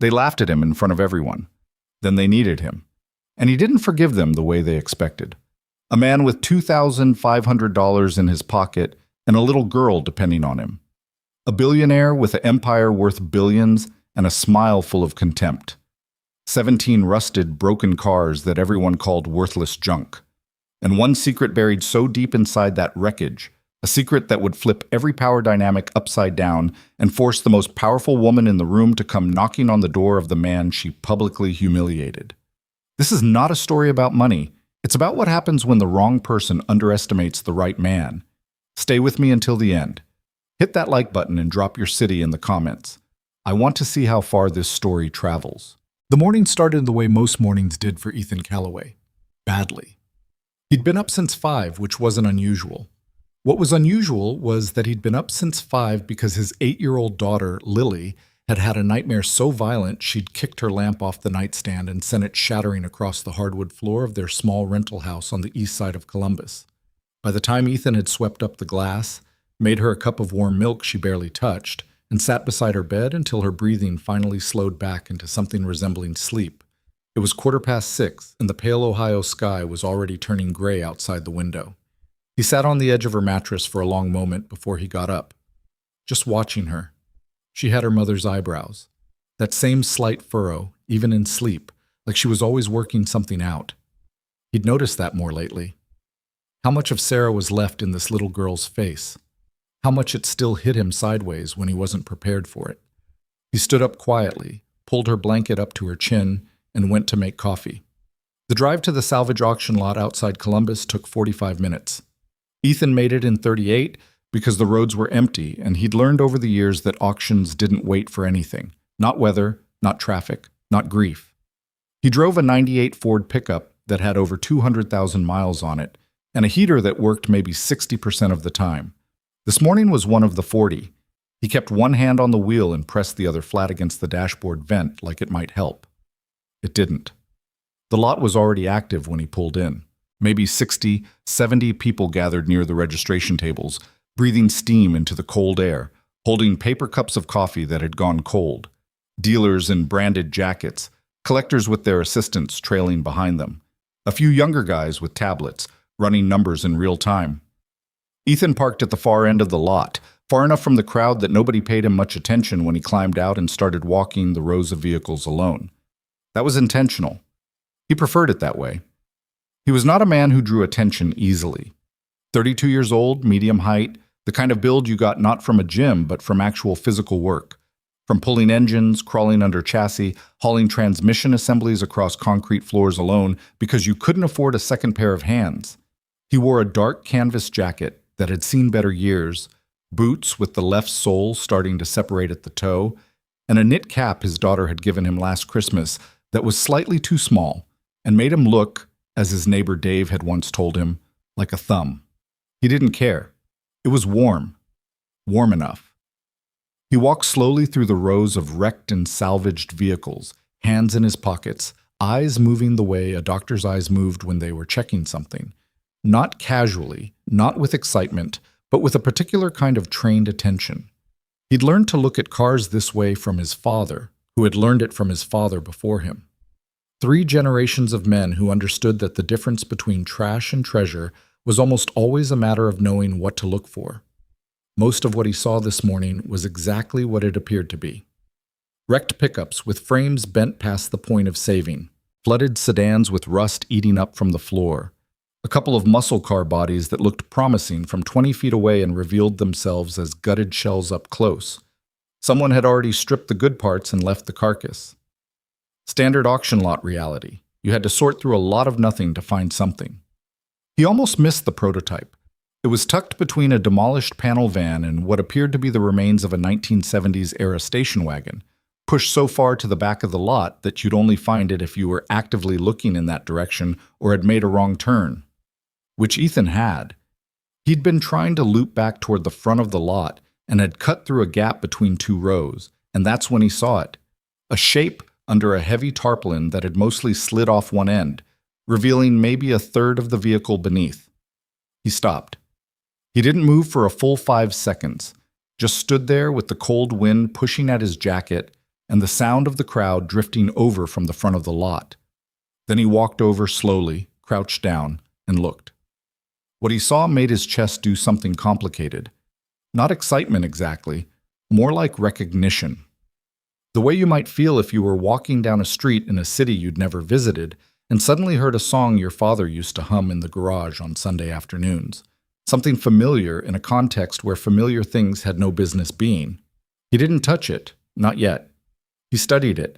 They laughed at him in front of everyone. Then they needed him. And he didn't forgive them the way they expected. A man with $2,500 in his pocket and a little girl depending on him. A billionaire with an empire worth billions and a smile full of contempt. 17 rusted, broken cars that everyone called worthless junk. And one secret buried so deep inside that wreckage, a secret that would flip every power dynamic upside down and force the most powerful woman in the room to come knocking on the door of the man she publicly humiliated. This is not a story about money. It's about what happens when the wrong person underestimates the right man. Stay with me until the end. Hit that like button and drop your city in the comments. I want to see how far this story travels. The morning started the way most mornings did for Ethan Callaway. Badly. He'd been up since 5, which wasn't unusual. What was unusual was that he'd been up since 5 because his 8-year-old daughter, Lily, had had a nightmare so violent she'd kicked her lamp off the nightstand and sent it shattering across the hardwood floor of their small rental house on the east side of Columbus. By the time Ethan had swept up the glass, made her a cup of warm milk she barely touched, and sat beside her bed until her breathing finally slowed back into something resembling sleep, it was 6:15, and the pale Ohio sky was already turning gray outside the window. He sat on the edge of her mattress for a long moment before he got up, just watching her. She had her mother's eyebrows, that same slight furrow, even in sleep, like she was always working something out. He'd noticed that more lately. How much of Sarah was left in this little girl's face? How much it still hit him sideways when he wasn't prepared for it. He stood up quietly, pulled her blanket up to her chin, and went to make coffee. The drive to the salvage auction lot outside Columbus took 45 minutes. Ethan made it in 38 because the roads were empty, and he'd learned over the years that auctions didn't wait for anything. Not weather, not traffic, not grief. He drove a 98 Ford pickup that had over 200,000 miles on it, and a heater that worked maybe 60% of the time. This morning was one of the 40. He kept one hand on the wheel and pressed the other flat against the dashboard vent like it might help. It didn't. The lot was already active when he pulled in. Maybe 60, 70 people gathered near the registration tables, breathing steam into the cold air, holding paper cups of coffee that had gone cold. Dealers in branded jackets, collectors with their assistants trailing behind them. A few younger guys with tablets, running numbers in real time. Ethan parked at the far end of the lot, far enough from the crowd that nobody paid him much attention when he climbed out and started walking the rows of vehicles alone. That was intentional. He preferred it that way. He was not a man who drew attention easily. 32 years old, medium height, the kind of build you got not from a gym but from actual physical work. From pulling engines, crawling under chassis, hauling transmission assemblies across concrete floors alone because you couldn't afford a second pair of hands. He wore a dark canvas jacket that had seen better years, boots with the left sole starting to separate at the toe, and a knit cap his daughter had given him last Christmas that was slightly too small and made him look, as his neighbor Dave had once told him, like a thumb. He didn't care. It was warm. Warm enough. He walked slowly through the rows of wrecked and salvaged vehicles, hands in his pockets, eyes moving the way a doctor's eyes moved when they were checking something. Not casually, not with excitement, but with a particular kind of trained attention. He'd learned to look at cars this way from his father, who had learned it from his father before him. 3 generations of men who understood that the difference between trash and treasure was almost always a matter of knowing what to look for. Most of what he saw this morning was exactly what it appeared to be. Wrecked pickups with frames bent past the point of saving, flooded sedans with rust eating up from the floor, a couple of muscle car bodies that looked promising from 20 feet away and revealed themselves as gutted shells up close. Someone had already stripped the good parts and left the carcass. Standard auction lot reality. You had to sort through a lot of nothing to find something. He almost missed the prototype. It was tucked between a demolished panel van and what appeared to be the remains of a 1970s-era station wagon, pushed so far to the back of the lot that you'd only find it if you were actively looking in that direction or had made a wrong turn. Which Ethan had. He'd been trying to loop back toward the front of the lot and had cut through a gap between 2 rows, and that's when he saw it. A shape under a heavy tarpaulin that had mostly slid off one end, revealing maybe a third of the vehicle beneath. He stopped. He didn't move for a full 5 seconds, just stood there with the cold wind pushing at his jacket and the sound of the crowd drifting over from the front of the lot. Then he walked over slowly, crouched down, and looked. What he saw made his chest do something complicated. Not excitement exactly, more like recognition. The way you might feel if you were walking down a street in a city you'd never visited and suddenly heard a song your father used to hum in the garage on Sunday afternoons. Something familiar in a context where familiar things had no business being. He didn't touch it, not yet. He studied it.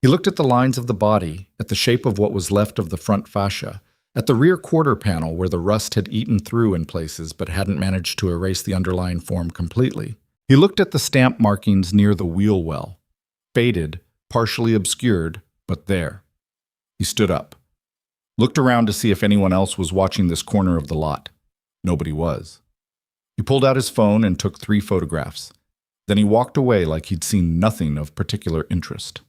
He looked at the lines of the body, at the shape of what was left of the front fascia, at the rear quarter panel where the rust had eaten through in places but hadn't managed to erase the underlying form completely. He looked at the stamp markings near the wheel well. Faded, partially obscured, but there. He stood up. Looked around to see if anyone else was watching this corner of the lot. Nobody was. He pulled out his phone and took 3 photographs. Then he walked away like he'd seen nothing of particular interest.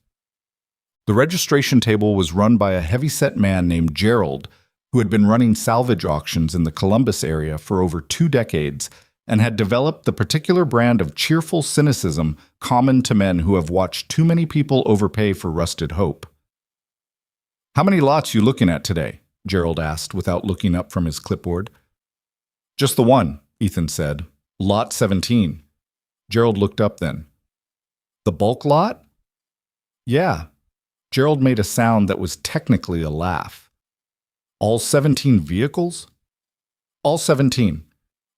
The registration table was run by a heavy-set man named Gerald, who had been running salvage auctions in the Columbus area for over 2 decades and had developed the particular brand of cheerful cynicism common to men who have watched too many people overpay for rusted hope. "How many lots you looking at today?" Gerald asked without looking up from his clipboard. "Just the one," Ethan said. "Lot 17. Gerald looked up then. "The bulk lot?" "Yeah." Gerald made a sound that was technically a laugh. "All 17 vehicles?" "All 17.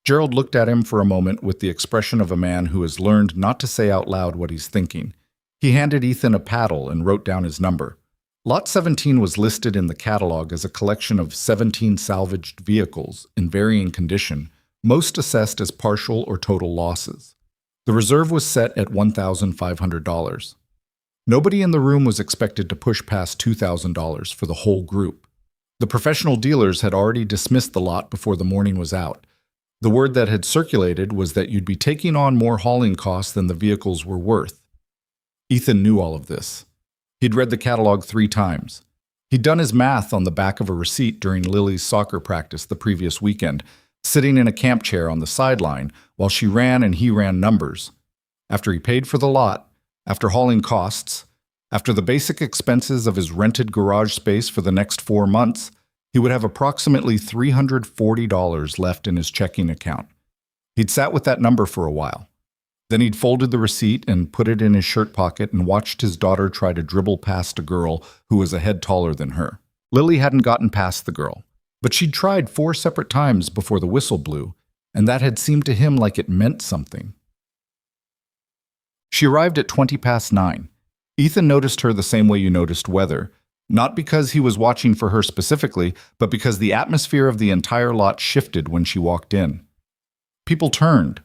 Gerald looked at him for a moment with the expression of a man who has learned not to say out loud what he's thinking. He handed Ethan a paddle and wrote down his number. Lot 17 was listed in the catalog as a collection of 17 salvaged vehicles in varying condition, most assessed as partial or total losses. The reserve was set at $1,500. Nobody in the room was expected to push past $2,000 for the whole group. The professional dealers had already dismissed the lot before the morning was out. The word that had circulated was that you'd be taking on more hauling costs than the vehicles were worth. Ethan knew all of this. He'd read the catalog 3 times. He'd done his math on the back of a receipt during Lily's soccer practice the previous weekend, sitting in a camp chair on the sideline while she ran and he ran numbers. After he paid for the lot, after hauling costs, after the basic expenses of his rented garage space for the next 4 months, he would have approximately $340 left in his checking account. He'd sat with that number for a while. Then he'd folded the receipt and put it in his shirt pocket and watched his daughter try to dribble past a girl who was a head taller than her. Lily hadn't gotten past the girl, but she'd tried 4 separate times before the whistle blew, and that had seemed to him like it meant something. She arrived at 9:20. Ethan noticed her the same way you noticed weather, not because he was watching for her specifically, but because the atmosphere of the entire lot shifted when she walked in. People turned.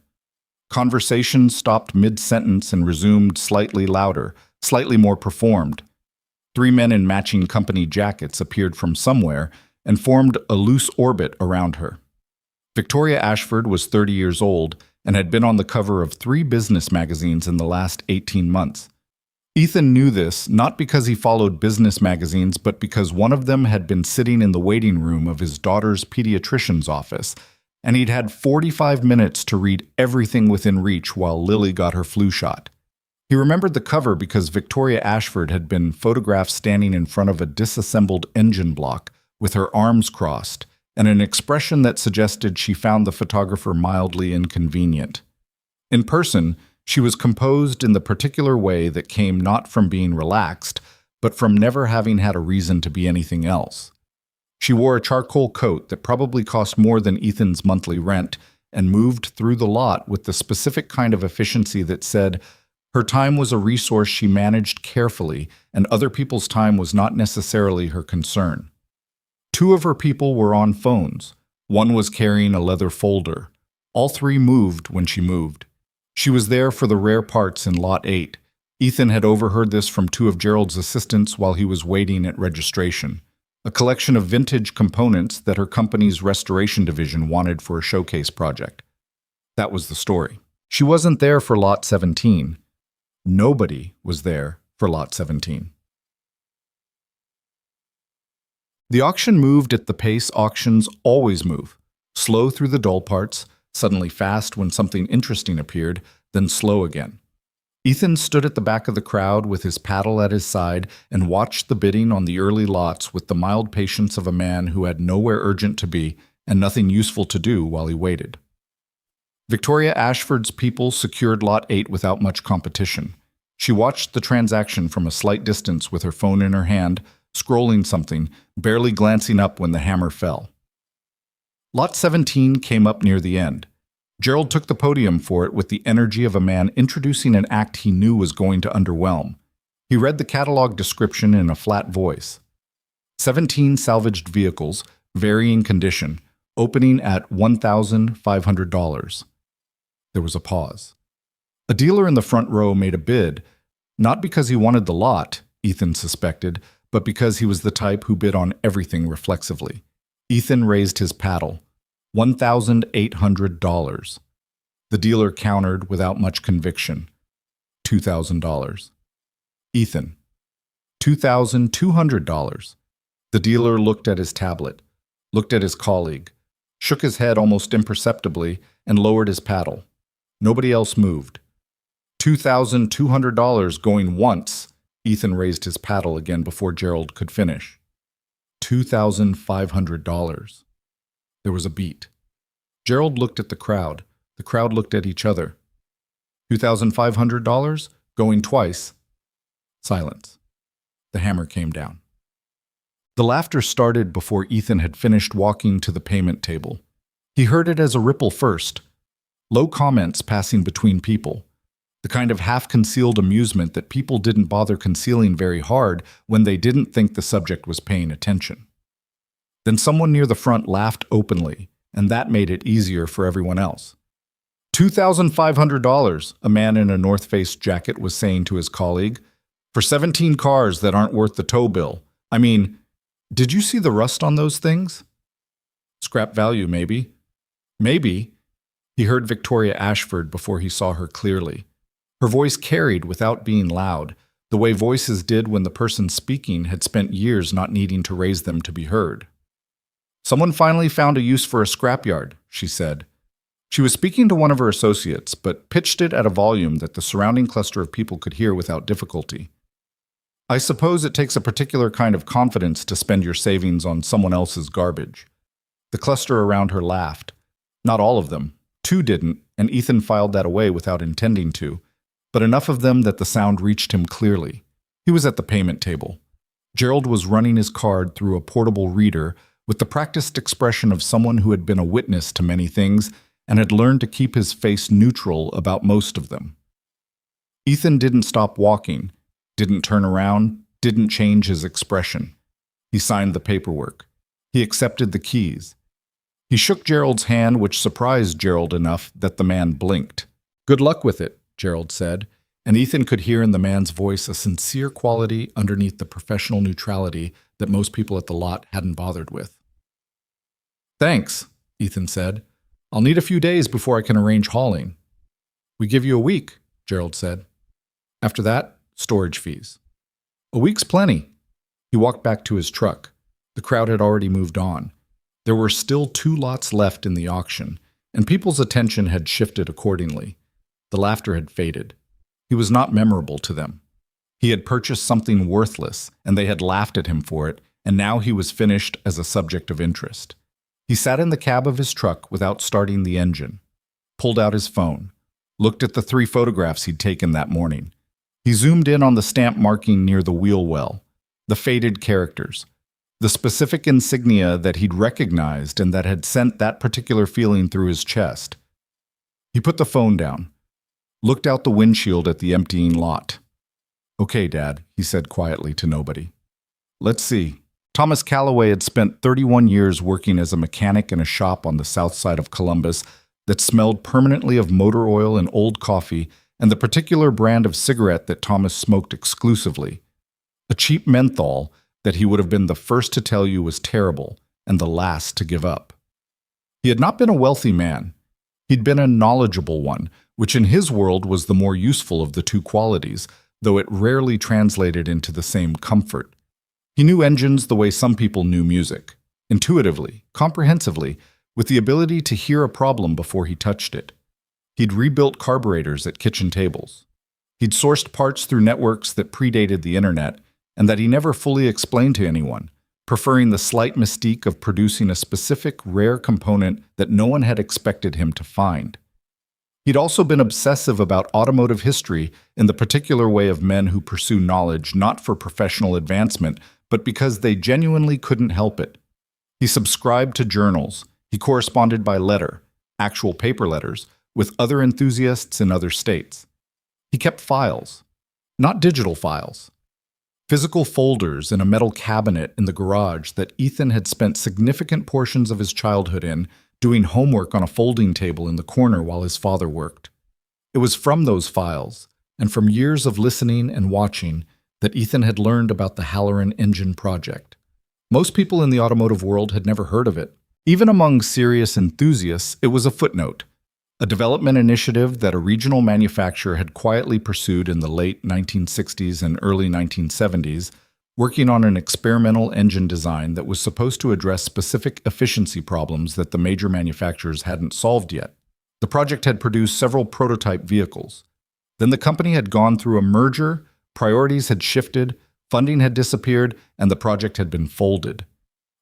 Conversation stopped mid-sentence and resumed slightly louder, slightly more performed. 3 men in matching company jackets appeared from somewhere and formed a loose orbit around her. Victoria Ashford was 30 years old and had been on the cover of 3 business magazines in the last 18 months. Ethan knew this not because he followed business magazines, but because one of them had been sitting in the waiting room of his daughter's pediatrician's office, and he'd had 45 minutes to read everything within reach while Lily got her flu shot. He remembered the cover because Victoria Ashford had been photographed standing in front of a disassembled engine block with her arms crossed and an expression that suggested she found the photographer mildly inconvenient. In person, she was composed in the particular way that came not from being relaxed, but from never having had a reason to be anything else. She wore a charcoal coat that probably cost more than Ethan's monthly rent and moved through the lot with the specific kind of efficiency that said her time was a resource she managed carefully and other people's time was not necessarily her concern. 2 of her people were on phones. 1 was carrying a leather folder. All 3 moved when she moved. She was there for the rare parts in Lot 8. Ethan had overheard this from 2 of Gerald's assistants while he was waiting at registration. A collection of vintage components that her company's restoration division wanted for a showcase project. That was the story. She wasn't there for Lot 17. Nobody was there for Lot 17. The auction moved at the pace auctions always move. Slow through the dull parts, suddenly fast when something interesting appeared, then slow again. Ethan stood at the back of the crowd with his paddle at his side and watched the bidding on the early lots with the mild patience of a man who had nowhere urgent to be and nothing useful to do while he waited. Victoria Ashford's people secured Lot 8 without much competition. She watched the transaction from a slight distance with her phone in her hand, scrolling something, barely glancing up when the hammer fell. Lot 17 came up near the end. Gerald took the podium for it with the energy of a man introducing an act he knew was going to underwhelm. He read the catalog description in a flat voice. 17 salvaged vehicles, varying condition, opening at $1,500. There was a pause. A dealer in the front row made a bid, not because he wanted the lot, Ethan suspected, but because he was the type who bid on everything reflexively. Ethan raised his paddle. $1,800. The dealer countered without much conviction. $2,000. Ethan. $2,200. The dealer looked at his tablet, looked at his colleague, shook his head almost imperceptibly, and lowered his paddle. Nobody else moved. $2,200 going once. Ethan raised his paddle again before Gerald could finish. $2,500. There was a beat. Gerald looked at the crowd. The crowd looked at each other. $2,500? Going twice. Silence. The hammer came down. The laughter started before Ethan had finished walking to the payment table. He heard it as a ripple first. Low comments passing between people. The kind of half-concealed amusement that people didn't bother concealing very hard when they didn't think the subject was paying attention. Then someone near the front laughed openly, and that made it easier for everyone else. $2,500, a man in a North Face jacket was saying to his colleague, for 17 cars that aren't worth the tow bill. I mean, did you see the rust on those things? Scrap value, maybe. Maybe. He heard Victoria Ashford before he saw her clearly. Her voice carried without being loud, the way voices did when the person speaking had spent years not needing to raise them to be heard. Someone finally found a use for a scrapyard, she said. She was speaking to one of her associates, but pitched it at a volume that the surrounding cluster of people could hear without difficulty. I suppose it takes a particular kind of confidence to spend your savings on someone else's garbage. The cluster around her laughed. Not all of them. Two didn't, and Ethan filed that away without intending to, but enough of them that the sound reached him clearly. He was at the payment table. Gerald was running his card through a portable reader with the practiced expression of someone who had been a witness to many things and had learned to keep his face neutral about most of them. Ethan didn't stop walking, didn't turn around, didn't change his expression. He signed the paperwork. He accepted the keys. He shook Gerald's hand, which surprised Gerald enough that the man blinked. "Good luck with it," Gerald said, and Ethan could hear in the man's voice a sincere quality underneath the professional neutrality that most people at the lot hadn't bothered with. "Thanks," Ethan said. "I'll need a few days before I can arrange hauling." "We give you a week," Gerald said. "After that, storage fees." "A week's plenty." He walked back to his truck. The crowd had already moved on. There were still 2 lots left in the auction, and people's attention had shifted accordingly. The laughter had faded. He was not memorable to them. He had purchased something worthless, and they had laughed at him for it, and now he was finished as a subject of interest. He sat in the cab of his truck without starting the engine, pulled out his phone, looked at the 3 photographs he'd taken that morning. He zoomed in on the stamp marking near the wheel well, the faded characters, the specific insignia that he'd recognized and that had sent that particular feeling through his chest. He put the phone down, looked out the windshield at the emptying lot. "Okay, Dad," he said quietly to nobody. "Let's see." Thomas Calloway had spent 31 years working as a mechanic in a shop on the south side of Columbus that smelled permanently of motor oil and old coffee and the particular brand of cigarette that Thomas smoked exclusively. A cheap menthol that he would have been the first to tell you was terrible and the last to give up. He had not been a wealthy man. He'd been a knowledgeable one, which in his world was the more useful of the 2 qualities, though it rarely translated into the same comfort. He knew engines the way some people knew music, intuitively, comprehensively, with the ability to hear a problem before he touched it. He'd rebuilt carburetors at kitchen tables. He'd sourced parts through networks that predated the internet and that he never fully explained to anyone, preferring the slight mystique of producing a specific, rare component that no one had expected him to find. He'd also been obsessive about automotive history in the particular way of men who pursue knowledge not for professional advancement, but because they genuinely couldn't help it. He subscribed to journals. He corresponded by letter, actual paper letters, with other enthusiasts in other states. He kept files, not digital files. Physical folders in a metal cabinet in the garage that Ethan had spent significant portions of his childhood in, doing homework on a folding table in the corner while his father worked. It was from those files, and from years of listening and watching, that Ethan had learned about the Halloran engine project. Most people in the automotive world had never heard of it. Even among serious enthusiasts, it was a footnote, a development initiative that a regional manufacturer had quietly pursued in the late 1960s and early 1970s, working on an experimental engine design that was supposed to address specific efficiency problems that the major manufacturers hadn't solved yet. The project had produced several prototype vehicles. Then the company had gone through a merger, priorities had shifted, funding had disappeared, and the project had been folded.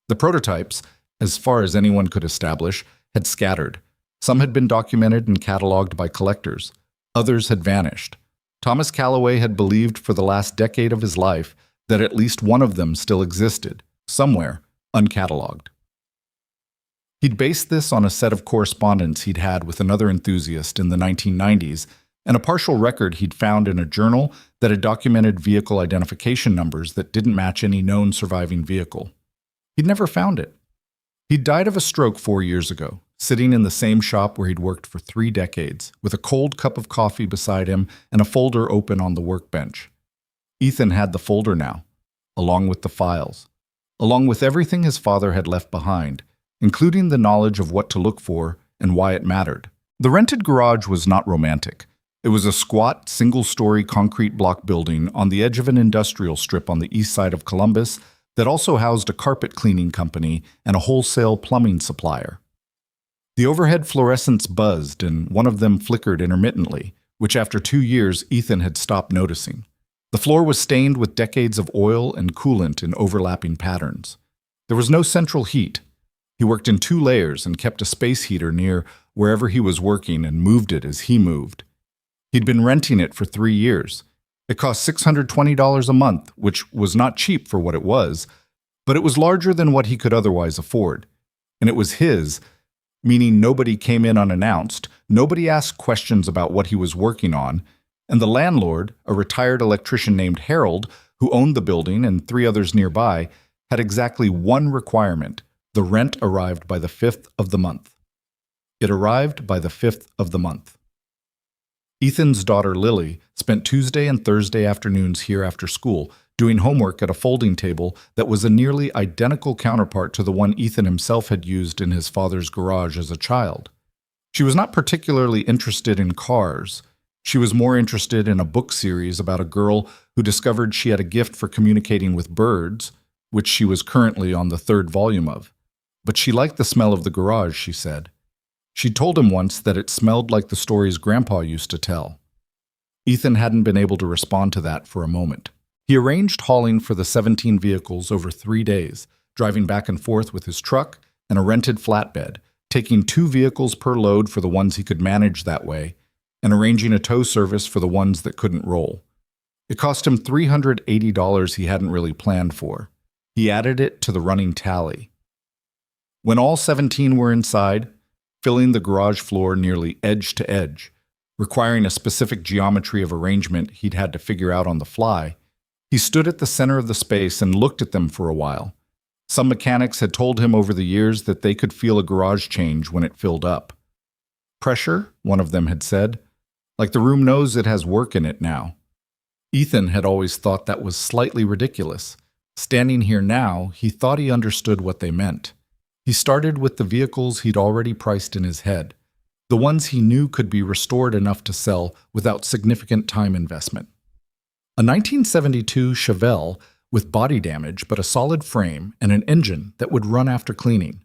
The prototypes, as far as anyone could establish, had scattered. Some had been documented and cataloged by collectors. Others had vanished. Thomas Calloway had believed for the last decade of his life that at least one of them still existed, somewhere, uncatalogued. He'd based this on a set of correspondence he'd had with another enthusiast in the 1990s and a partial record he'd found in a journal that had documented vehicle identification numbers that didn't match any known surviving vehicle. He'd never found it. He'd died of a stroke 4 years ago, sitting in the same shop where he'd worked for 3 decades, with a cold cup of coffee beside him and a folder open on the workbench. Ethan had the folder now, along with the files, along with everything his father had left behind, including the knowledge of what to look for and why it mattered. The rented garage was not romantic. It was a squat, single-story concrete block building on the edge of an industrial strip on the east side of Columbus that also housed a carpet cleaning company and a wholesale plumbing supplier. The overhead fluorescents buzzed and one of them flickered intermittently, which after 2 years Ethan had stopped noticing. The floor was stained with decades of oil and coolant in overlapping patterns. There was no central heat. He worked in 2 layers and kept a space heater near wherever he was working and moved it as he moved. He'd been renting it for 3 years. It cost $620 a month, which was not cheap for what it was, but it was larger than what he could otherwise afford. And it was his, meaning nobody came in unannounced, nobody asked questions about what he was working on, and the landlord, a retired electrician named Harold, who owned the building and 3 others nearby, had exactly one requirement: the rent arrived by the 5th of the month. It arrived by the 5th of the month. Ethan's daughter Lily spent Tuesday and Thursday afternoons here after school, doing homework at a folding table that was a nearly identical counterpart to the one Ethan himself had used in his father's garage as a child. She was not particularly interested in cars. She was more interested in a book series about a girl who discovered she had a gift for communicating with birds, which she was currently on the 3rd volume of. But she liked the smell of the garage, she said. She'd told him once that it smelled like the stories Grandpa used to tell. Ethan hadn't been able to respond to that for a moment. He arranged hauling for the 17 vehicles over 3 days, driving back and forth with his truck and a rented flatbed, taking 2 vehicles per load for the ones he could manage that way, and arranging a tow service for the ones that couldn't roll. It cost him $380 he hadn't really planned for. He added it to the running tally. When all 17 were inside, filling the garage floor nearly edge to edge, requiring a specific geometry of arrangement he'd had to figure out on the fly, he stood at the center of the space and looked at them for a while. Some mechanics had told him over the years that they could feel a garage change when it filled up. Pressure, one of them had said, like the room knows it has work in it now. Ethan had always thought that was slightly ridiculous. Standing here now, he thought he understood what they meant. He started with the vehicles he'd already priced in his head, the ones he knew could be restored enough to sell without significant time investment. A 1972 Chevelle with body damage but a solid frame and an engine that would run after cleaning.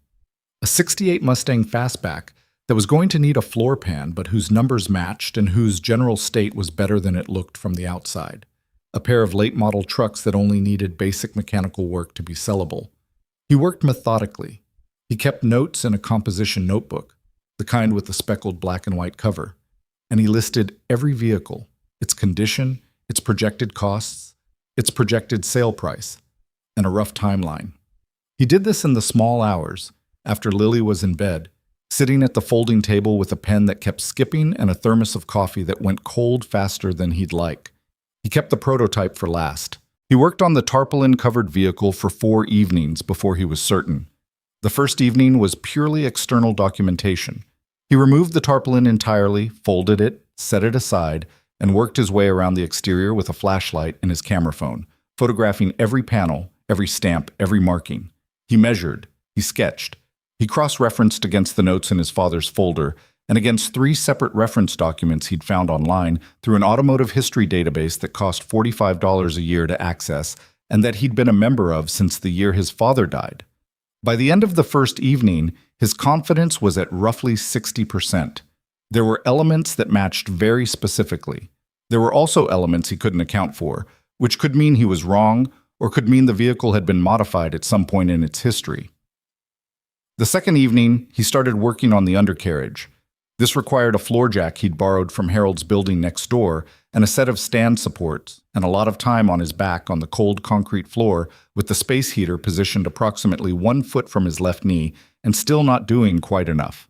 A '68 Mustang Fastback that was going to need a floor pan but whose numbers matched and whose general state was better than it looked from the outside. A pair of late-model trucks that only needed basic mechanical work to be sellable. He worked methodically. He kept notes in a composition notebook, the kind with the speckled black and white cover, and he listed every vehicle, its condition, its projected costs, its projected sale price, and a rough timeline. He did this in the small hours, after Lily was in bed, sitting at the folding table with a pen that kept skipping and a thermos of coffee that went cold faster than he'd like. He kept the prototype for last. He worked on the tarpaulin-covered vehicle for 4 evenings before he was certain. The first evening was purely external documentation. He removed the tarpaulin entirely, folded it, set it aside, and worked his way around the exterior with a flashlight and his camera phone, photographing every panel, every stamp, every marking. He measured, he sketched, he cross-referenced against the notes in his father's folder and against 3 separate reference documents he'd found online through an automotive history database that cost $45 a year to access and that he'd been a member of since the year his father died. By the end of the first evening, his confidence was at roughly 60%. There were elements that matched very specifically. There were also elements he couldn't account for, which could mean he was wrong or could mean the vehicle had been modified at some point in its history. The second evening, he started working on the undercarriage. This required a floor jack he'd borrowed from Harold's building next door and a set of stand supports, and a lot of time on his back on the cold concrete floor with the space heater positioned approximately 1 foot from his left knee and still not doing quite enough.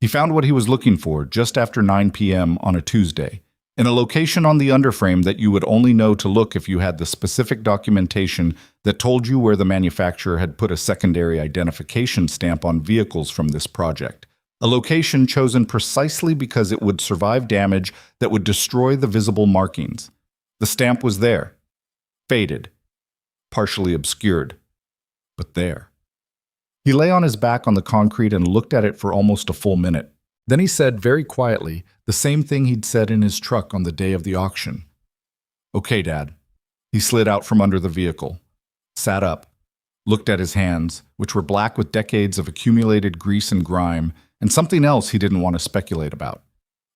He found what he was looking for just after 9 p.m. on a Tuesday, in a location on the underframe that you would only know to look if you had the specific documentation that told you where the manufacturer had put a secondary identification stamp on vehicles from this project. A location chosen precisely because it would survive damage that would destroy the visible markings. The stamp was there, faded, partially obscured, but there. He lay on his back on the concrete and looked at it for almost a full minute. Then he said very quietly the same thing he'd said in his truck on the day of the auction. "Okay, Dad." He slid out from under the vehicle, sat up, looked at his hands, which were black with decades of accumulated grease and grime, and something else he didn't want to speculate about.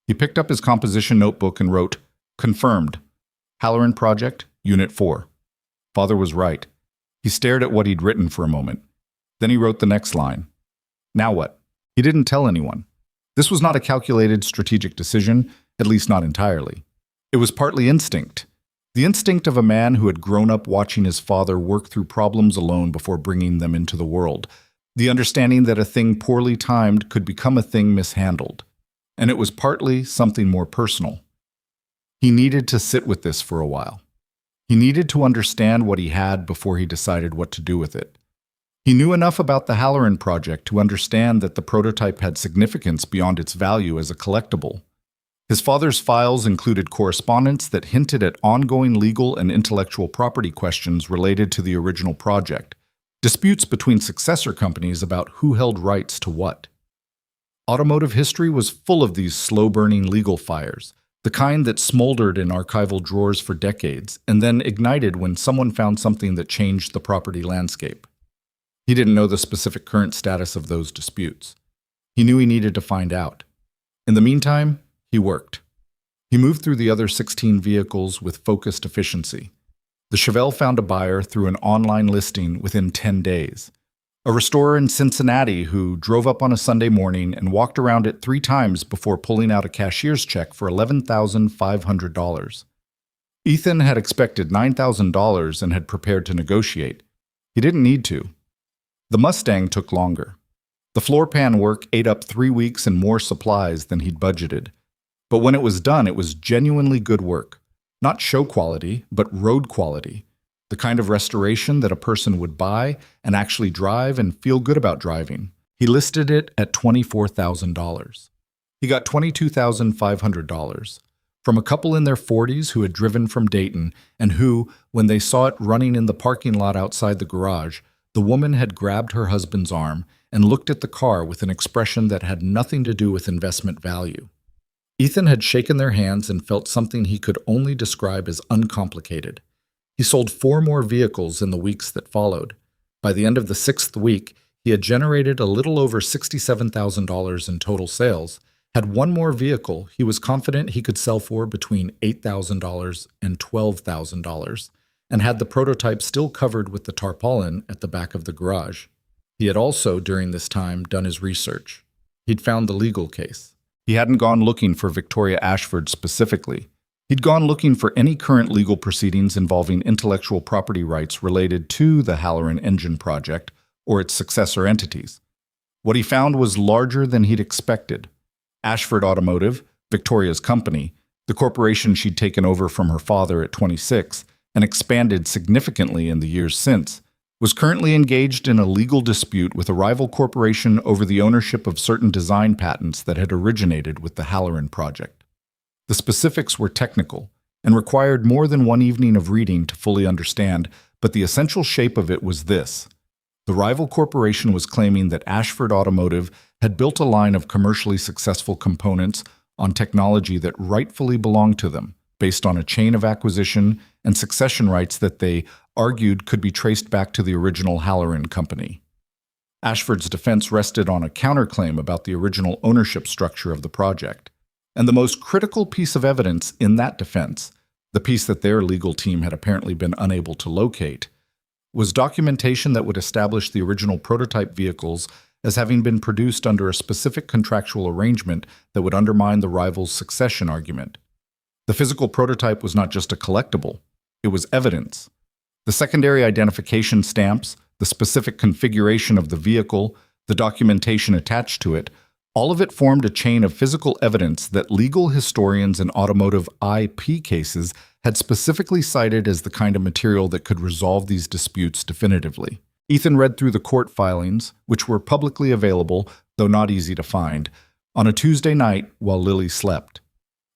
He picked up his composition notebook and wrote, "Confirmed. Halloran Project, Unit 4. Father was right. He stared at what he'd written for a moment. Then he wrote the next line. Now what? He didn't tell anyone. This was not a calculated strategic decision, at least not entirely. It was partly instinct. The instinct of a man who had grown up watching his father work through problems alone before bringing them into the world. The understanding that a thing poorly timed could become a thing mishandled. And it was partly something more personal. He needed to sit with this for a while. He needed to understand what he had before he decided what to do with it. He knew enough about the Halloran Project to understand that the prototype had significance beyond its value as a collectible. His father's files included correspondence that hinted at ongoing legal and intellectual property questions related to the original project, disputes between successor companies about who held rights to what. Automotive history was full of these slow-burning legal fires, the kind that smoldered in archival drawers for decades and then ignited when someone found something that changed the property landscape. He didn't know the specific current status of those disputes. He knew he needed to find out. In the meantime, he worked. He moved through the other 16 vehicles with focused efficiency. The Chevelle found a buyer through an online listing within 10 days. A restorer in Cincinnati who drove up on a Sunday morning and walked around it 3 times before pulling out a cashier's check for $11,500. Ethan had expected $9,000 and had prepared to negotiate. He didn't need to. The Mustang took longer. The floor pan work ate up 3 weeks and more supplies than he'd budgeted. But when it was done, it was genuinely good work. Not show quality, but road quality. The kind of restoration that a person would buy and actually drive and feel good about driving. He listed it at $24,000. He got $22,500 from a couple in their 40s who had driven from Dayton and who, when they saw it running in the parking lot outside the garage, the woman had grabbed her husband's arm and looked at the car with an expression that had nothing to do with investment value. Ethan had shaken their hands and felt something he could only describe as uncomplicated. He sold 4 more vehicles in the weeks that followed. By the end of the 6th week, he He had generated a little over $67,000 in total sales, had one more vehicle he was confident he could sell for between $8,000 and $12,000, and had the prototype still covered with the tarpaulin at the back of the garage. He had also, during this time, done his research. He'd found the legal case. He hadn't gone looking for Victoria Ashford specifically. He'd gone looking for any current legal proceedings involving intellectual property rights related to the Halloran Engine project or its successor entities. What he found was larger than he'd expected. Ashford Automotive, Victoria's company, the corporation she'd taken over from her father at 26 and expanded significantly in the years since, was currently engaged in a legal dispute with a rival corporation over the ownership of certain design patents that had originated with the Halloran project. The specifics were technical and required more than one evening of reading to fully understand, but the essential shape of it was this. The rival corporation was claiming that Ashford Automotive had built a line of commercially successful components on technology that rightfully belonged to them, based on a chain of acquisition and succession rights that they argued could be traced back to the original Halloran company. Ashford's defense rested on a counterclaim about the original ownership structure of the project. And the most critical piece of evidence in that defense, the piece that their legal team had apparently been unable to locate, was documentation that would establish the original prototype vehicles as having been produced under a specific contractual arrangement that would undermine the rival's succession argument. The physical prototype was not just a collectible, it was evidence. The secondary identification stamps, the specific configuration of the vehicle, the documentation attached to it, all of it formed a chain of physical evidence that legal historians in automotive IP cases had specifically cited as the kind of material that could resolve these disputes definitively. Ethan read through the court filings, which were publicly available, though not easy to find, on a Tuesday night while Lily slept.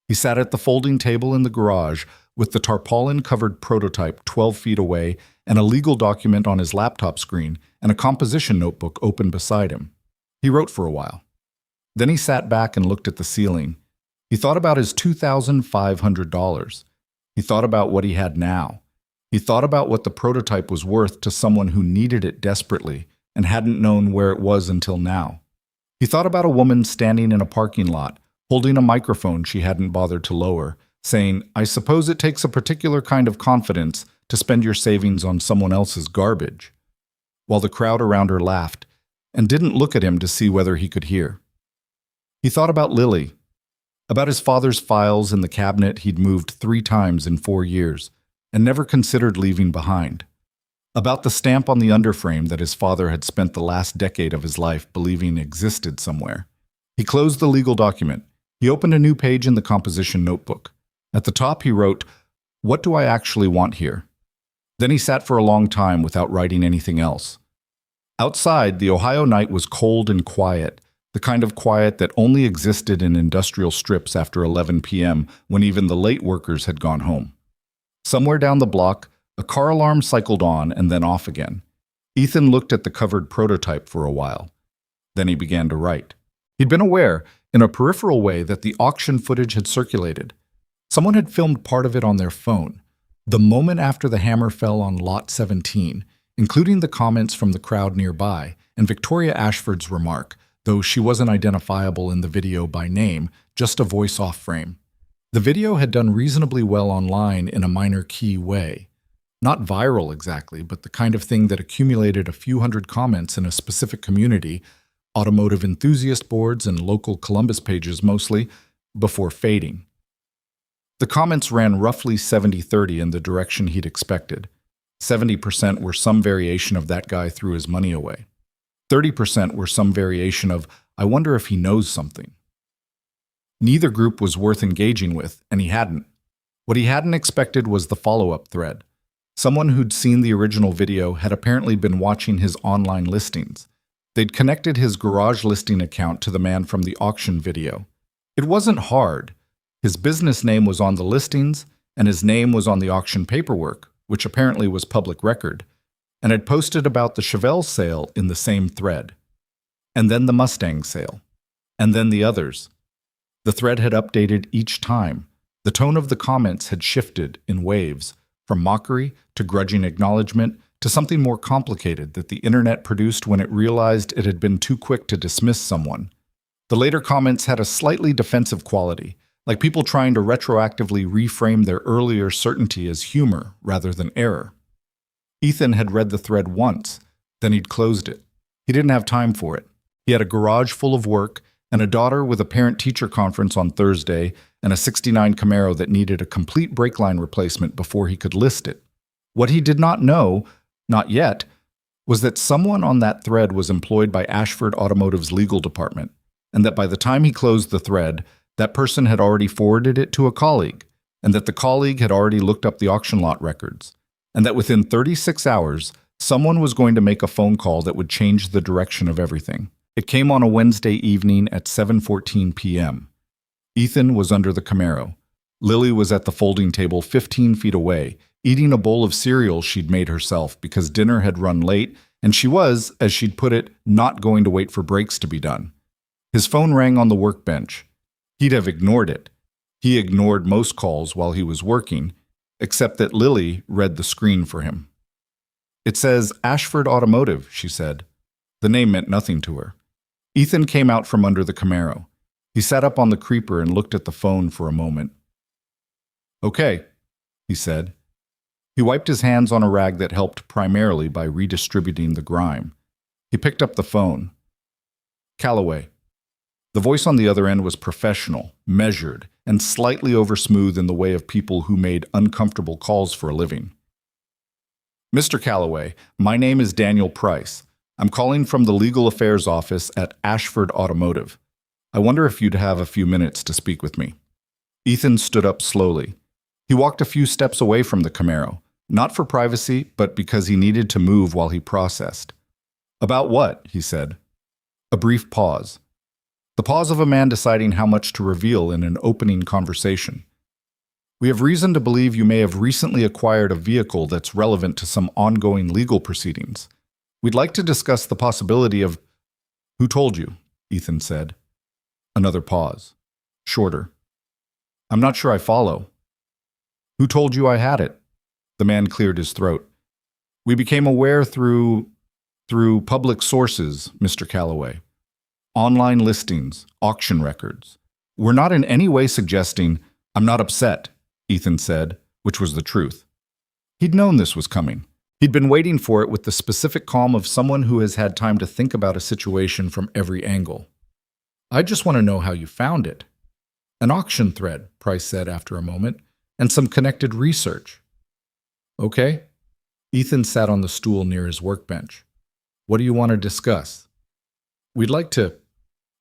He sat at the folding table in the garage with the tarpaulin-covered prototype 12 feet away and a legal document on his laptop screen and a composition notebook open beside him. He wrote for a while. Then he sat back and looked at the ceiling. He thought about his $2,500. He thought about what he had now. He thought about what the prototype was worth to someone who needed it desperately and hadn't known where it was until now. He thought about a woman standing in a parking lot, holding a microphone she hadn't bothered to lower, saying, "I suppose it takes a particular kind of confidence to spend your savings on someone else's garbage," while the crowd around her laughed and didn't look at him to see whether he could hear. He thought about Lily, about his father's files in the cabinet he'd moved 3 times in 4 years and never considered leaving behind, about the stamp on the underframe that his father had spent the last decade of his life believing existed somewhere. He closed the legal document. He opened a new page in the composition notebook. At the top he wrote, "What do I actually want here?" Then he sat for a long time without writing anything else. Outside, the Ohio night was cold and quiet, the kind of quiet that only existed in industrial strips after 11 p.m. when even the late workers had gone home. Somewhere down the block, a car alarm cycled on and then off again. Ethan looked at the covered prototype for a while. Then he began to write. He'd been aware, in a peripheral way, that the auction footage had circulated. Someone had filmed part of it on their phone. The moment after the hammer fell on Lot 17, including the comments from the crowd nearby, and Victoria Ashford's remark, though she wasn't identifiable in the video by name, just a voice off frame. The video had done reasonably well online in a minor key way. Not viral exactly, but the kind of thing that accumulated a few hundred comments in a specific community, automotive enthusiast boards and local Columbus pages mostly, before fading. The comments ran roughly 70-30 in the direction he'd expected. 70% were some variation of "that guy threw his money away." 30% were some variation of "I wonder if he knows something." Neither group was worth engaging with, and he hadn't. What he hadn't expected was the follow-up thread. Someone who'd seen the original video had apparently been watching his online listings. They'd connected his garage listing account to the man from the auction video. It wasn't hard. His business name was on the listings, and his name was on the auction paperwork, which apparently was public record, and had posted about the Chevelle sale in the same thread. And then the Mustang sale. And then the others. The thread had updated each time. The tone of the comments had shifted in waves, from mockery to grudging acknowledgement to something more complicated that the internet produced when it realized it had been too quick to dismiss someone. The later comments had a slightly defensive quality, like people trying to retroactively reframe their earlier certainty as humor rather than error. Ethan had read the thread once, then he'd closed it. He didn't have time for it. He had a garage full of work and a daughter with a parent-teacher conference on Thursday and a '69 Camaro that needed a complete brake line replacement before he could list it. What he did not know, not yet, was that someone on that thread was employed by Ashford Automotive's legal department, and that by the time he closed the thread, that person had already forwarded it to a colleague, and that the colleague had already looked up the auction lot records, and that within 36 hours, someone was going to make a phone call that would change the direction of everything. It came on a Wednesday evening at 7:14 p.m. Ethan was under the Camaro. Lily was at the folding table 15 feet away, eating a bowl of cereal she'd made herself because dinner had run late, and she was, as she'd put it, not going to wait for breaks to be done. His phone rang on the workbench. He'd have ignored it. He ignored most calls while he was working, except that Lily read the screen for him. "It says Ashford Automotive," she said. The name meant nothing to her. Ethan came out from under the Camaro. He sat up on the creeper and looked at the phone for a moment. "Okay," he said. He wiped his hands on a rag that helped primarily by redistributing the grime. He picked up the phone. "Calloway." The voice on the other end was professional, measured, and slightly over-smooth in the way of people who made uncomfortable calls for a living. "Mr. Calloway, my name is Daniel Price. I'm calling from the Legal Affairs Office at Ashford Automotive. I wonder if you'd have a few minutes to speak with me." Ethan stood up slowly. He walked a few steps away from the Camaro, not for privacy, but because he needed to move while he processed. "About what?" he said. A brief pause. The pause of a man deciding how much to reveal in an opening conversation. "We have reason to believe you may have recently acquired a vehicle that's relevant to some ongoing legal proceedings. We'd like to discuss the possibility of—" "Who told you?" Ethan said. Another pause. Shorter. "I'm not sure I follow." "Who told you I had it?" The man cleared his throat. "We became aware through public sources, Mr. Calloway. Online listings, auction records. We're not in any way suggesting—" "I'm not upset," Ethan said, which was the truth. He'd known this was coming. He'd been waiting for it with the specific calm of someone who has had time to think about a situation from every angle. "I just want to know how you found it." "An auction thread," Price said after a moment, "and some connected research." "Okay." Ethan sat on the stool near his workbench. "What do you want to discuss?" "We'd like to—"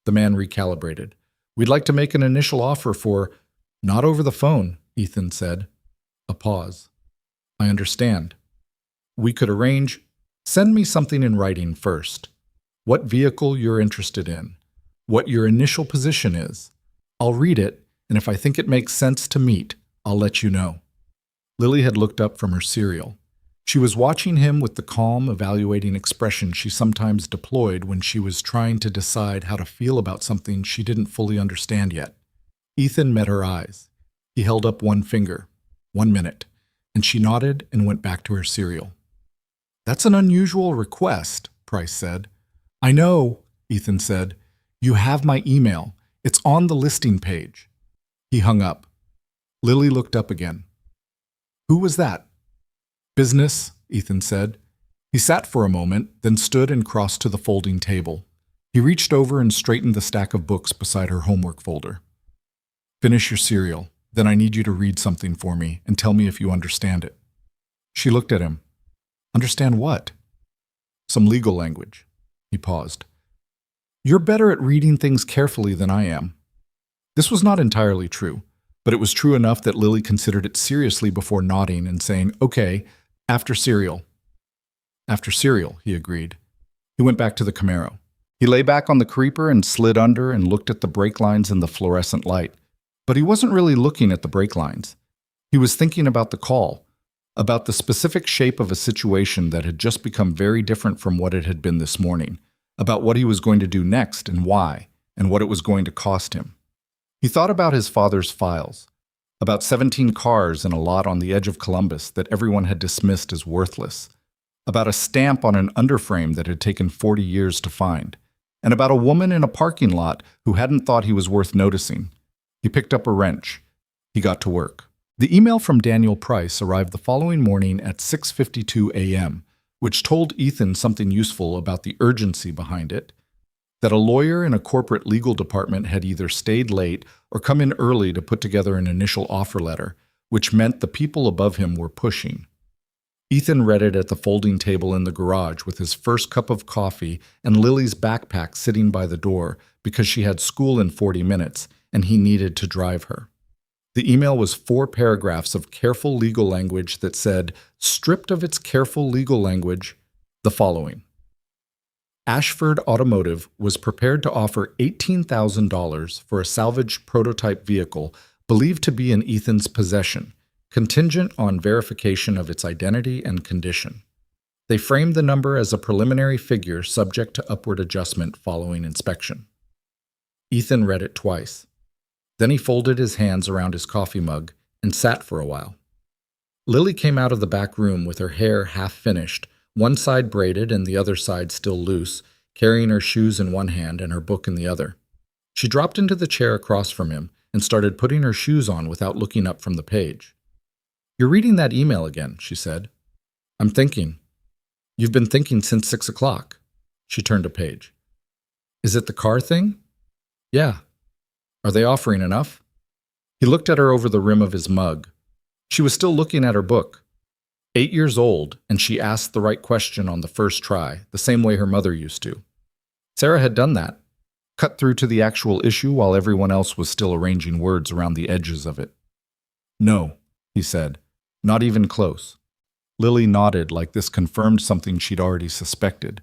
The man recalibrated. "We'd like to make an initial offer for—" "Not over the phone," Ethan said. A pause. "I understand. We could arrange—" "Send me something in writing first. What vehicle you're interested in. What your initial position is. I'll read it, and if I think it makes sense to meet, I'll let you know." Lily had looked up from her cereal. She was watching him with the calm, evaluating expression she sometimes deployed when she was trying to decide how to feel about something she didn't fully understand yet. Ethan met her eyes. He held up one finger. 1 minute. And she nodded and went back to her cereal. "That's an unusual request," Price said. "I know," Ethan said. "You have my email. It's on the listing page." He hung up. Lily looked up again. "Who was that?" "Business," Ethan said. He sat for a moment, then stood and crossed to the folding table. He reached over and straightened the stack of books beside her homework folder. "Finish your cereal. Then I need you to read something for me and tell me if you understand it." She looked at him. "Understand what?" "Some legal language." He paused. "You're better at reading things carefully than I am." This was not entirely true, but it was true enough that Lily considered it seriously before nodding and saying, "Okay, after cereal." "After cereal," he agreed. He went back to the Camaro. He lay back on the creeper and slid under and looked at the brake lines in the fluorescent light. But he wasn't really looking at the brake lines. He was thinking about the call, about the specific shape of a situation that had just become very different from what it had been this morning, about what he was going to do next and why, and what it was going to cost him. He thought about his father's files, about 17 cars in a lot on the edge of Columbus that everyone had dismissed as worthless, about a stamp on an underframe that had taken 40 years to find, and about a woman in a parking lot who hadn't thought he was worth noticing. He picked up a wrench. He got to work. The email from Daniel Price arrived the following morning at 6:52 a.m., which told Ethan something useful about the urgency behind it, that a lawyer in a corporate legal department had either stayed late or come in early to put together an initial offer letter, which meant the people above him were pushing. Ethan read it at the folding table in the garage with his first cup of coffee and Lily's backpack sitting by the door because she had school in 40 minutes and he needed to drive her. The email was 4 paragraphs of careful legal language that said, stripped of its careful legal language, the following. Ashford Automotive was prepared to offer $18,000 for a salvaged prototype vehicle believed to be in Ethan's possession, contingent on verification of its identity and condition. They framed the number as a preliminary figure subject to upward adjustment following inspection. Ethan read it twice. Then he folded his hands around his coffee mug and sat for a while. Lily came out of the back room with her hair half finished, one side braided and the other side still loose, carrying her shoes in one hand and her book in the other. She dropped into the chair across from him and started putting her shoes on without looking up from the page. "You're reading that email again," she said. "I'm thinking." "You've been thinking since 6 o'clock. She turned a page. "Is it the car thing?" "Yeah." "Are they offering enough?" He looked at her over the rim of his mug. She was still looking at her book. 8 years old, and she asked the right question on the first try, the same way her mother used to. Sarah had done that, cut through to the actual issue while everyone else was still arranging words around the edges of it. "No," he said, "not even close." Lily nodded like this confirmed something she'd already suspected.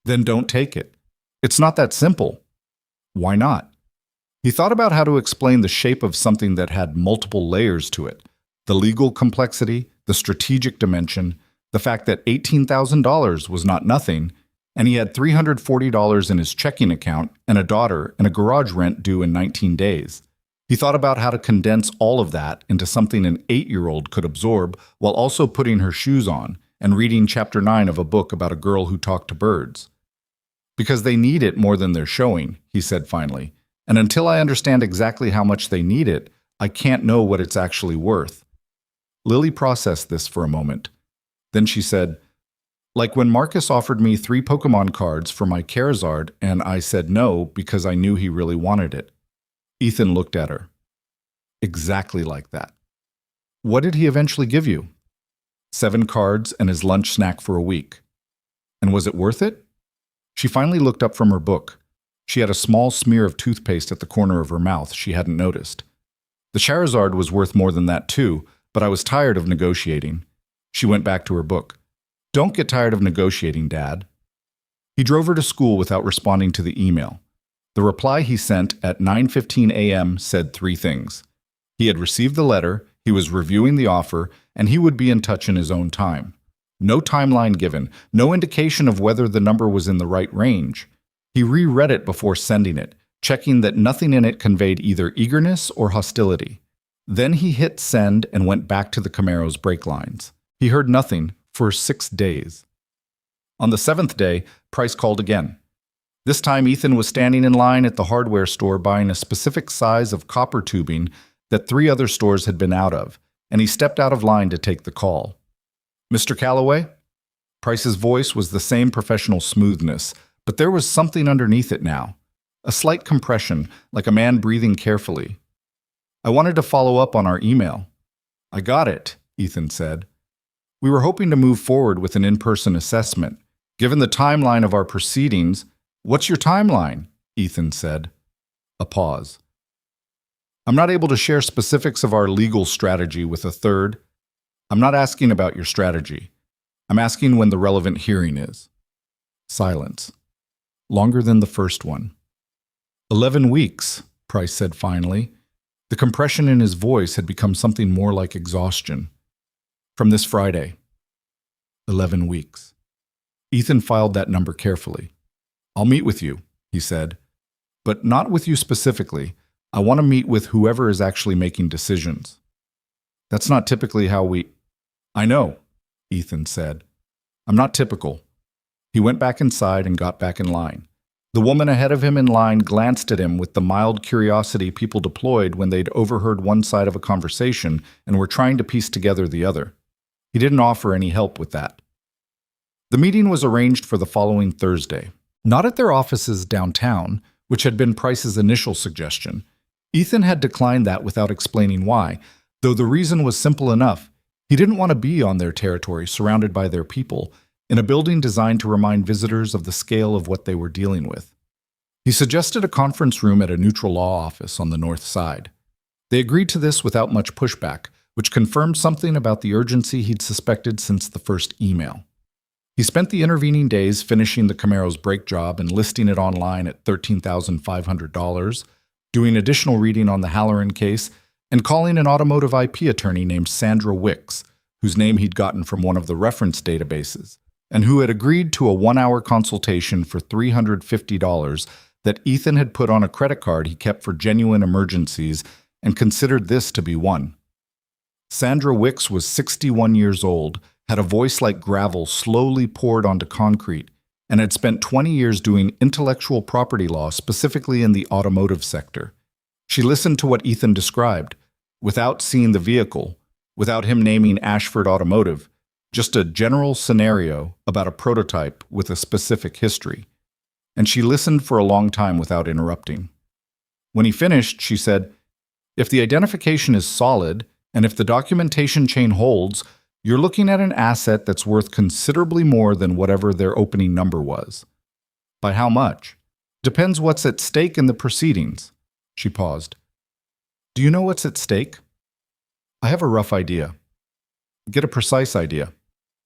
"Then don't take it. It's not that simple." "Why not?" He thought about how to explain the shape of something that had multiple layers to it, the legal complexity, the strategic dimension, the fact that $18,000 was not nothing, and he had $340 in his checking account and a daughter and a garage rent due in 19 days. He thought about how to condense all of that into something an 8-year-old could absorb while also putting her shoes on and reading chapter 9 of a book about a girl who talked to birds. "Because they need it more than they're showing," he said finally, "and until I understand exactly how much they need it, I can't know what it's actually worth." Lily processed this for a moment. Then she said, "Like when Marcus offered me 3 Pokemon cards for my Charizard and I said no because I knew he really wanted it." Ethan looked at her. "Exactly like that." "What did he eventually give you?" 7 cards and his lunch snack for a week." "And was it worth it?" She finally looked up from her book. She had a small smear of toothpaste at the corner of her mouth she hadn't noticed. "The Charizard was worth more than that too, but I was tired of negotiating." She went back to her book. "Don't get tired of negotiating, Dad." He drove her to school without responding to the email. The reply he sent at 9:15 a.m. said 3 things. He had received the letter, he was reviewing the offer, and he would be in touch in his own time. No timeline given, no indication of whether the number was in the right range. He reread it before sending it, checking that nothing in it conveyed either eagerness or hostility. Then he hit send and went back to the Camaro's brake lines. He heard nothing for 6 days. On the 7th day, Price called again. This time Ethan was standing in line at the hardware store buying a specific size of copper tubing that 3 other stores had been out of, and he stepped out of line to take the call. "Mr. Calloway?" Price's voice was the same professional smoothness, but there was something underneath it now. A slight compression, like a man breathing carefully. "I wanted to follow up on our email." "I got it," Ethan said. "We were hoping to move forward with an in-person assessment. Given the timeline of our proceedings—" "What's your timeline?" Ethan said. A pause. "I'm not able to share specifics of our legal strategy with a third. I'm not asking about your strategy. I'm asking when the relevant hearing is." Silence. Longer than the first one. 11 weeks, Price said finally. The compression in his voice had become something more like exhaustion. "From this Friday." 11 weeks. Ethan filed that number carefully. "I'll meet with you," he said. "But not with you specifically. I want to meet with whoever is actually making decisions." "That's not typically how we—" "I know," Ethan said. I'm not typical. He went back inside and got back in line. The woman ahead of him in line glanced at him with the mild curiosity people deployed when they'd overheard one side of a conversation and were trying to piece together the other. He didn't offer any help with that. The meeting was arranged for the following Thursday. Not at their offices downtown, which had been Price's initial suggestion. Ethan had declined that without explaining why, though the reason was simple enough. He didn't want to be on their territory, surrounded by their people, in a building designed to remind visitors of the scale of what they were dealing with. He suggested a conference room at a neutral law office on the north side. They agreed to this without much pushback, which confirmed something about the urgency he'd suspected since the first email. He spent the intervening days finishing the Camaro's brake job and listing it online at $13,500, doing additional reading on the Halloran case, and calling an automotive IP attorney named Sandra Wicks, whose name he'd gotten from one of the reference databases, and who had agreed to a 1-hour consultation for $350 that Ethan had put on a credit card he kept for genuine emergencies and considered this to be one. Sandra Wicks was 61 years old, had a voice like gravel slowly poured onto concrete, and had spent 20 years doing intellectual property law specifically in the automotive sector. She listened to what Ethan described, without seeing the vehicle, without him naming Ashford Automotive, just a general scenario about a prototype with a specific history. And she listened for a long time without interrupting. When he finished, she said, "If the identification is solid, and if the documentation chain holds, you're looking at an asset that's worth considerably more than whatever their opening number was. By how much? Depends what's at stake in the proceedings." She paused. "Do you know what's at stake?" "I have a rough idea." "Get a precise idea."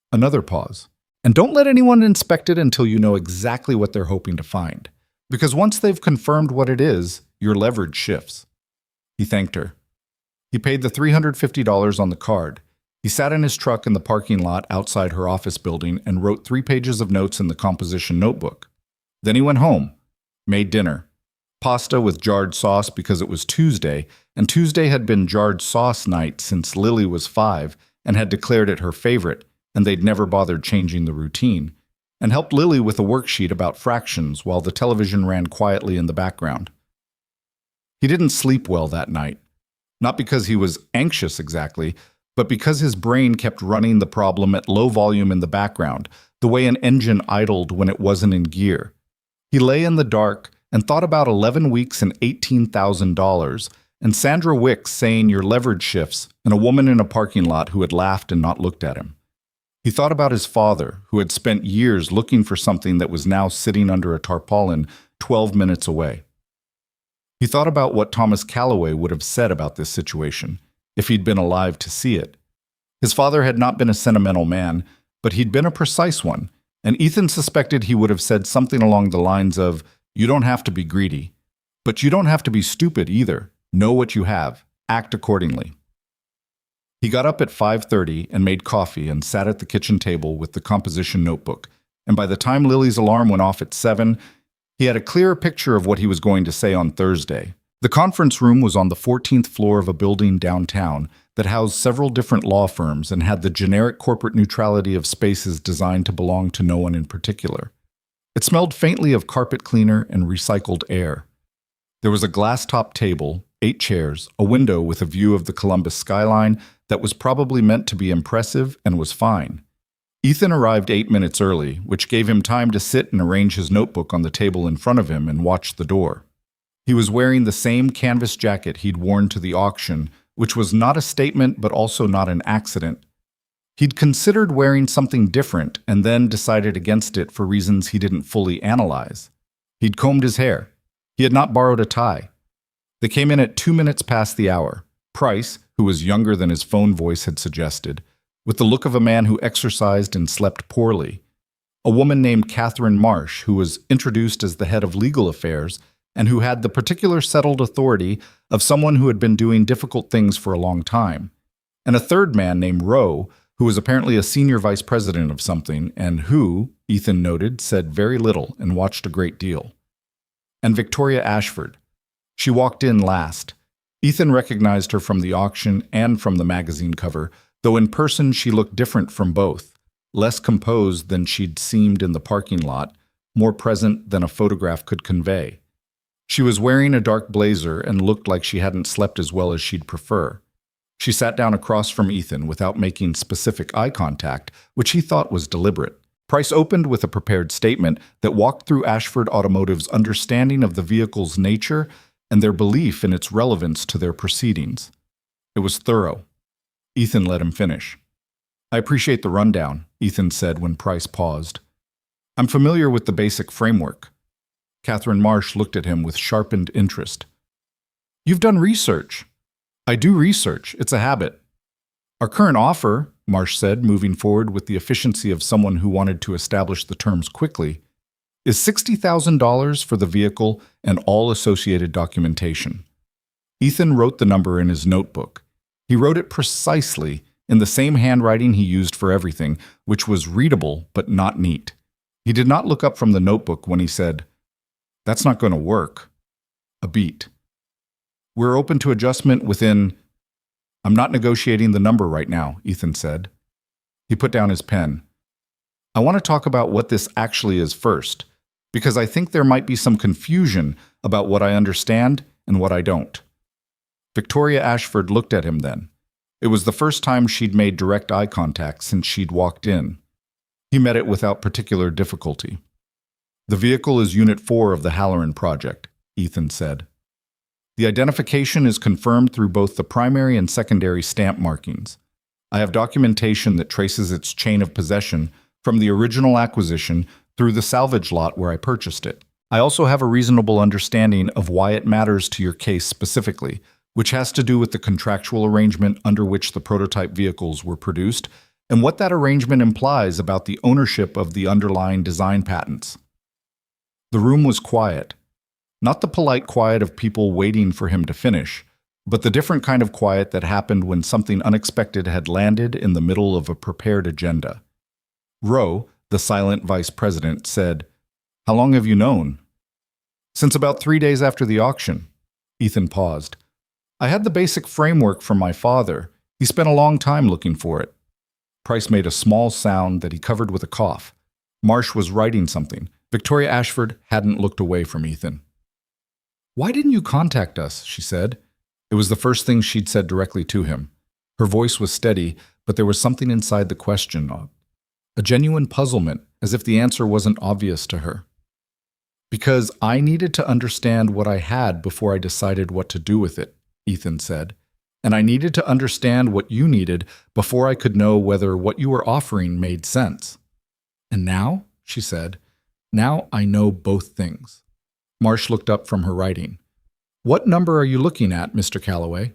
Another pause. "And don't let anyone inspect it until you know exactly what they're hoping to find. Because once they've confirmed what it is, your leverage shifts." He thanked her. He paid the $350 on the card. He sat in his truck in the parking lot outside her office building and wrote 3 pages of notes in the composition notebook. Then he went home, made dinner. Pasta with jarred sauce because it was Tuesday, and Tuesday had been jarred sauce night since Lily was 5 and had declared it her favorite, and they'd never bothered changing the routine, and helped Lily with a worksheet about fractions while the television ran quietly in the background. He didn't sleep well that night, not because he was anxious exactly, but because his brain kept running the problem at low volume in the background, the way an engine idled when it wasn't in gear. He lay in the dark and thought about 11 weeks and $18,000, and Sandra Wicks saying your leverage shifts, and a woman in a parking lot who had laughed and not looked at him. He thought about his father, who had spent years looking for something that was now sitting under a tarpaulin 12 minutes away. He thought about what Thomas Calloway would have said about this situation, if he'd been alive to see it. His father had not been a sentimental man, but he'd been a precise one, and Ethan suspected he would have said something along the lines of, "You don't have to be greedy, but you don't have to be stupid either. Know what you have. Act accordingly." He got up at 5:30 and made coffee and sat at the kitchen table with the composition notebook, and by the time Lily's alarm went off at 7, he had a clearer picture of what he was going to say on Thursday. The conference room was on the 14th floor of a building downtown that housed several different law firms and had the generic corporate neutrality of spaces designed to belong to no one in particular. It smelled faintly of carpet cleaner and recycled air. There was a glass-topped table, 8 chairs, a window with a view of the Columbus skyline that was probably meant to be impressive and was fine. Ethan arrived 8 minutes early, which gave him time to sit and arrange his notebook on the table in front of him and watch the door. He was wearing the same canvas jacket he'd worn to the auction, which was not a statement but also not an accident. He'd considered wearing something different and then decided against it for reasons he didn't fully analyze. He'd combed his hair. He had not borrowed a tie. They came in at 2 minutes past the hour. Price, who was younger than his phone voice had suggested, with the look of a man who exercised and slept poorly. A woman named Catherine Marsh, who was introduced as the head of legal affairs and who had the particular settled authority of someone who had been doing difficult things for a long time. And a third man named Rowe, who was apparently a senior vice president of something and who, Ethan noted, said very little and watched a great deal. And Victoria Ashford. She walked in last. Ethan recognized her from the auction and from the magazine cover, though in person she looked different from both. less composed than she'd seemed in the parking lot, more present than a photograph could convey. She was wearing a dark blazer and looked like she hadn't slept as well as she'd prefer. She sat down across from Ethan without making specific eye contact, which he thought was deliberate. Price opened with a prepared statement that walked through Ashford Automotive's understanding of the vehicle's nature and their belief in its relevance to their proceedings. It was thorough. Ethan let him finish. "I appreciate the rundown," Ethan said when Price paused. "I'm familiar with the basic framework." Catherine Marsh looked at him with sharpened interest. "You've done research." "I do research. It's a habit." "Our current offer," Marsh said, moving forward with the efficiency of someone who wanted to establish the terms quickly, "is $60,000 for the vehicle and all associated documentation." Ethan wrote the number in his notebook. He wrote it precisely in the same handwriting he used for everything, which was readable but not neat. He did not look up from the notebook when he said, "That's not going to work." A beat. "We're open to adjustment within—" "I'm not negotiating the number right now," Ethan said. He put down his pen. "I want to talk about what this actually is first, because I think there might be some confusion about what I understand and what I don't." Victoria Ashford looked at him then. It was the first time she'd made direct eye contact since she'd walked in. He met it without particular difficulty. "The vehicle is Unit 4 of the Halloran Project," Ethan said. "The identification is confirmed through both the primary and secondary stamp markings. I have documentation that traces its chain of possession from the original acquisition through the salvage lot where I purchased it. I also have a reasonable understanding of why it matters to your case specifically, which has to do with the contractual arrangement under which the prototype vehicles were produced and what that arrangement implies about the ownership of the underlying design patents." The room was quiet. Not the polite quiet of people waiting for him to finish, but the different kind of quiet that happened when something unexpected had landed in the middle of a prepared agenda. Rowe, the silent vice president, said, "How long have you known?" "Since about 3 days after the auction." Ethan paused. "I had the basic framework from my father. He spent a long time looking for it." Price made a small sound that he covered with a cough. Marsh was writing something. Victoria Ashford hadn't looked away from Ethan. "Why didn't you contact us?" she said. It was the first thing she'd said directly to him. Her voice was steady, but there was something inside the question, a genuine puzzlement, as if the answer wasn't obvious to her. "Because I needed to understand what I had before I decided what to do with it," Ethan said. "And I needed to understand what you needed before I could know whether what you were offering made sense." "And now," she said, "now I know both things." Marsh looked up from her writing. "What number are you looking at, Mr. Calloway?"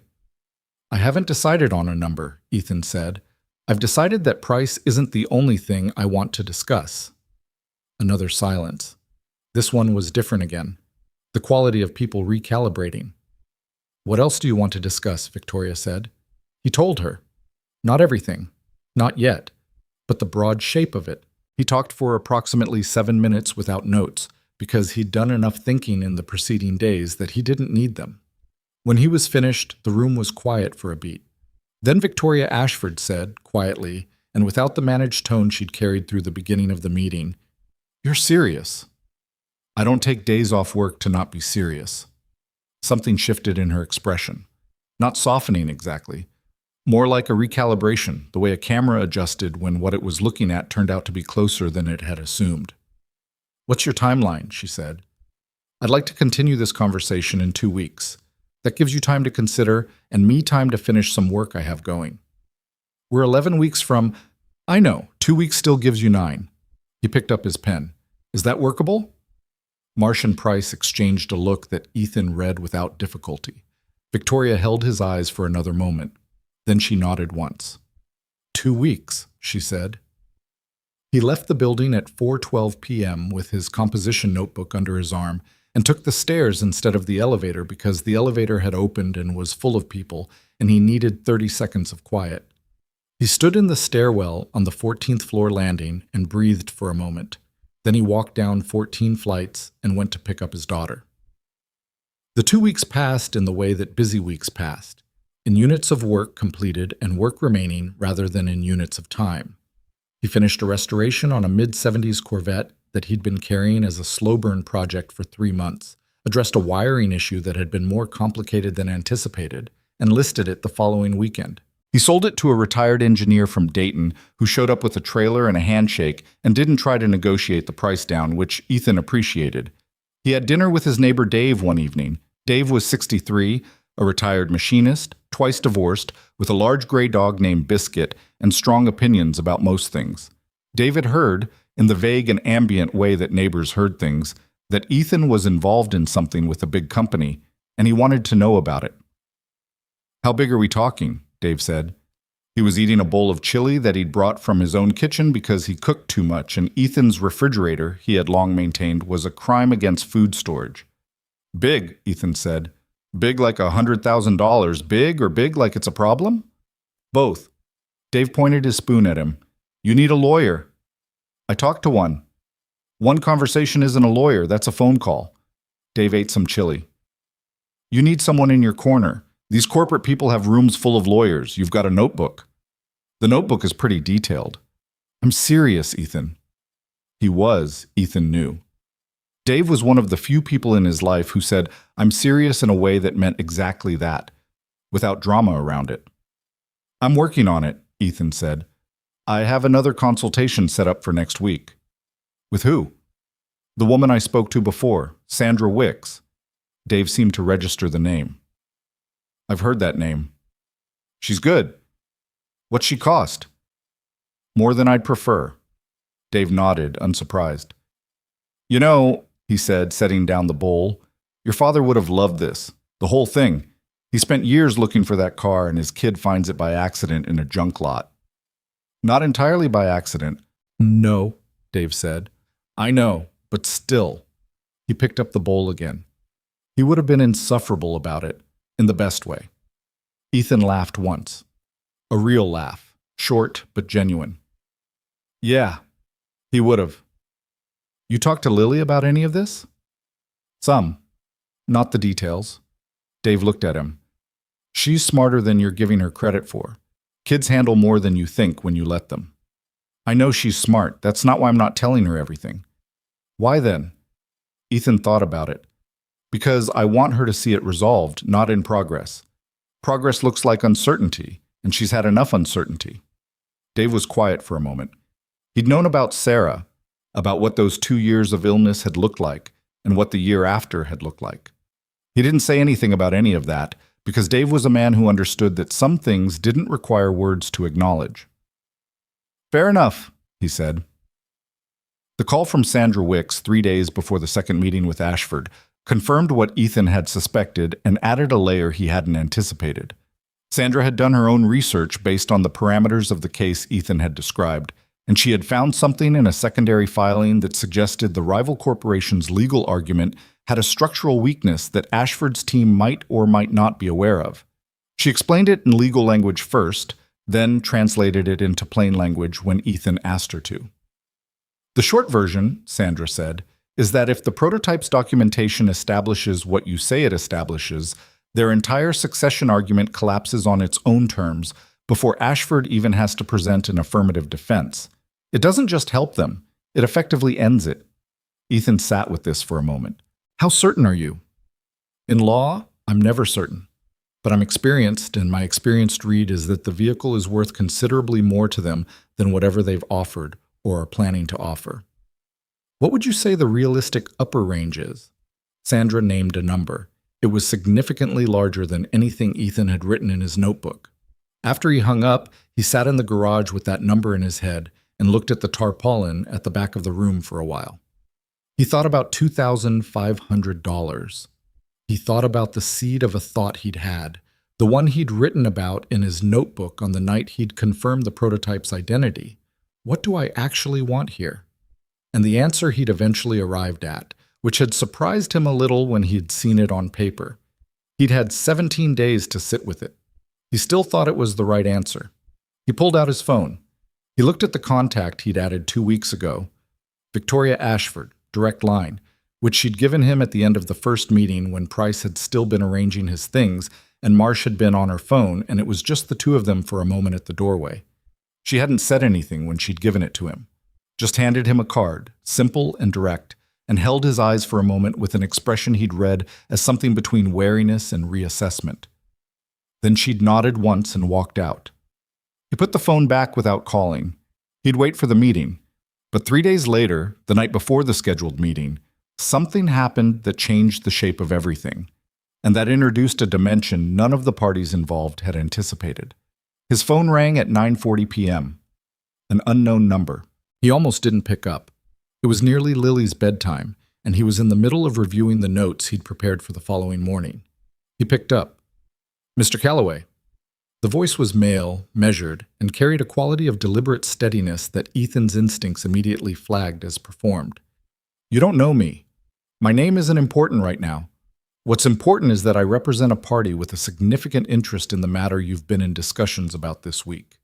"I haven't decided on a number," Ethan said. "I've decided that price isn't the only thing I want to discuss." Another silence. This one was different again. The quality of people recalibrating. "What else do you want to discuss?" Victoria said. He told her. Not everything. Not yet. But the broad shape of it. He talked for approximately 7 minutes without notes, because he'd done enough thinking in the preceding days that he didn't need them. When he was finished, the room was quiet for a beat. Then Victoria Ashford said, quietly, and without the managed tone she'd carried through the beginning of the meeting, "You're serious." "I don't take days off work to not be serious." Something shifted in her expression. Not softening exactly. More like a recalibration, the way a camera adjusted when what it was looking at turned out to be closer than it had assumed. "What's your timeline?" she said. "I'd like to continue this conversation in 2 weeks. That gives you time to consider, and me time to finish some work I have going." "We're 11 weeks from—" "I know, 2 weeks still gives you 9. He picked up his pen. "Is that workable?" Marsh and Price exchanged a look that Ethan read without difficulty. Victoria held his eyes for another moment. Then she nodded once. 2 weeks, she said. He left the building at 4:12 p.m. with his composition notebook under his arm and took the stairs instead of the elevator because the elevator had opened and was full of people and he needed 30 seconds of quiet. He stood in the stairwell on the 14th floor landing and breathed for a moment. Then he walked down 14 flights and went to pick up his daughter. The 2 weeks passed in the way that busy weeks passed, in units of work completed and work remaining rather than in units of time. He finished a restoration on a mid-70s Corvette that he'd been carrying as a slow-burn project for 3 months, addressed a wiring issue that had been more complicated than anticipated, and listed it the following weekend. He sold it to a retired engineer from Dayton who showed up with a trailer and a handshake and didn't try to negotiate the price down, which Ethan appreciated. He had dinner with his neighbor Dave one evening. Dave was 63, a retired machinist, twice divorced, with a large gray dog named Biscuit, and strong opinions about most things. Dave had heard, in the vague and ambient way that neighbors heard things, that Ethan was involved in something with a big company, and he wanted to know about it. "How big are we talking?" Dave said. He was eating a bowl of chili that he'd brought from his own kitchen because he cooked too much, and Ethan's refrigerator, he had long maintained, was a crime against food storage. "Big," Ethan said. "Big like $100,000. Big or big like it's a problem?" "Both." Dave pointed his spoon at him. "You need a lawyer." "I talked to one." "One conversation isn't a lawyer, that's a phone call." Dave ate some chili. "You need someone in your corner. These corporate people have rooms full of lawyers. You've got a notebook." "The notebook is pretty detailed." "I'm serious, Ethan." He was, Ethan knew. Dave was one of the few people in his life who said, "I'm serious," in a way that meant exactly that, without drama around it. "I'm working on it," Ethan said. "I have another consultation set up for next week." "With who?" "The woman I spoke to before, Sandra Wicks." Dave seemed to register the name. "I've heard that name." "She's good." "What's she cost?" "More than I'd prefer." Dave nodded, unsurprised. "You know," he said, setting down the bowl, "your father would have loved this. The whole thing. He spent years looking for that car, and his kid finds it by accident in a junk lot." "Not entirely by accident." "No," Dave said. "I know, but still." He picked up the bowl again. He would have been insufferable about it, in the best way. Ethan laughed once. A real laugh, short but genuine. "Yeah, he would have." "You talked to Lily about any of this?" "Some. Not the details." Dave looked at him. "She's smarter than you're giving her credit for. Kids handle more than you think when you let them." "I know she's smart. That's not why I'm not telling her everything." "Why then?" Ethan thought about it. "Because I want her to see it resolved, not in progress. Progress looks like uncertainty, and she's had enough uncertainty." Dave was quiet for a moment. He'd known about Sarah, about what those 2 years of illness had looked like, and what the year after had looked like. He didn't say anything about any of that, because Dave was a man who understood that some things didn't require words to acknowledge. "Fair enough," he said. The call from Sandra Wicks 3 days before the second meeting with Ashford confirmed what Ethan had suspected and added a layer he hadn't anticipated. Sandra had done her own research based on the parameters of the case Ethan had described, and she had found something in a secondary filing that suggested the rival corporation's legal argument had a structural weakness that Ashford's team might or might not be aware of. She explained it in legal language first, then translated it into plain language when Ethan asked her to. "The short version," Sandra said, "is that if the prototype's documentation establishes what you say it establishes, their entire succession argument collapses on its own terms before Ashford even has to present an affirmative defense. It doesn't just help them, it effectively ends it." Ethan sat with this for a moment. "How certain are you?" "In law, I'm never certain. But I'm experienced, and my experienced read is that the vehicle is worth considerably more to them than whatever they've offered or are planning to offer." "What would you say the realistic upper range is?" Sandra named a number. It was significantly larger than anything Ethan had written in his notebook. After he hung up, he sat in the garage with that number in his head and looked at the tarpaulin at the back of the room for a while. He thought about $2,500. He thought about the seed of a thought he'd had, the one he'd written about in his notebook on the night he'd confirmed the prototype's identity. What do I actually want here? And the answer he'd eventually arrived at, which had surprised him a little when he'd seen it on paper. He'd had 17 days to sit with it. He still thought it was the right answer. He pulled out his phone. He looked at the contact he'd added 2 weeks ago. Victoria Ashford, direct line, which she'd given him at the end of the first meeting when Price had still been arranging his things and Marsh had been on her phone, and it was just the two of them for a moment at the doorway. She hadn't said anything when she'd given it to him, just handed him a card, simple and direct, and held his eyes for a moment with an expression he'd read as something between wariness and reassessment. Then she'd nodded once and walked out. He put the phone back without calling. He'd wait for the meeting. But 3 days later, the night before the scheduled meeting, something happened that changed the shape of everything, and that introduced a dimension none of the parties involved had anticipated. His phone rang at 9:40 p.m. An unknown number. He almost didn't pick up. It was nearly Lily's bedtime, and he was in the middle of reviewing the notes he'd prepared for the following morning. He picked up. "Mr. Calloway." The voice was male, measured, and carried a quality of deliberate steadiness that Ethan's instincts immediately flagged as performed. "You don't know me. My name isn't important right now. What's important is that I represent a party with a significant interest in the matter you've been in discussions about this week."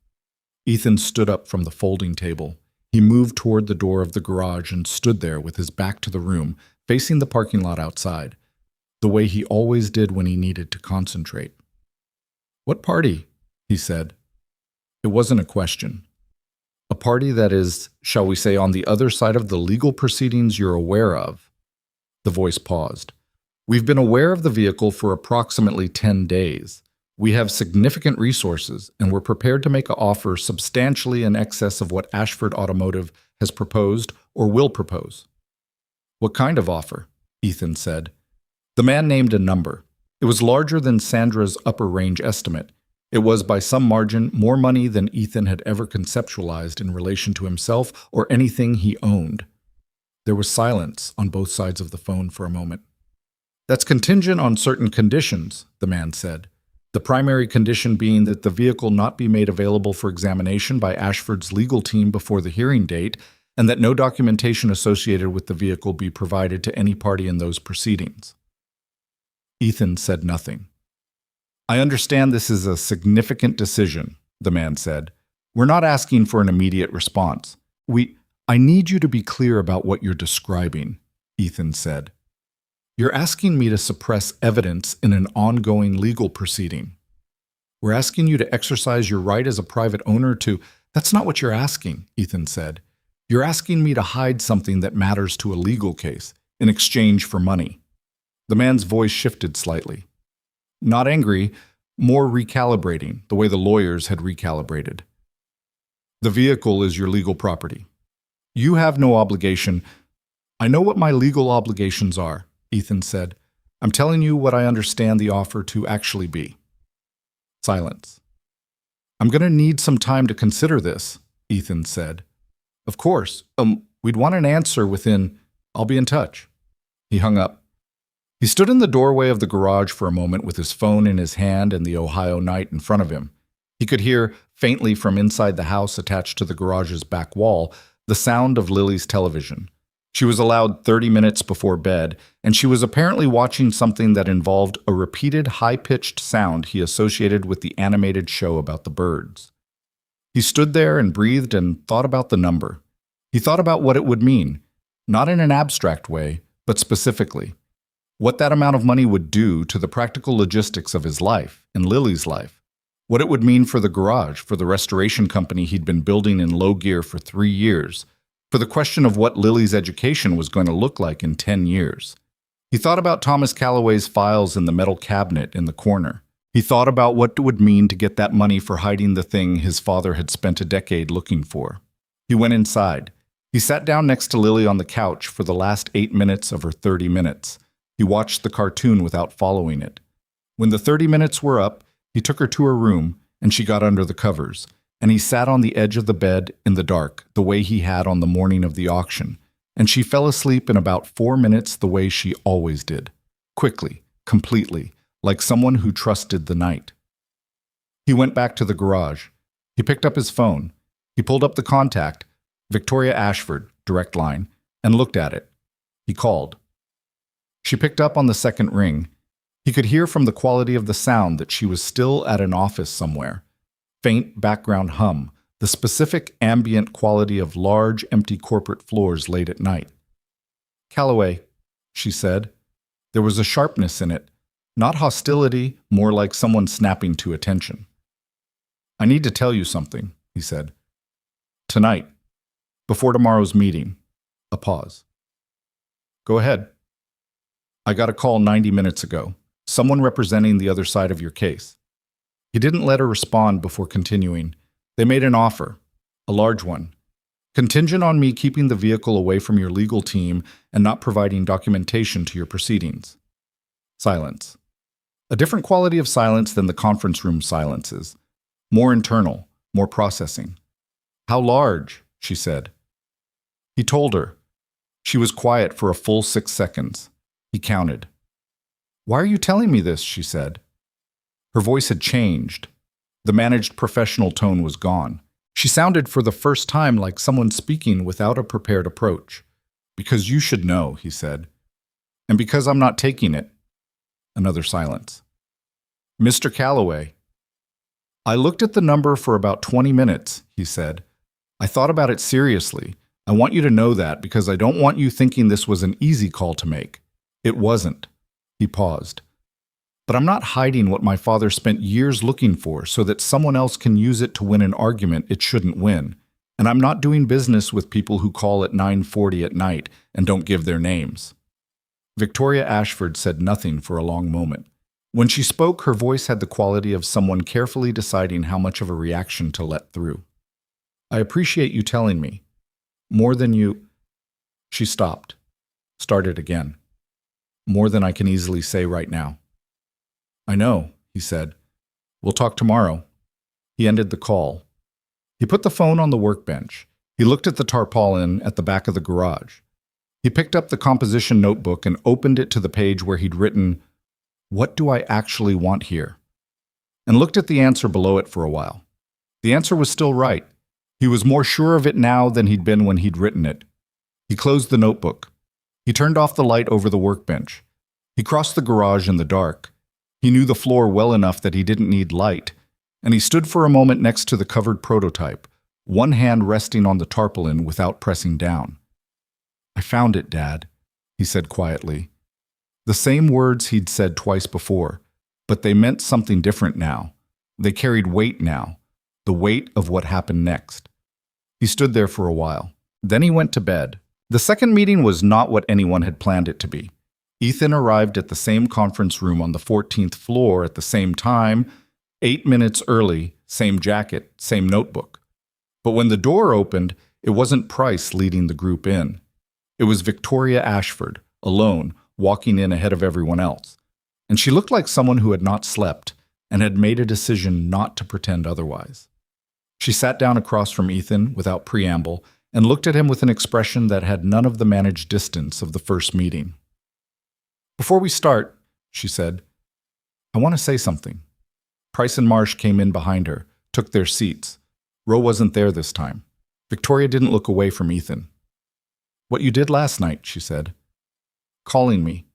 Ethan stood up from the folding table. He moved toward the door of the garage and stood there with his back to the room, facing the parking lot outside, the way he always did when he needed to concentrate. "What party?" he said. It wasn't a question. "A party that is, shall we say, on the other side of the legal proceedings you're aware of." The voice paused. "We've been aware of the vehicle for approximately 10 days. We have significant resources, and we're prepared to make an offer substantially in excess of what Ashford Automotive has proposed or will propose." "What kind of offer?" Ethan said. The man named a number. It was larger than Sandra's upper range estimate. It was, by some margin, more money than Ethan had ever conceptualized in relation to himself or anything he owned. There was silence on both sides of the phone for a moment. "That's contingent on certain conditions," the man said. "The primary condition being that the vehicle not be made available for examination by Ashford's legal team before the hearing date, and that no documentation associated with the vehicle be provided to any party in those proceedings." Ethan said nothing. "I understand this is a significant decision," the man said. "We're not asking for an immediate response. I need you to be clear about what you're describing," Ethan said. "You're asking me to suppress evidence in an ongoing legal proceeding. We're asking you to exercise your right as a private owner to—" "That's not what you're asking," Ethan said. "You're asking me to hide something that matters to a legal case in exchange for money." The man's voice shifted slightly. Not angry, more recalibrating, the way the lawyers had recalibrated. "The vehicle is your legal property. You have no obligation—" "I know what my legal obligations are," Ethan said. "I'm telling you what I understand the offer to actually be." Silence. "I'm going to need some time to consider this," Ethan said. "Of course. We'd want an answer within— I'll be in touch." He hung up. He stood in the doorway of the garage for a moment with his phone in his hand and the Ohio night in front of him. He could hear, faintly from inside the house attached to the garage's back wall, the sound of Lily's television. She was allowed 30 minutes before bed, and she was apparently watching something that involved a repeated high-pitched sound he associated with the animated show about the birds. He stood there and breathed and thought about the number. He thought about what it would mean, not in an abstract way, but specifically. What that amount of money would do to the practical logistics of his life and Lily's life. What it would mean for the garage, for the restoration company he'd been building in low gear for 3 years, for the question of what Lily's education was going to look like in 10 years. He thought about Thomas Calloway's files in the metal cabinet in the corner. He thought about what it would mean to get that money for hiding the thing his father had spent a decade looking for. He went inside. He sat down next to Lily on the couch for the last 8 minutes of her 30 minutes. He watched the cartoon without following it. When the 30 minutes were up, he took her to her room, and she got under the covers, and he sat on the edge of the bed in the dark, the way he had on the morning of the auction, and she fell asleep in about 4 minutes the way she always did, quickly, completely, like someone who trusted the night. He went back to the garage. He picked up his phone. He pulled up the contact, Victoria Ashford, direct line, and looked at it. He called. She picked up on the second ring. He could hear from the quality of the sound that she was still at an office somewhere. Faint background hum, the specific ambient quality of large, empty corporate floors late at night. "Calloway," she said. There was a sharpness in it, not hostility, more like someone snapping to attention. "I need to tell you something," he said. Tonight, before tomorrow's meeting. A pause. Go ahead. I got a call 90 minutes ago. Someone representing the other side of your case. He didn't let her respond before continuing. They made an offer, a large one, contingent on me keeping the vehicle away from your legal team and not providing documentation to your proceedings. Silence. A different quality of silence than the conference room silences. More internal, more processing. How large? She said. He told her. She was quiet for a full 6 seconds. He counted. Why are you telling me this? She said. Her voice had changed. The managed professional tone was gone. She sounded for the first time like someone speaking without a prepared approach. Because you should know, he said. And because I'm not taking it. Another silence. Mr. Calloway. I looked at the number for about 20 minutes, he said. I thought about it seriously. I want you to know that because I don't want you thinking this was an easy call to make. It wasn't. He paused. But I'm not hiding what my father spent years looking for so that someone else can use it to win an argument it shouldn't win. And I'm not doing business with people who call at 9:40 at night and don't give their names. Victoria Ashford said nothing for a long moment. When she spoke, her voice had the quality of someone carefully deciding how much of a reaction to let through. I appreciate you telling me. More than you... She stopped. Started again. More than I can easily say right now. I know, he said. We'll talk tomorrow. He ended the call. He put the phone on the workbench. He looked at the tarpaulin at the back of the garage. He picked up the composition notebook and opened it to the page where he'd written, "What do I actually want here?" and looked at the answer below it for a while. The answer was still right. He was more sure of it now than he'd been when he'd written it. He closed the notebook. He turned off the light over the workbench. He crossed the garage in the dark. He knew the floor well enough that he didn't need light, and he stood for a moment next to the covered prototype, one hand resting on the tarpaulin without pressing down. I found it, Dad, he said quietly. The same words he'd said twice before, but they meant something different now. They carried weight now, the weight of what happened next. He stood there for a while. Then he went to bed. The second meeting was not what anyone had planned it to be. Ethan arrived at the same conference room on the 14th floor at the same time, 8 minutes early, same jacket, same notebook. But when the door opened, it wasn't Price leading the group in. It was Victoria Ashford, alone, walking in ahead of everyone else. And she looked like someone who had not slept and had made a decision not to pretend otherwise. She sat down across from Ethan without preamble and looked at him with an expression that had none of the managed distance of the first meeting. Before we start, she said, I want to say something. Price and Marsh came in behind her, took their seats. Ro wasn't there this time. Victoria didn't look away from Ethan. What you did last night, she said. Calling me.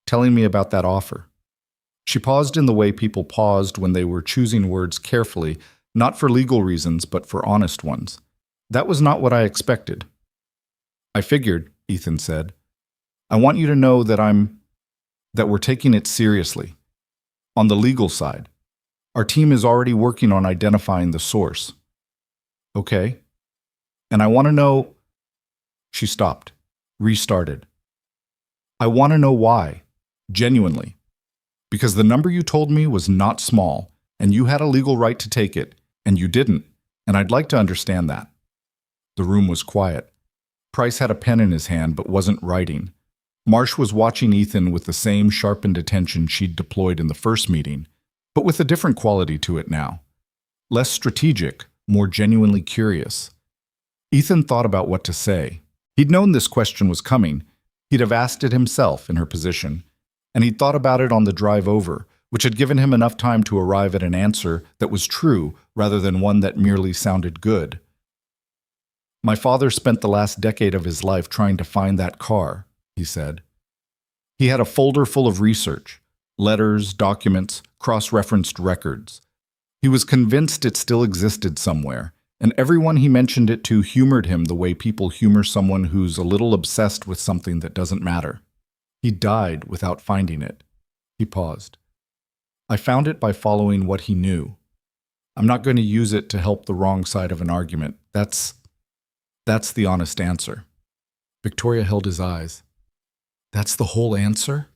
Telling me about that offer. She paused in the way people paused when they were choosing words carefully, not for legal reasons, but for honest ones. That was not what I expected. I figured, Ethan said. I want you to know that we're taking it seriously. On the legal side. Our team is already working on identifying the source. Okay. And I want to know... She stopped, restarted. I want to know why, genuinely. Because the number you told me was not small, and you had a legal right to take it, and you didn't, and I'd like to understand that. The room was quiet. Price had a pen in his hand but wasn't writing. Marsh was watching Ethan with the same sharpened attention she'd deployed in the first meeting, but with a different quality to it now. Less strategic, more genuinely curious. Ethan thought about what to say. He'd known this question was coming. He'd have asked it himself in her position, and he'd thought about it on the drive over, which had given him enough time to arrive at an answer that was true rather than one that merely sounded good. My father spent the last decade of his life trying to find that car, he said. He had a folder full of research, letters, documents, cross-referenced records. He was convinced it still existed somewhere, and everyone he mentioned it to humored him the way people humor someone who's a little obsessed with something that doesn't matter. He died without finding it. He paused. I found it by following what he knew. I'm not going to use it to help the wrong side of an argument. That's That's the honest answer. Victoria held his eyes. That's the whole answer?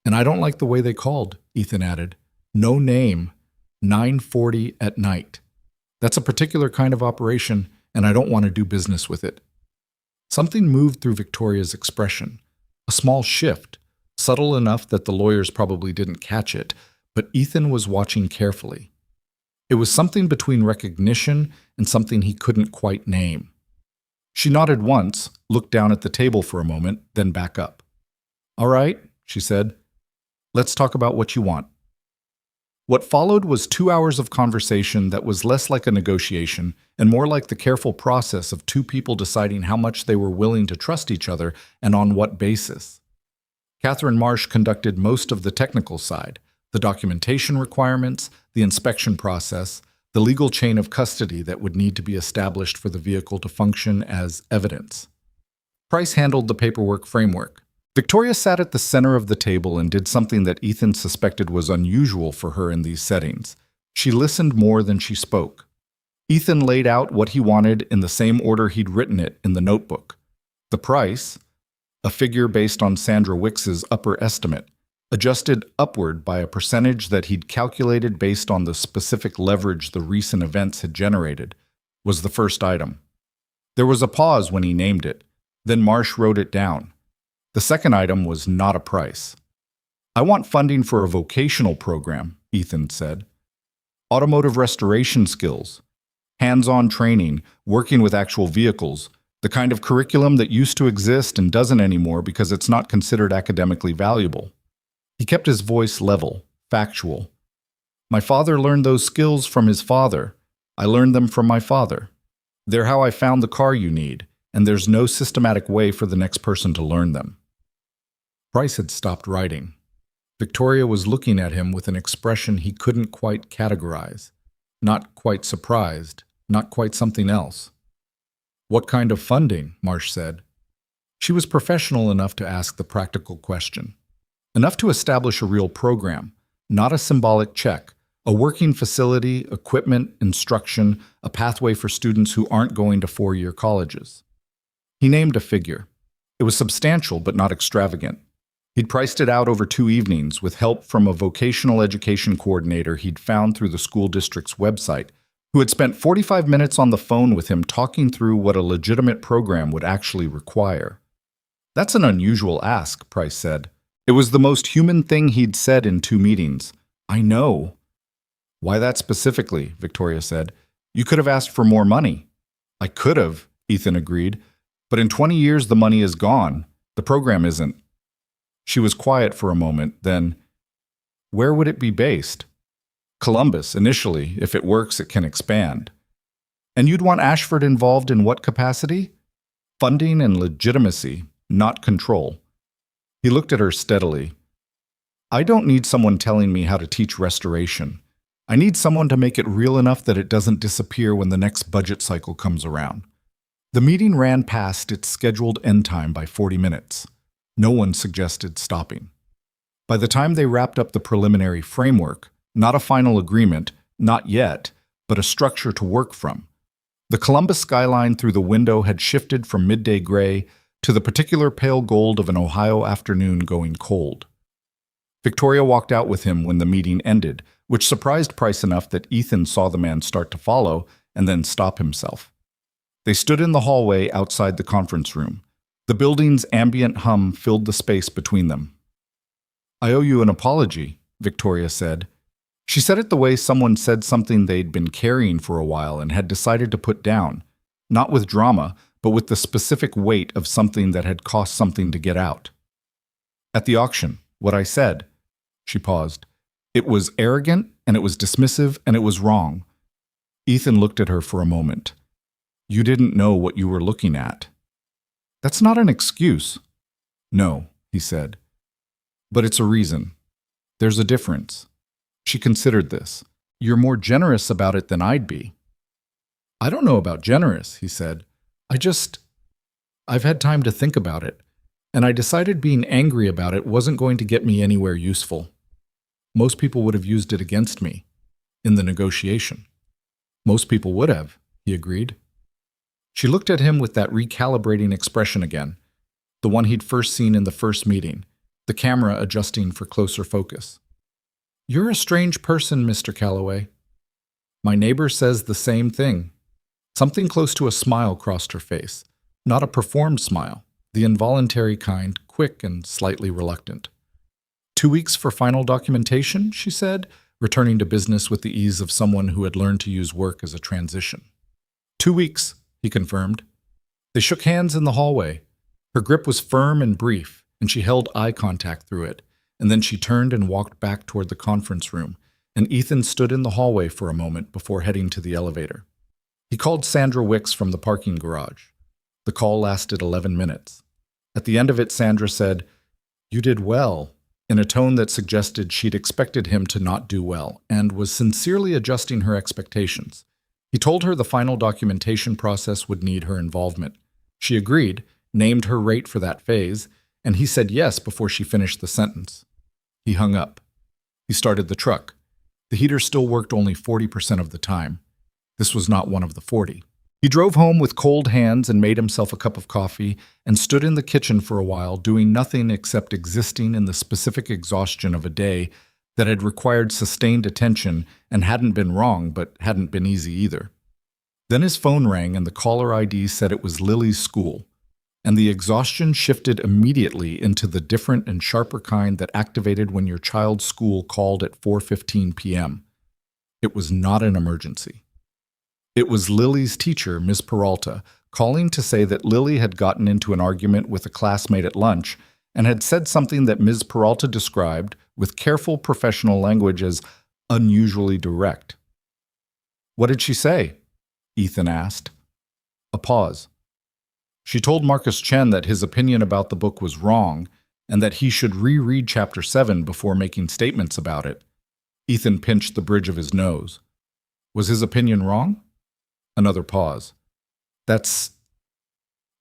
And I don't like the way they called, Ethan added. No name, 9:40 at night. That's a particular kind of operation, and I don't want to do business with it. Something moved through Victoria's expression. A small shift, subtle enough that the lawyers probably didn't catch it, but Ethan was watching carefully. It was something between recognition and something he couldn't quite name. She nodded once, looked down at the table for a moment, then back up. All right, she said. Let's talk about what you want. What followed was 2 hours of conversation that was less like a negotiation and more like the careful process of two people deciding how much they were willing to trust each other and on what basis. Catherine Marsh conducted most of the technical side, the documentation requirements, the inspection process, the legal chain of custody that would need to be established for the vehicle to function as evidence. Price handled the paperwork framework. Victoria sat at the center of the table and did something that Ethan suspected was unusual for her in these settings. She listened more than she spoke. Ethan laid out what he wanted in the same order he'd written it in the notebook. The price, a figure based on Sandra Wicks's upper estimate, adjusted upward by a percentage that he'd calculated based on the specific leverage the recent events had generated, was the first item. There was a pause when he named it. Then Marsh wrote it down. The second item was not a price. I want funding for a vocational program, Ethan said. Automotive restoration skills, hands-on training, working with actual vehicles, the kind of curriculum that used to exist and doesn't anymore because it's not considered academically valuable. He kept his voice level, factual. My father learned those skills from his father. I learned them from my father. They're how I found the car you need, and there's no systematic way for the next person to learn them. Price had stopped writing. Victoria was looking at him with an expression he couldn't quite categorize. Not quite surprised, not quite something else. What kind of funding? Marsh said. She was professional enough to ask the practical question. Enough to establish a real program, not a symbolic check, a working facility, equipment, instruction, a pathway for students who aren't going to four-year colleges. He named a figure. It was substantial but not extravagant. He'd priced it out over 2 evenings with help from a vocational education coordinator he'd found through the school district's website, who had spent 45 minutes on the phone with him talking through what a legitimate program would actually require. That's an unusual ask, Price said. It was the most human thing he'd said in 2 meetings. I know. Why that specifically? Victoria said. You could have asked for more money. I could have, Ethan agreed. But in 20 years the money is gone. The program isn't. She was quiet for a moment, then, where would it be based? Columbus, initially. If it works, it can expand. And you'd want Ashford involved in what capacity? Funding and legitimacy, not control. He looked at her steadily. I don't need someone telling me how to teach restoration. I need someone to make it real enough that it doesn't disappear when the next budget cycle comes around. The meeting ran past its scheduled end time by 40 minutes. No one suggested stopping. By the time they wrapped up the preliminary framework, not a final agreement, not yet, but a structure to work from, the Columbus skyline through the window had shifted from midday gray to the particular pale gold of an Ohio afternoon going cold. Victoria walked out with him when the meeting ended, which surprised Price enough that Ethan saw the man start to follow and then stop himself. They stood in the hallway outside the conference room. The building's ambient hum filled the space between them. I owe you an apology, Victoria said. She said it the way someone said something they'd been carrying for a while and had decided to put down, not with drama, but with the specific weight of something that had cost something to get out. At the auction, what I said. She paused. It was arrogant, and it was dismissive, and it was wrong. Ethan looked at her for a moment. You didn't know what you were looking at. That's not an excuse. No, he said. But it's a reason. There's a difference. She considered this. You're more generous about it than I'd be. I don't know about generous, he said. I've had time to think about it, and I decided being angry about it wasn't going to get me anywhere useful. Most people would have used it against me in the negotiation. Most people would have, he agreed. She looked at him with that recalibrating expression again, the one he'd first seen in the first meeting, the camera adjusting for closer focus. "You're a strange person, Mr. Calloway." "My neighbor says the same thing." Something close to a smile crossed her face, not a performed smile, the involuntary kind, quick and slightly reluctant. "2 weeks for final documentation," she said, returning to business with the ease of someone who had learned to use work as a transition. 2 weeks, he confirmed. They shook hands in the hallway. Her grip was firm and brief, and she held eye contact through it, and then she turned and walked back toward the conference room, and Ethan stood in the hallway for a moment before heading to the elevator. He called Sandra Wicks from the parking garage. The call lasted 11 minutes. At the end of it, Sandra said, "You did well," in a tone that suggested she'd expected him to not do well, and was sincerely adjusting her expectations. He told her the final documentation process would need her involvement. She agreed, named her rate for that phase, and he said yes before she finished the sentence. He hung up. He started the truck. The heater still worked only 40% of the time. This was not one of the 40. He drove home with cold hands and made himself a cup of coffee and stood in the kitchen for a while, doing nothing except existing in the specific exhaustion of a day that had required sustained attention and hadn't been wrong, but hadn't been easy either. Then his phone rang and the caller ID said it was Lily's school, and the exhaustion shifted immediately into the different and sharper kind that activated when your child's school called at 4:15 p.m. It was not an emergency. It was Lily's teacher, Ms. Peralta, calling to say that Lily had gotten into an argument with a classmate at lunch and had said something that Ms. Peralta described, with careful professional language, as unusually direct. "What did she say?" Ethan asked. A pause. "She told Marcus Chen that his opinion about the book was wrong and that he should reread Chapter 7 before making statements about it." Ethan pinched the bridge of his nose. "Was his opinion wrong?" Another pause. "That's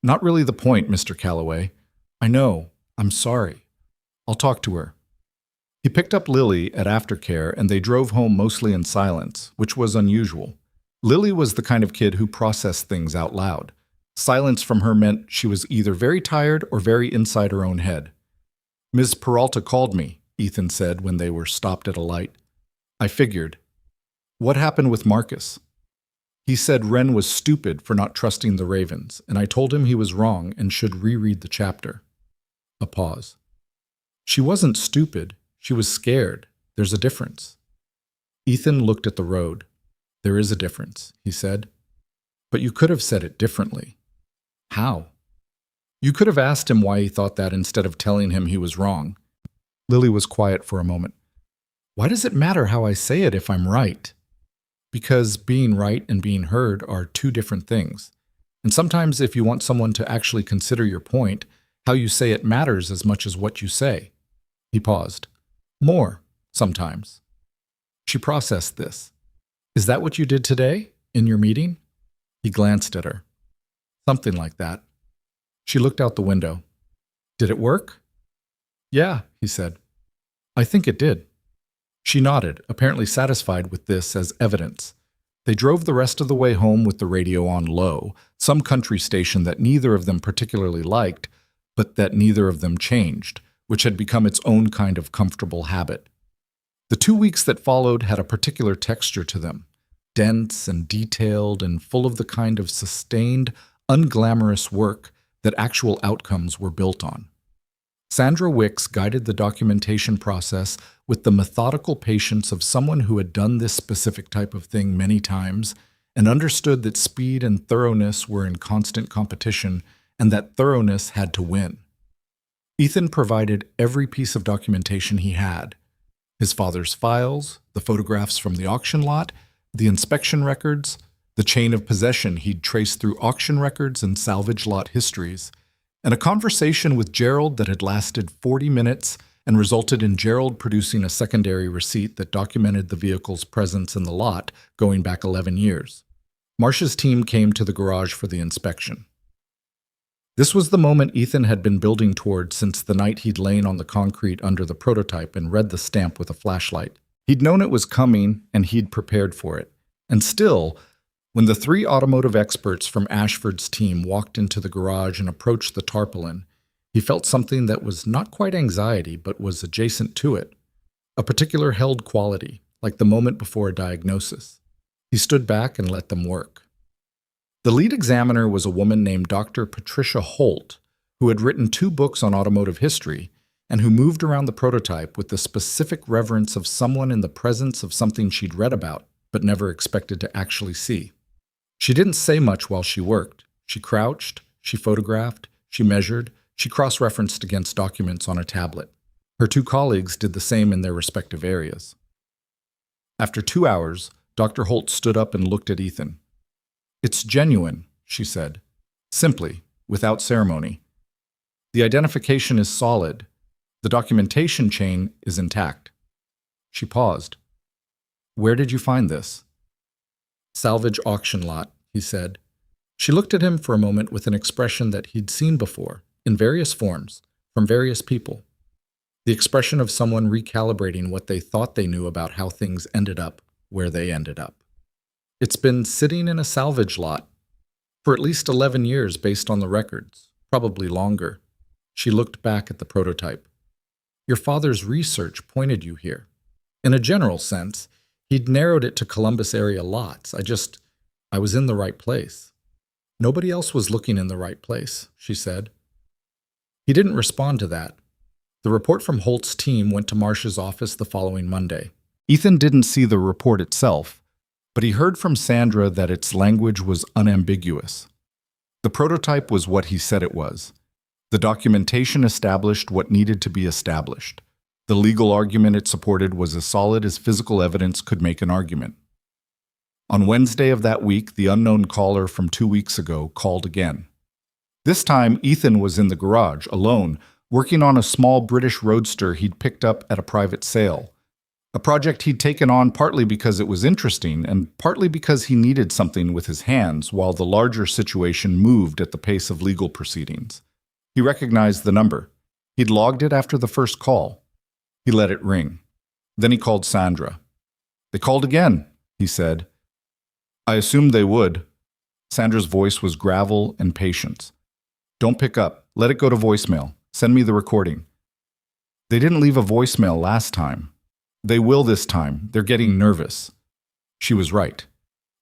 not really the point, Mr. Calloway. I know. I'm sorry. I'll talk to her." He picked up Lily at aftercare and they drove home mostly in silence, which was unusual. Lily was the kind of kid who processed things out loud. Silence from her meant she was either very tired or very inside her own head. "Ms. Peralta called me," Ethan said when they were stopped at a light. "I figured. What happened with Marcus?" "He said Wren was stupid for not trusting the Ravens, and I told him he was wrong and should reread the chapter." A pause. "She wasn't stupid. She was scared. There's a difference." Ethan looked at the road. "There is a difference," he said. "But you could have said it differently." "How?" "You could have asked him why he thought that instead of telling him he was wrong." Lily was quiet for a moment. "Why does it matter how I say it if I'm right?" "Because being right and being heard are two different things. And sometimes if you want someone to actually consider your point, how you say it matters as much as what you say." He paused. "More, sometimes." She processed this. "Is that what you did today, in your meeting?" He glanced at her. "Something like that." She looked out the window. "Did it work?" "Yeah," he said. "I think it did." She nodded, apparently satisfied with this as evidence. They drove the rest of the way home with the radio on low, some country station that neither of them particularly liked, but that neither of them changed, which had become its own kind of comfortable habit. The 2 weeks that followed had a particular texture to them, dense and detailed and full of the kind of sustained, unglamorous work that actual outcomes were built on. Sandra Wicks guided the documentation process with the methodical patience of someone who had done this specific type of thing many times and understood that speed and thoroughness were in constant competition and that thoroughness had to win. Ethan provided every piece of documentation he had: his father's files, the photographs from the auction lot, the inspection records, the chain of possession he'd traced through auction records and salvage lot histories, and a conversation with Gerald that had lasted 40 minutes and resulted in Gerald producing a secondary receipt that documented the vehicle's presence in the lot going back 11 years. Marcia's team came to the garage for the inspection. This was the moment Ethan had been building toward since the night he'd lain on the concrete under the prototype and read the stamp with a flashlight. He'd known it was coming, and he'd prepared for it. And still, When the three automotive experts from Ashford's team walked into the garage and approached the tarpaulin, he felt something that was not quite anxiety, but was adjacent to it, a particular held quality, like the moment before a diagnosis. He stood back and let them work. The lead examiner was a woman named Dr. Patricia Holt, who had written 2 books on automotive history and who moved around the prototype with the specific reverence of someone in the presence of something she'd read about but never expected to actually see. She didn't say much while she worked. She crouched, she photographed, she measured, she cross-referenced against documents on a tablet. Her 2 colleagues did the same in their respective areas. After 2 hours, Dr. Holt stood up and looked at Ethan. "It's genuine," she said, simply, without ceremony. "The identification is solid. The documentation chain is intact." She paused. "Where did you find this?" "Salvage auction lot," he said. She looked at him for a moment with an expression that he'd seen before, in various forms, from various people. The expression of someone recalibrating what they thought they knew about how things ended up where they ended up. "It's been sitting in a salvage lot for at least 11 years based on the records, probably longer." She looked back at the prototype. "Your father's research pointed you here. In a general sense, he'd narrowed it to Columbus area lots. I was in the right place." "Nobody else was looking in the right place," she said. He didn't respond to that. The report from Holt's team went to Marsh's office the following Monday. Ethan didn't see the report itself, but he heard from Sandra that its language was unambiguous. The prototype was what he said it was. The documentation established what needed to be established. The legal argument it supported was as solid as physical evidence could make an argument. On Wednesday of that week, the unknown caller from 2 weeks ago called again. This time, Ethan was in the garage, alone, working on a small British roadster he'd picked up at a private sale. A project he'd taken on partly because it was interesting and partly because he needed something with his hands while the larger situation moved at the pace of legal proceedings. He recognized the number. He'd logged it after the first call. He let it ring. Then he called Sandra. "They called again," he said. "I assumed they would." Sandra's voice was gravel and patience. "Don't pick up. Let it go to voicemail. Send me the recording." "They didn't leave a voicemail last time." "They will this time. They're getting nervous." She was right.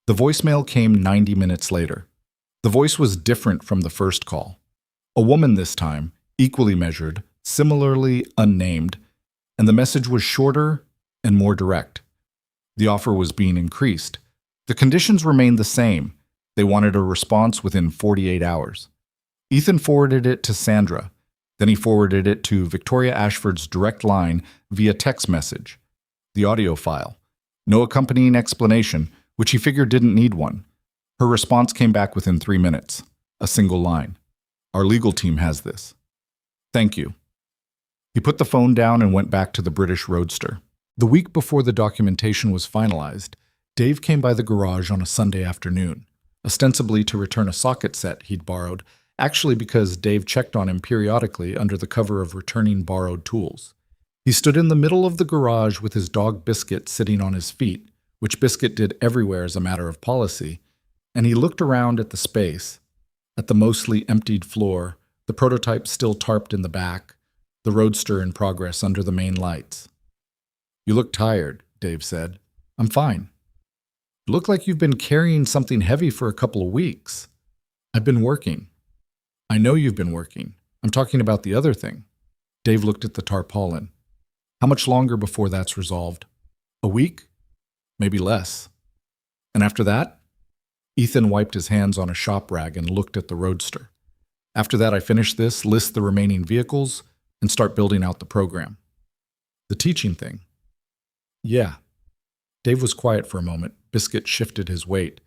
The voicemail came 90 minutes later. The voice was different from the first call. A woman this time, equally measured, similarly unnamed, and the message was shorter and more direct. The offer was being increased. The conditions remained the same. They wanted a response within 48 hours. Ethan forwarded it to Sandra. Then he forwarded it to Victoria Ashford's direct line via text message. The audio file. No accompanying explanation, which he figured didn't need one. Her response came back within 3 minutes. A single line. "Our legal team has this. Thank you." He put the phone down and went back to the British roadster. The week before the documentation was finalized, Dave came by the garage on a Sunday afternoon, ostensibly to return a socket set he'd borrowed, actually because Dave checked on him periodically under the cover of returning borrowed tools. He stood in the middle of the garage with his dog Biscuit sitting on his feet, which Biscuit did everywhere as a matter of policy, and he looked around at the space, at the mostly emptied floor, the prototype still tarped in the back, the roadster in progress under the main lights. "You look tired," Dave said. "I'm fine." "You look like you've been carrying something heavy for a couple of weeks." "I've been working." "I know you've been working. I'm talking about the other thing." Dave looked at the tarpaulin. "How much longer before that's resolved?" "A week? Maybe less." "And after that?" Ethan wiped his hands on a shop rag and looked at the roadster. "After that, I finish this, list the remaining vehicles, and start building out the program." "The teaching thing?" "Yeah." Dave was quiet for a moment. Biscuit shifted his weight.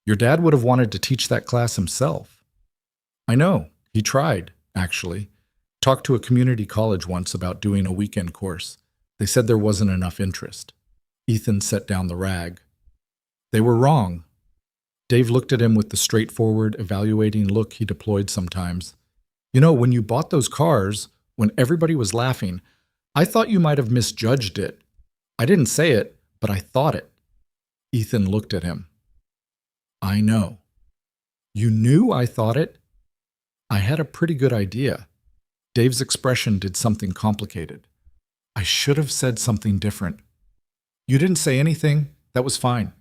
"Your dad would have wanted to teach that class himself." "I know. He tried, actually. Talked to a community college once about doing a weekend course. They said there wasn't enough interest." Ethan set down the rag. "They were wrong." Dave looked at him with the straightforward, evaluating look he deployed sometimes. "You know, when you bought those cars, when everybody was laughing, I thought you might have misjudged it. I didn't say it, but I thought it." Ethan looked at him. I know. You knew I thought it? I had a pretty good idea. Dave's expression did something complicated. I should have said something different. You didn't say anything. That was fine.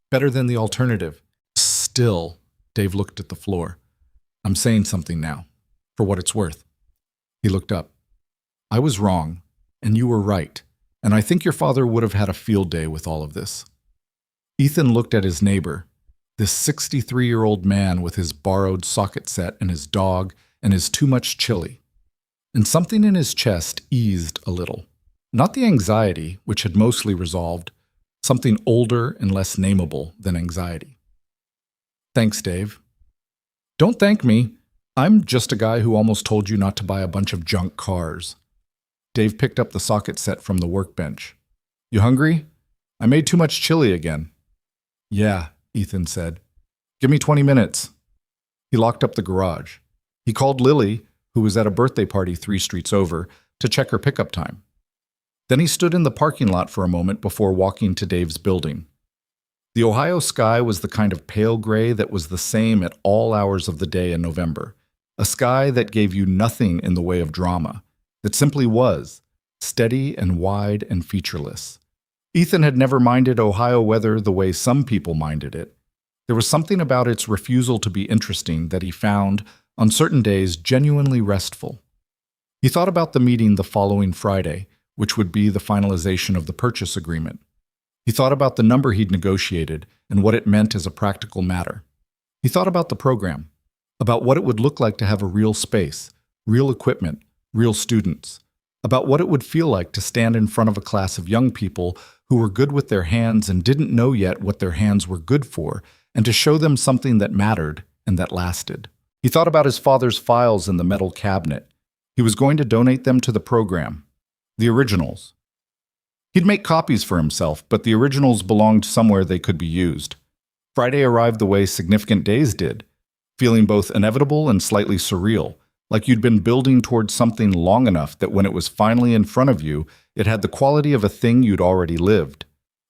Better than the alternative. Still, Dave looked at the floor. I'm saying something now, for what it's worth. He looked up. I was wrong, and you were right, and I think your father would have had a field day with all of this. Ethan looked at his neighbor, this 63-year-old man with his borrowed socket set and his dog and his too much chili. And something in his chest eased a little. Not the anxiety, which had mostly resolved, something older and less nameable than anxiety. Thanks, Dave. Don't thank me. I'm just a guy who almost told you not to buy a bunch of junk cars. Dave picked up the socket set from the workbench. You hungry? I made too much chili again. Yeah, Ethan said. Give me 20 minutes. He locked up the garage. He called Lily, who was at a birthday party 3 streets over, to check her pickup time. Then he stood in the parking lot for a moment before walking to Dave's building. The Ohio sky was the kind of pale gray that was the same at all hours of the day in November, a sky that gave you nothing in the way of drama, that simply was, steady and wide and featureless. Ethan had never minded Ohio weather the way some people minded it. There was something about its refusal to be interesting that he found, on certain days, genuinely restful. He thought about the meeting the following Friday, which would be the finalization of the purchase agreement. He thought about the number he'd negotiated and what it meant as a practical matter. He thought about the program, about what it would look like to have a real space, real equipment, real students, about what it would feel like to stand in front of a class of young people who were good with their hands and didn't know yet what their hands were good for, and to show them something that mattered and that lasted. He thought about his father's files in the metal cabinet. He was going to donate them to the program. The originals. He'd make copies for himself, but the originals belonged somewhere they could be used. Friday arrived the way significant days did, feeling both inevitable and slightly surreal, like you'd been building towards something long enough that when it was finally in front of you, it had the quality of a thing you'd already lived.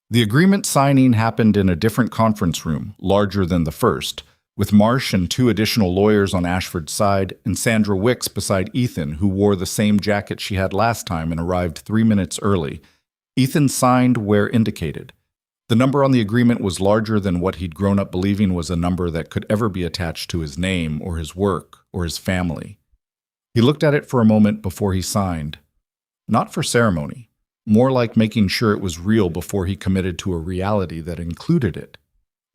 The agreement signing happened in a different conference room, larger than the first, with Marsh and 2 additional lawyers on Ashford's side and Sandra Wicks beside Ethan, who wore the same jacket she had last time and arrived 3 minutes early. Ethan signed where indicated. The number on the agreement was larger than what he'd grown up believing was a number that could ever be attached to his name or his work or his family. He looked at it for a moment before he signed. Not for ceremony, more like making sure it was real before he committed to a reality that included it.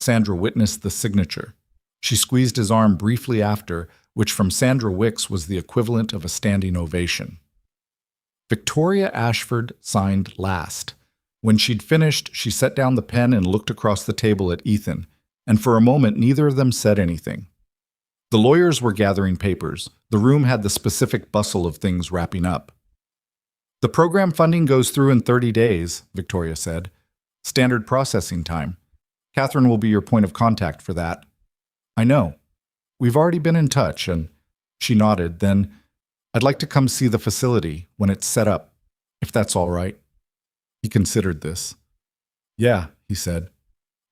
Sandra witnessed the signature. She squeezed his arm briefly after, which from Sandra Wicks was the equivalent of a standing ovation. Victoria Ashford signed last. When she'd finished, she set down the pen and looked across the table at Ethan, and for a moment neither of them said anything. The lawyers were gathering papers. The room had the specific bustle of things wrapping up. The program funding goes through in 30 days, Victoria said. Standard processing time. Catherine will be your point of contact for that. I know. We've already been in touch, and she nodded. Then, I'd like to come see the facility when it's set up, if that's all right. He considered this. Yeah, he said.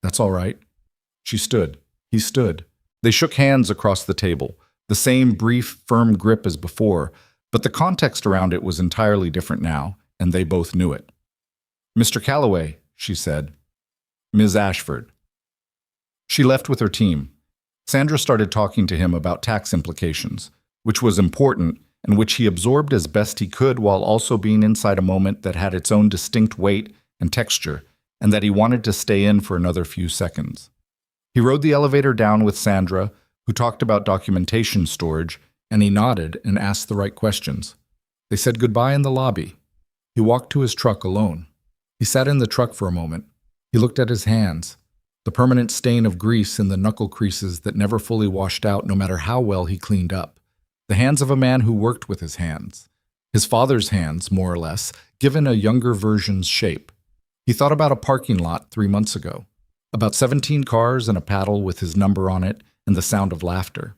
That's all right. She stood. He stood. They shook hands across the table, the same brief, firm grip as before, but the context around it was entirely different now, and they both knew it. Mr. Calloway, she said. Ms. Ashford. She left with her team. Sandra started talking to him about tax implications, which was important and which he absorbed as best he could while also being inside a moment that had its own distinct weight and texture, and that he wanted to stay in for another few seconds. He rode the elevator down with Sandra, who talked about documentation storage, and he nodded and asked the right questions. They said goodbye in the lobby. He walked to his truck alone. He sat in the truck for a moment. He looked at his hands, the permanent stain of grease in the knuckle creases that never fully washed out no matter how well he cleaned up. The hands of a man who worked with his hands. His father's hands, more or less, given a younger version's shape. He thought about a parking lot 3 months ago. About 17 cars and a paddle with his number on it and the sound of laughter.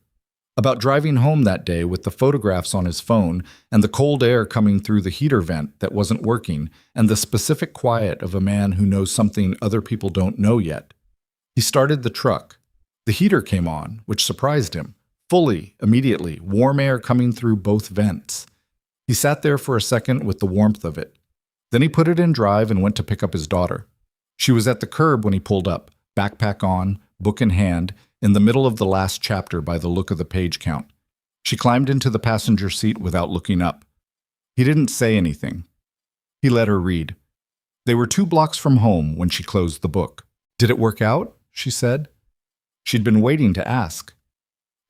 About driving home that day with the photographs on his phone and the cold air coming through the heater vent that wasn't working and the specific quiet of a man who knows something other people don't know yet. He started the truck. The heater came on, which surprised him. Fully, immediately, warm air coming through both vents. He sat there for a second with the warmth of it. Then he put it in drive and went to pick up his daughter. She was at the curb when he pulled up, backpack on, book in hand, in the middle of the last chapter by the look of the page count. She climbed into the passenger seat without looking up. He didn't say anything. He let her read. They were 2 blocks from home when she closed the book. "Did it work out?" she said. She'd been waiting to ask.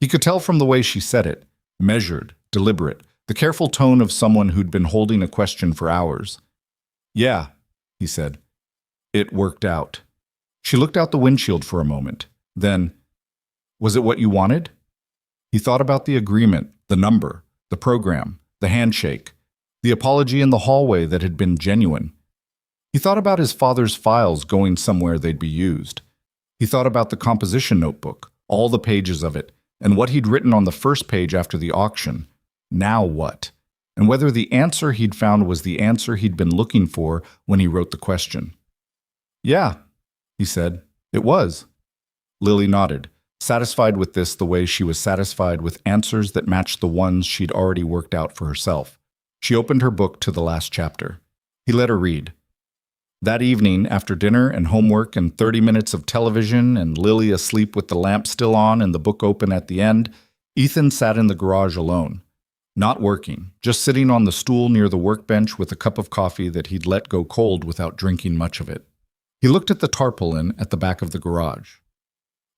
He could tell from the way she said it, measured, deliberate, the careful tone of someone who'd been holding a question for hours. "Yeah," he said. "It worked out." She looked out the windshield for a moment. Then, "Was it what you wanted?" He thought about the agreement, the number, the program, the handshake, the apology in the hallway that had been genuine. He thought about his father's files going somewhere they'd be used. He thought about the composition notebook, all the pages of it, and what he'd written on the first page after the auction. Now what? And whether the answer he'd found was the answer he'd been looking for when he wrote the question. "Yeah," he said. "It was." Lily nodded, satisfied with this the way she was satisfied with answers that matched the ones she'd already worked out for herself. She opened her book to the last chapter. He let her read. That evening, after dinner and homework and 30 minutes of television and Lily asleep with the lamp still on and the book open at the end, Ethan sat in the garage alone. Not working, just sitting on the stool near the workbench with a cup of coffee that he'd let go cold without drinking much of it. He looked at the tarpaulin at the back of the garage.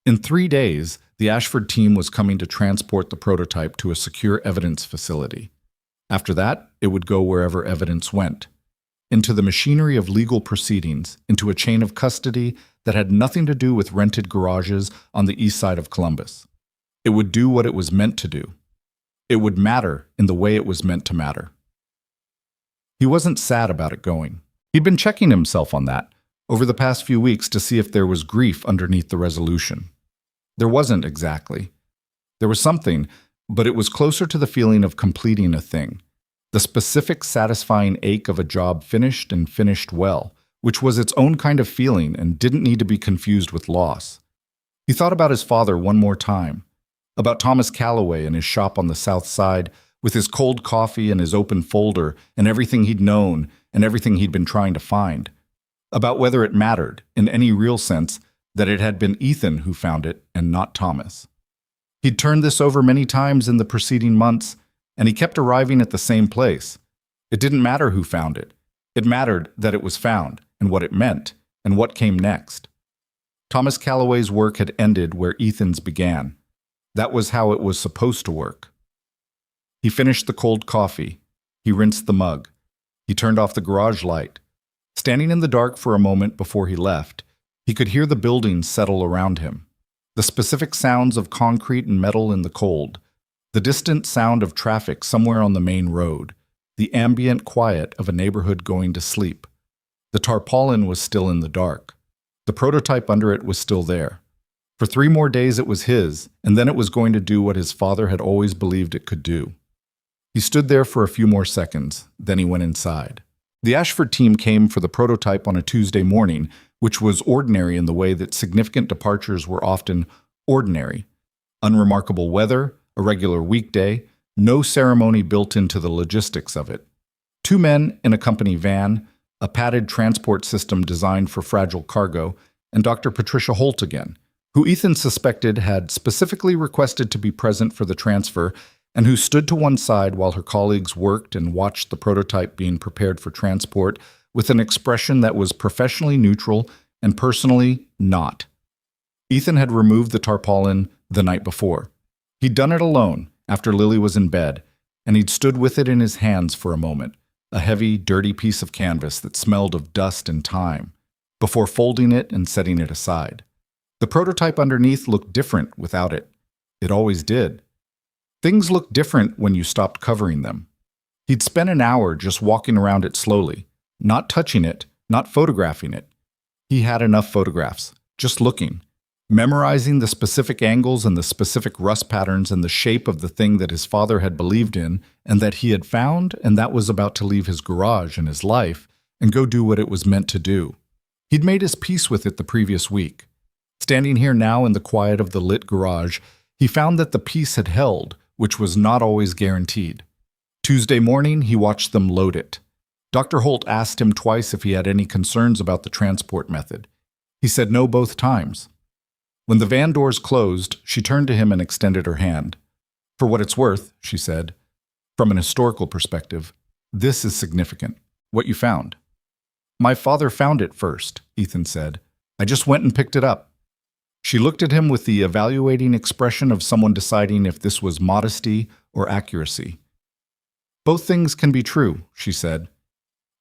In 3 days, the Ashford team was coming to transport the prototype to a secure evidence facility. After that, it would go wherever evidence went. Into the machinery of legal proceedings, into a chain of custody that had nothing to do with rented garages on the east side of Columbus. It would do what it was meant to do. It would matter in the way it was meant to matter. He wasn't sad about it going. He'd been checking himself on that over the past few weeks to see if there was grief underneath the resolution. There wasn't exactly. There was something, but it was closer to the feeling of completing a thing. The specific satisfying ache of a job finished and finished well, which was its own kind of feeling and didn't need to be confused with loss. He thought about his father one more time, about Thomas Calloway and his shop on the south side, with his cold coffee and his open folder and everything he'd known and everything he'd been trying to find, about whether it mattered, in any real sense, that it had been Ethan who found it and not Thomas. He'd turned this over many times in the preceding months, and he kept arriving at the same place. It didn't matter who found it. It mattered that it was found, and what it meant, and what came next. Thomas Calloway's work had ended where Ethan's began. That was how it was supposed to work. He finished the cold coffee. He rinsed the mug. He turned off the garage light. Standing in the dark for a moment before he left, he could hear the buildings settle around him. The specific sounds of concrete and metal in the cold. The distant sound of traffic somewhere on the main road, the ambient quiet of a neighborhood going to sleep. The tarpaulin was still in the dark. The prototype under it was still there. For 3 more days it was his, and then it was going to do what his father had always believed it could do. He stood there for a few more seconds, then he went inside. The Ashford team came for the prototype on a Tuesday morning, which was ordinary in the way that significant departures were often ordinary. Unremarkable weather, a regular weekday, no ceremony built into the logistics of it. 2 men in a company van, a padded transport system designed for fragile cargo, and Dr. Patricia Holt again, who Ethan suspected had specifically requested to be present for the transfer and who stood to one side while her colleagues worked and watched the prototype being prepared for transport with an expression that was professionally neutral and personally not. Ethan had removed the tarpaulin the night before. He'd done it alone, after Lily was in bed, and he'd stood with it in his hands for a moment, a heavy, dirty piece of canvas that smelled of dust and time, before folding it and setting it aside. The prototype underneath looked different without it. It always did. Things looked different when you stopped covering them. He'd spent an hour just walking around it slowly, not touching it, not photographing it. He had enough photographs, just looking, memorizing the specific angles and the specific rust patterns and the shape of the thing that his father had believed in and that he had found and that was about to leave his garage and his life and go do what it was meant to do. He'd made his peace with it the previous week. Standing here now in the quiet of the lit garage, he found that the peace had held, which was not always guaranteed. Tuesday morning, he watched them load it. Dr. Holt asked him twice if he had any concerns about the transport method. He said no both times. When the van doors closed, she turned to him and extended her hand. For what it's worth, she said, from an historical perspective, this is significant. What you found. My father found it first, Ethan said. I just went and picked it up. She looked at him with the evaluating expression of someone deciding if this was modesty or accuracy. Both things can be true, she said.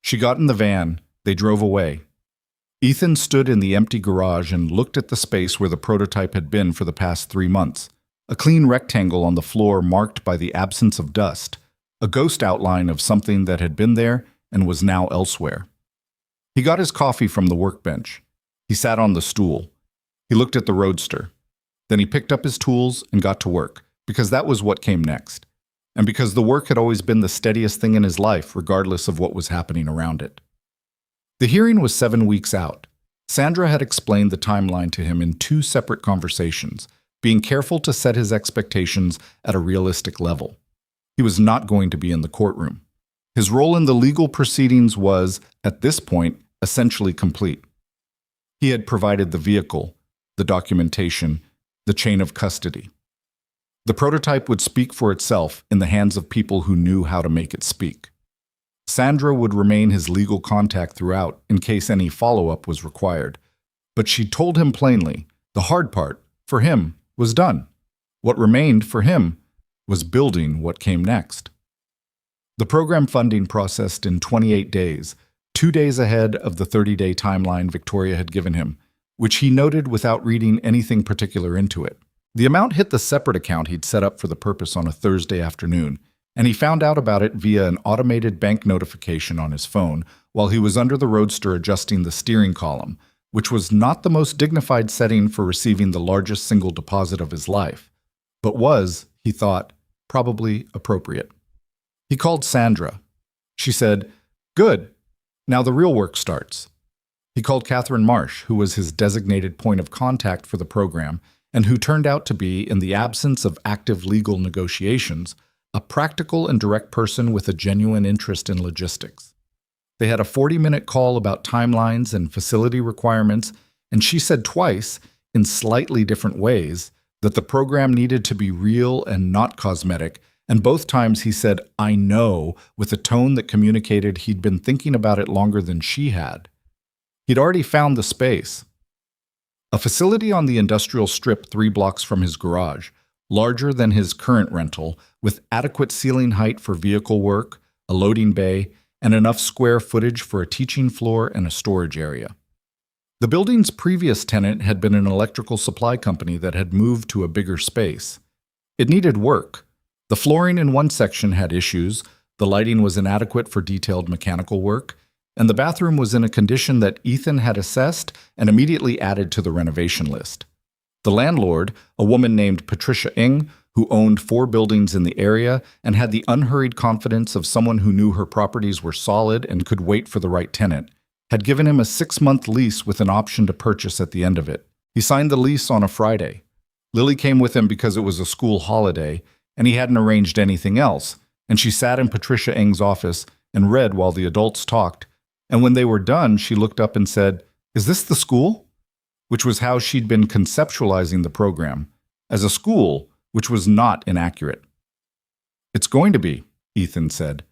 She got in the van. They drove away. Ethan stood in the empty garage and looked at the space where the prototype had been for the past 3 months, a clean rectangle on the floor marked by the absence of dust, a ghost outline of something that had been there and was now elsewhere. He got his coffee from the workbench. He sat on the stool. He looked at the roadster. Then he picked up his tools and got to work, because that was what came next, and because the work had always been the steadiest thing in his life, regardless of what was happening around it. The hearing was 7 weeks out. Sandra had explained the timeline to him in 2 separate conversations, being careful to set his expectations at a realistic level. He was not going to be in the courtroom. His role in the legal proceedings was, at this point, essentially complete. He had provided the vehicle, the documentation, the chain of custody. The prototype would speak for itself in the hands of people who knew how to make it speak. Sandra would remain his legal contact throughout in case any follow-up was required. But she told him plainly, the hard part, for him, was done. What remained for him was building what came next. The program funding processed in 28 days, 2 days ahead of the 30-day timeline Victoria had given him, which he noted without reading anything particular into it. The amount hit the separate account he'd set up for the purpose on a Thursday afternoon, and he found out about it via an automated bank notification on his phone while he was under the roadster adjusting the steering column, which was not the most dignified setting for receiving the largest single deposit of his life, but was, he thought, probably appropriate. He called Sandra. She said, "Good. Now the real work starts." He called Catherine Marsh, who was his designated point of contact for the program, and who turned out to be, in the absence of active legal negotiations, a practical and direct person with a genuine interest in logistics. They had a 40-minute call about timelines and facility requirements, and she said twice, in slightly different ways, that the program needed to be real and not cosmetic, and both times he said, "I know," with a tone that communicated he'd been thinking about it longer than she had. He'd already found the space. A facility on the industrial strip 3 blocks from his garage, larger than his current rental, with adequate ceiling height for vehicle work, a loading bay, and enough square footage for a teaching floor and a storage area. The building's previous tenant had been an electrical supply company that had moved to a bigger space. It needed work. The flooring in one section had issues, the lighting was inadequate for detailed mechanical work, and the bathroom was in a condition that Ethan had assessed and immediately added to the renovation list. The landlord, a woman named Patricia Ng, who owned 4 buildings in the area and had the unhurried confidence of someone who knew her properties were solid and could wait for the right tenant, had given him a 6-month lease with an option to purchase at the end of it. He signed the lease on a Friday. Lily came with him because it was a school holiday, and he hadn't arranged anything else, and she sat in Patricia Ng's office and read while the adults talked, and when they were done, she looked up and said, "Is this the school?" Which was how she'd been conceptualizing the program, as a school, which was not inaccurate. "It's going to be," Ethan said.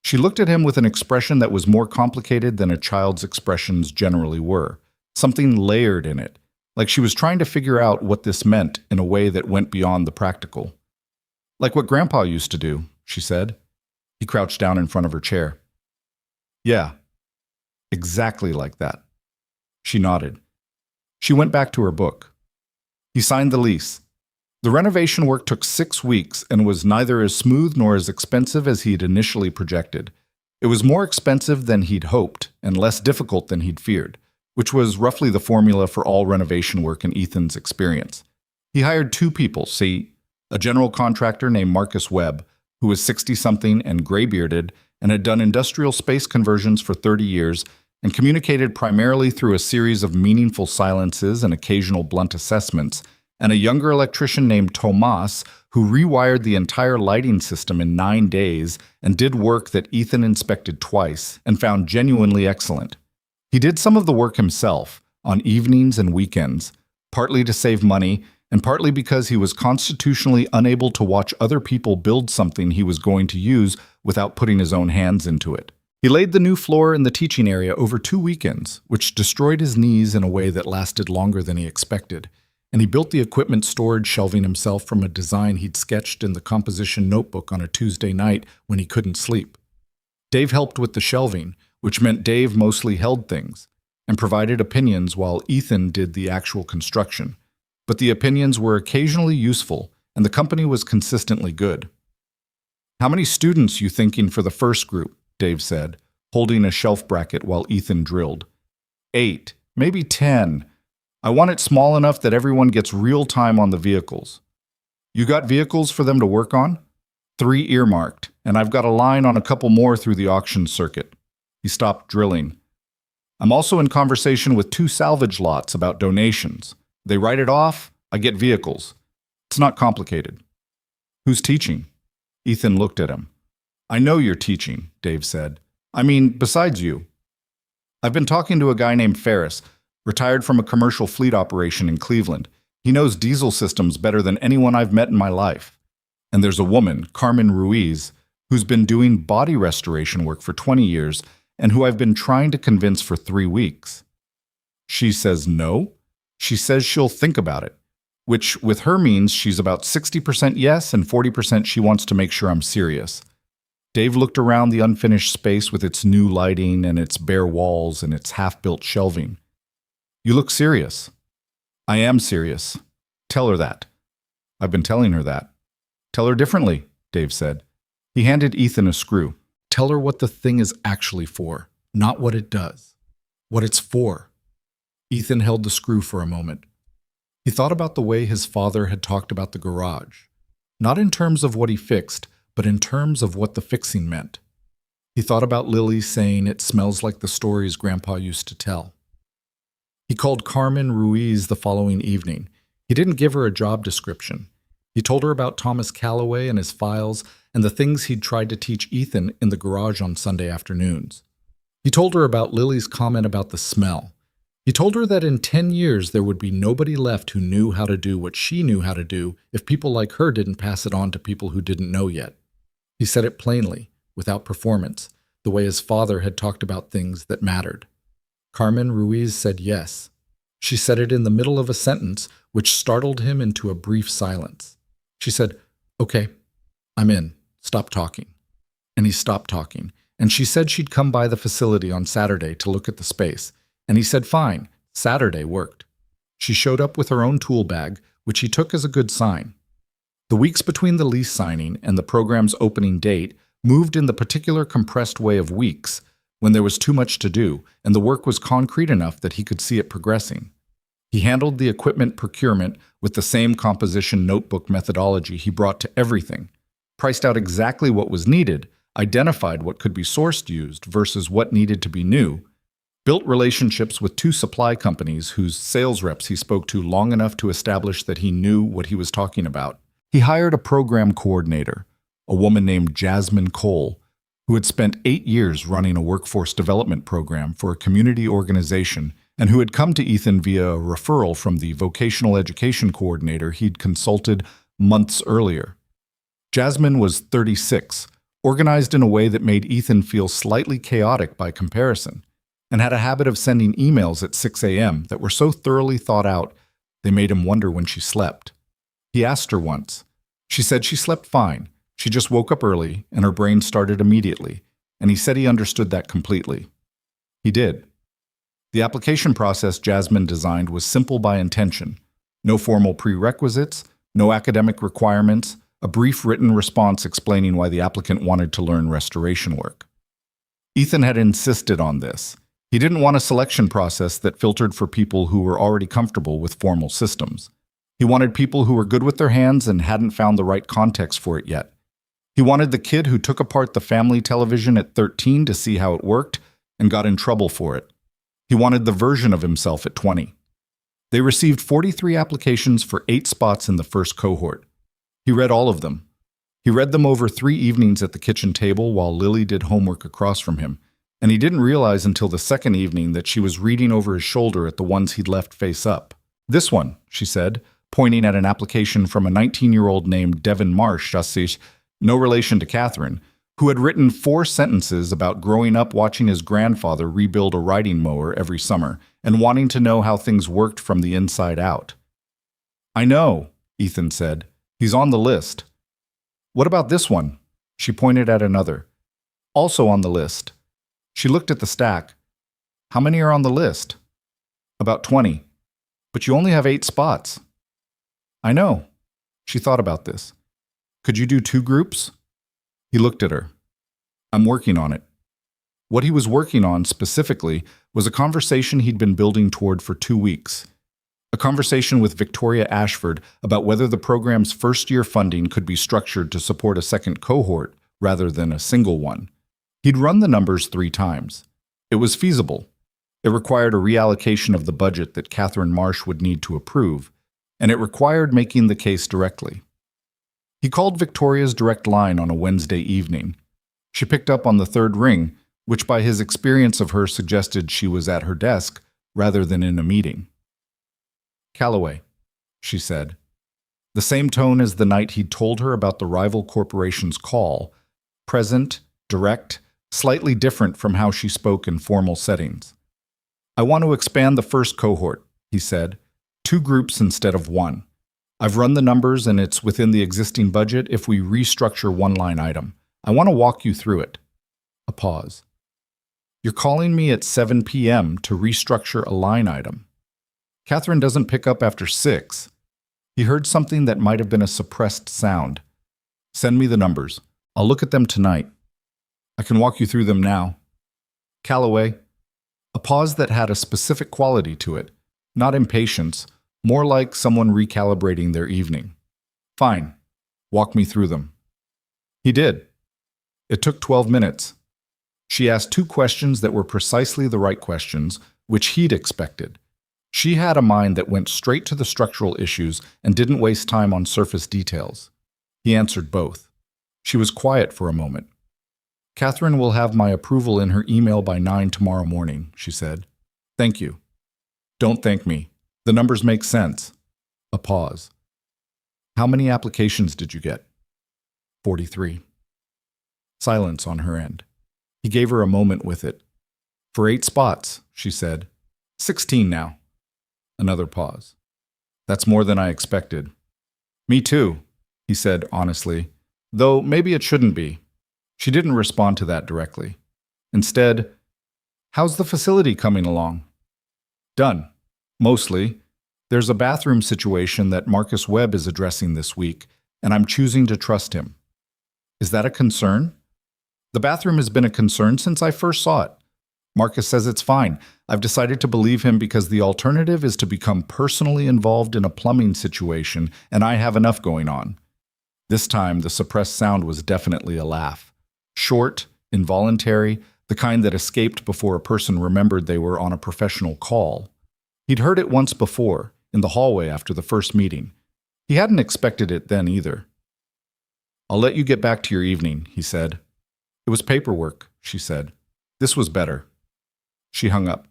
She looked at him with an expression that was more complicated than a child's expressions generally were, something layered in it, like she was trying to figure out what this meant in a way that went beyond the practical. "Like what Grandpa used to do," she said. He crouched down in front of her chair. "Yeah, exactly like that." She nodded. She went back to her book. He signed the lease. The renovation work took 6 weeks and was neither as smooth nor as expensive as he'd initially projected. It was more expensive than he'd hoped and less difficult than he'd feared, which was roughly the formula for all renovation work in Ethan's experience. He hired 2 people, a general contractor named Marcus Webb, who was 60-something and gray-bearded and had done industrial space conversions for 30 years, and communicated primarily through a series of meaningful silences and occasional blunt assessments, and a younger electrician named Tomas who rewired the entire lighting system in 9 days and did work that Ethan inspected twice and found genuinely excellent. He did some of the work himself, on evenings and weekends, partly to save money and partly because he was constitutionally unable to watch other people build something he was going to use without putting his own hands into it. He laid the new floor in the teaching area over 2 weekends, which destroyed his knees in a way that lasted longer than he expected, and he built the equipment storage shelving himself from a design he'd sketched in the composition notebook on a Tuesday night when he couldn't sleep. Dave helped with the shelving, which meant Dave mostly held things, and provided opinions while Ethan did the actual construction. But the opinions were occasionally useful, and the company was consistently good. "How many students you thinking for the first group?" Dave said, holding a shelf bracket while Ethan drilled. 8, maybe 10. I want it small enough that everyone gets real time on the vehicles. You got vehicles for them to work on? 3 earmarked, and I've got a line on a couple more through the auction circuit. He stopped drilling. I'm also in conversation with 2 salvage lots about donations. They write it off, I get vehicles. It's not complicated. Who's teaching? Ethan looked at him. I know you're teaching, Dave said. I mean, besides you. I've been talking to a guy named Ferris, retired from a commercial fleet operation in Cleveland. He knows diesel systems better than anyone I've met in my life. And there's a woman, Carmen Ruiz, who's been doing body restoration work for 20 years and who I've been trying to convince for 3 weeks. She says no. She says she'll think about it, which with her means she's about 60% yes and 40% she wants to make sure I'm serious. Dave looked around the unfinished space with its new lighting and its bare walls and its half-built shelving. You look serious. I am serious. Tell her that. I've been telling her that. Tell her differently, Dave said. He handed Ethan a screw. Tell her what the thing is actually for, not what it does. What it's for. Ethan held the screw for a moment. He thought about the way his father had talked about the garage, not in terms of what he fixed, but in terms of what the fixing meant. He thought about Lily saying it smells like the stories Grandpa used to tell. He called Carmen Ruiz the following evening. He didn't give her a job description. He told her about Thomas Calloway and his files and the things he'd tried to teach Ethan in the garage on Sunday afternoons. He told her about Lily's comment about the smell. He told her that in 10 years there would be nobody left who knew how to do what she knew how to do if people like her didn't pass it on to people who didn't know yet. He said it plainly, without performance, the way his father had talked about things that mattered. Carmen Ruiz said yes. She said it in the middle of a sentence, which startled him into a brief silence. She said, "Okay, I'm in. Stop talking." And he stopped talking, and she said she'd come by the facility on Saturday to look at the space. And he said, fine, Saturday worked. She showed up with her own tool bag, which he took as a good sign. The weeks between the lease signing and the program's opening date moved in the particular compressed way of weeks, when there was too much to do, and the work was concrete enough that he could see it progressing. He handled the equipment procurement with the same composition notebook methodology he brought to everything, priced out exactly what was needed, identified what could be sourced used versus what needed to be new, built relationships with 2 supply companies whose sales reps he spoke to long enough to establish that he knew what he was talking about. He hired a program coordinator, a woman named Jasmine Cole, who had spent 8 years running a workforce development program for a community organization and who had come to Ethan via a referral from the vocational education coordinator he'd consulted months earlier. Jasmine was 36, organized in a way that made Ethan feel slightly chaotic by comparison, and had a habit of sending emails at 6 a.m. that were so thoroughly thought out they made him wonder when she slept. He asked her once. She said she slept fine. She just woke up early, and her brain started immediately, and he said he understood that completely. He did. The application process Jasmine designed was simple by intention. No formal prerequisites, no academic requirements, a brief written response explaining why the applicant wanted to learn restoration work. Ethan had insisted on this. He didn't want a selection process that filtered for people who were already comfortable with formal systems. He wanted people who were good with their hands and hadn't found the right context for it yet. He wanted the kid who took apart the family television at 13 to see how it worked and got in trouble for it. He wanted the version of himself at 20. They received 43 applications for 8 spots in the first cohort. He read all of them. He read them over 3 evenings at the kitchen table while Lily did homework across from him, and he didn't realize until the second evening that she was reading over his shoulder at the ones he'd left face up. "This one," she said, pointing at an application from a 19-year-old named Devin Marsh, no relation to Catherine, who had written 4 sentences about growing up watching his grandfather rebuild a riding mower every summer and wanting to know how things worked from the inside out. "I know," Ethan said. "He's on the list." "What about this one?" She pointed at another. "Also on the list." She looked at the stack. "How many are on the list?" "About 20. But you only have 8 spots." "I know." She thought about this. "Could you do 2 groups?" He looked at her. "I'm working on it." What he was working on, specifically, was a conversation he'd been building toward for 2 weeks. A conversation with Victoria Ashford about whether the program's first-year funding could be structured to support a second cohort rather than a single one. He'd run the numbers 3 times. It was feasible. It required a reallocation of the budget that Catherine Marsh would need to approve, and it required making the case directly. He called Victoria's direct line on a Wednesday evening. She picked up on the 3rd ring, which by his experience of her suggested she was at her desk rather than in a meeting. "Calloway," she said. The same tone as the night he'd told her about the rival corporation's call, present, direct, slightly different from how she spoke in formal settings. "I want to expand the first cohort," he said. 2 groups instead of 1. I've run the numbers and it's within the existing budget if we restructure one line item. I want to walk you through it. A pause. "You're calling me at 7 p.m. to restructure a line item. Catherine doesn't pick up after 6. He heard something that might have been a suppressed sound. "Send me the numbers. I'll look at them tonight. I can walk you through them now." "Calloway." A pause that had a specific quality to it, not impatience, more like someone recalibrating their evening. "Fine. Walk me through them." He did. It took 12 minutes. She asked 2 questions that were precisely the right questions, which he'd expected. She had a mind that went straight to the structural issues and didn't waste time on surface details. He answered both. She was quiet for a moment. "Catherine will have my approval in her email by 9 tomorrow morning," she said. "Thank you." "Don't thank me. The numbers make sense." A pause. "How many applications did you get?" 43. Silence on her end. He gave her a moment with it. "For 8 spots," she said. 16 now." Another pause. "That's more than I expected." "Me too," he said honestly, "though maybe it shouldn't be." She didn't respond to that directly. Instead, "How's the facility coming along?" "Done. Mostly. There's a bathroom situation that Marcus Webb is addressing this week, and I'm choosing to trust him." "Is that a concern?" "The bathroom has been a concern since I first saw it. Marcus says it's fine. I've decided to believe him because the alternative is to become personally involved in a plumbing situation, and I have enough going on." This time, the suppressed sound was definitely a laugh. Short, involuntary, the kind that escaped before a person remembered they were on a professional call. He'd heard it once before, in the hallway after the first meeting. He hadn't expected it then either. "I'll let you get back to your evening," he said. "It was paperwork," she said. "This was better." She hung up.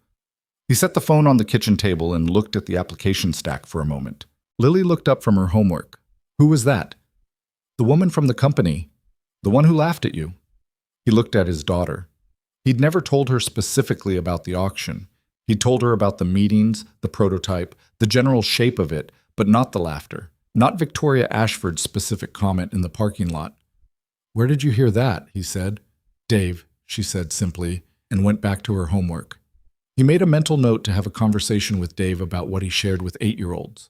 He set the phone on the kitchen table and looked at the application stack for a moment. Lily looked up from her homework. "Who was that?" "The woman from the company. The one who laughed at you." He looked at his daughter. He'd never told her specifically about the auction. He'd told her about the meetings, the prototype, the general shape of it, but not the laughter, not Victoria Ashford's specific comment in the parking lot. "Where did you hear that?" he said. "Dave," she said simply, and went back to her homework. He made a mental note to have a conversation with Dave about what he shared with 8-year-olds.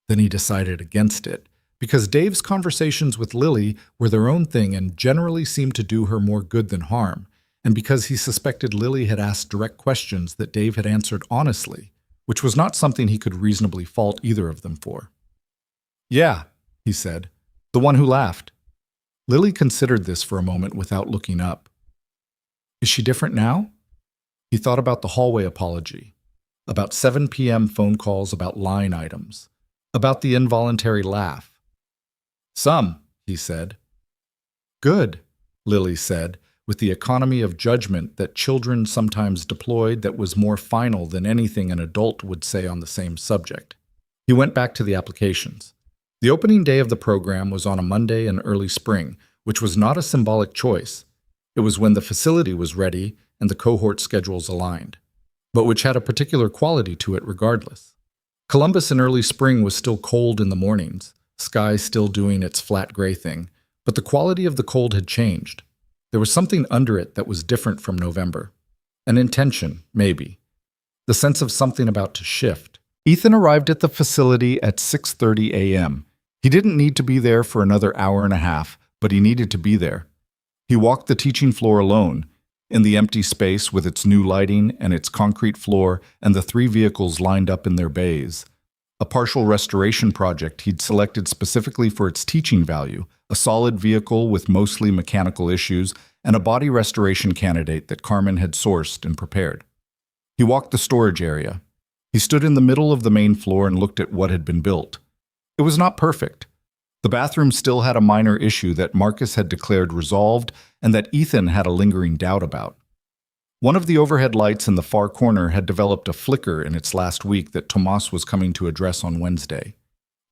Then he decided against it, because Dave's conversations with Lily were their own thing and generally seemed to do her more good than harm, and because he suspected Lily had asked direct questions that Dave had answered honestly, which was not something he could reasonably fault either of them for. "Yeah," he said, "the one who laughed." Lily considered this for a moment without looking up. "Is she different now?" He thought about the hallway apology, about 7 p.m. phone calls about line items, about the involuntary laugh. "Some," he said. "Good," Lily said, with the economy of judgment that children sometimes deployed that was more final than anything an adult would say on the same subject. He went back to the applications. The opening day of the program was on a Monday in early spring, which was not a symbolic choice. It was when the facility was ready and the cohort schedules aligned, but which had a particular quality to it regardless. Columbus in early spring was still cold in the mornings, sky still doing its flat gray thing, but the quality of the cold had changed. There was something under it that was different from November. An intention, maybe. The sense of something about to shift. Ethan arrived at the facility at 6:30 a.m. He didn't need to be there for another hour and a half, but he needed to be there. He walked the teaching floor alone, in the empty space with its new lighting and its concrete floor and the 3 vehicles lined up in their bays. A partial restoration project he'd selected specifically for its teaching value, a solid vehicle with mostly mechanical issues, and a body restoration candidate that Carmen had sourced and prepared. He walked the storage area. He stood in the middle of the main floor and looked at what had been built. It was not perfect. The bathroom still had a minor issue that Marcus had declared resolved and that Ethan had a lingering doubt about. One of the overhead lights in the far corner had developed a flicker in its last week that Tomas was coming to address on Wednesday.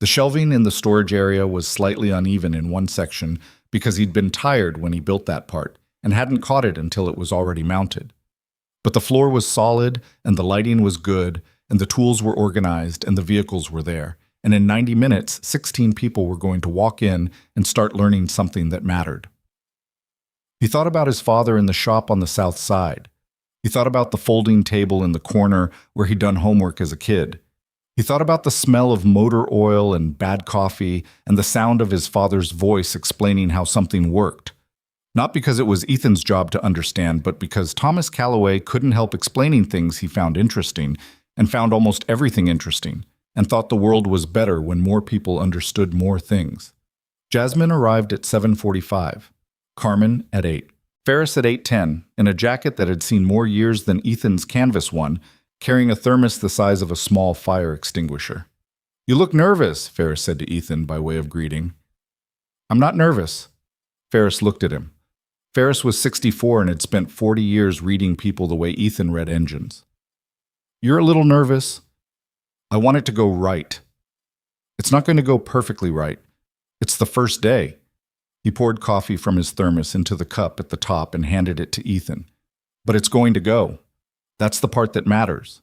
The shelving in the storage area was slightly uneven in one section because he'd been tired when he built that part and hadn't caught it until it was already mounted. But the floor was solid and the lighting was good and the tools were organized and the vehicles were there. And in 90 minutes, 16 people were going to walk in and start learning something that mattered. He thought about his father in the shop on the south side. He thought about the folding table in the corner where he'd done homework as a kid. He thought about the smell of motor oil and bad coffee and the sound of his father's voice explaining how something worked. Not because it was Ethan's job to understand, but because Thomas Calloway couldn't help explaining things he found interesting and found almost everything interesting, and thought the world was better when more people understood more things. Jasmine arrived at 7:45, Carmen at 8, Ferris at 8:10, in a jacket that had seen more years than Ethan's canvas one, carrying a thermos the size of a small fire extinguisher. "You look nervous," Ferris said to Ethan by way of greeting. "I'm not nervous." Ferris looked at him. Ferris was 64 and had spent 40 years reading people the way Ethan read engines. "You're a little nervous." "I want it to go right." "It's not going to go perfectly right. It's the first day." He poured coffee from his thermos into the cup at the top and handed it to Ethan. "But it's going to go. That's the part that matters."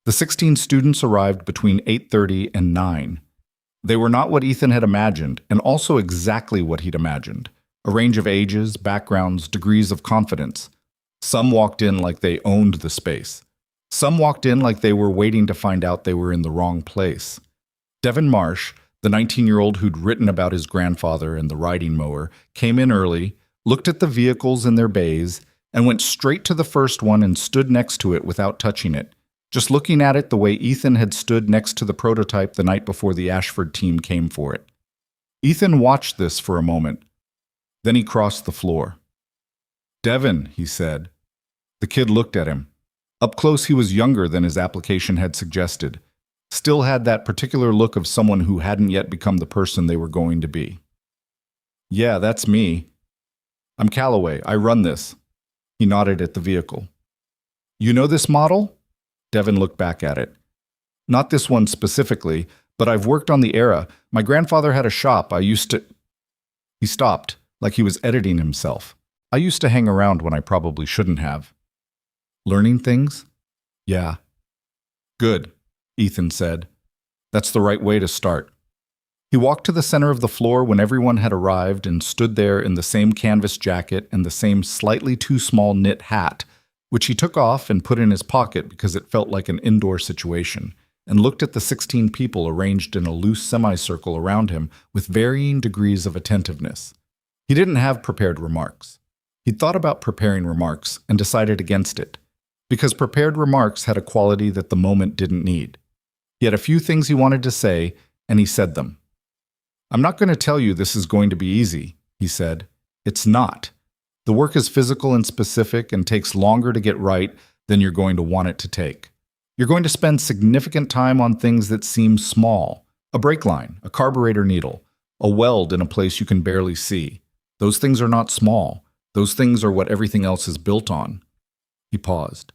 The 16 students arrived between 8:30 and 9. They were not what Ethan had imagined, and also exactly what he'd imagined. A range of ages, backgrounds, degrees of confidence. Some walked in like they owned the space. Some walked in like they were waiting to find out they were in the wrong place. Devin Marsh, the 19-year-old who'd written about his grandfather and the riding mower, came in early, looked at the vehicles in their bays, and went straight to the first one and stood next to it without touching it, just looking at it the way Ethan had stood next to the prototype the night before the Ashford team came for it. Ethan watched this for a moment. Then he crossed the floor. "Devin," he said. The kid looked at him. Up close, he was younger than his application had suggested. Still had that particular look of someone who hadn't yet become the person they were going to be. "Yeah, that's me. I'm Calloway. I run this." He nodded at the vehicle. "You know this model?" Devin looked back at it. "Not this one specifically, but I've worked on the Era. My grandfather had a shop. I used to—" He stopped, like he was editing himself. "I used to hang around when I probably shouldn't have." "Learning things?" "Yeah." "Good," Ethan said. "That's the right way to start." He walked to the center of the floor when everyone had arrived and stood there in the same canvas jacket and the same slightly too small knit hat, which he took off and put in his pocket because it felt like an indoor situation, and looked at the 16 people arranged in a loose semicircle around him with varying degrees of attentiveness. He didn't have prepared remarks. He'd thought about preparing remarks and decided against it, because prepared remarks had a quality that the moment didn't need. He had a few things he wanted to say, and he said them. "I'm not going to tell you this is going to be easy," he said. "It's not. The work is physical and specific and takes longer to get right than you're going to want it to take. You're going to spend significant time on things that seem small. A brake line, a carburetor needle, a weld in a place you can barely see. Those things are not small. Those things are what everything else is built on. He paused.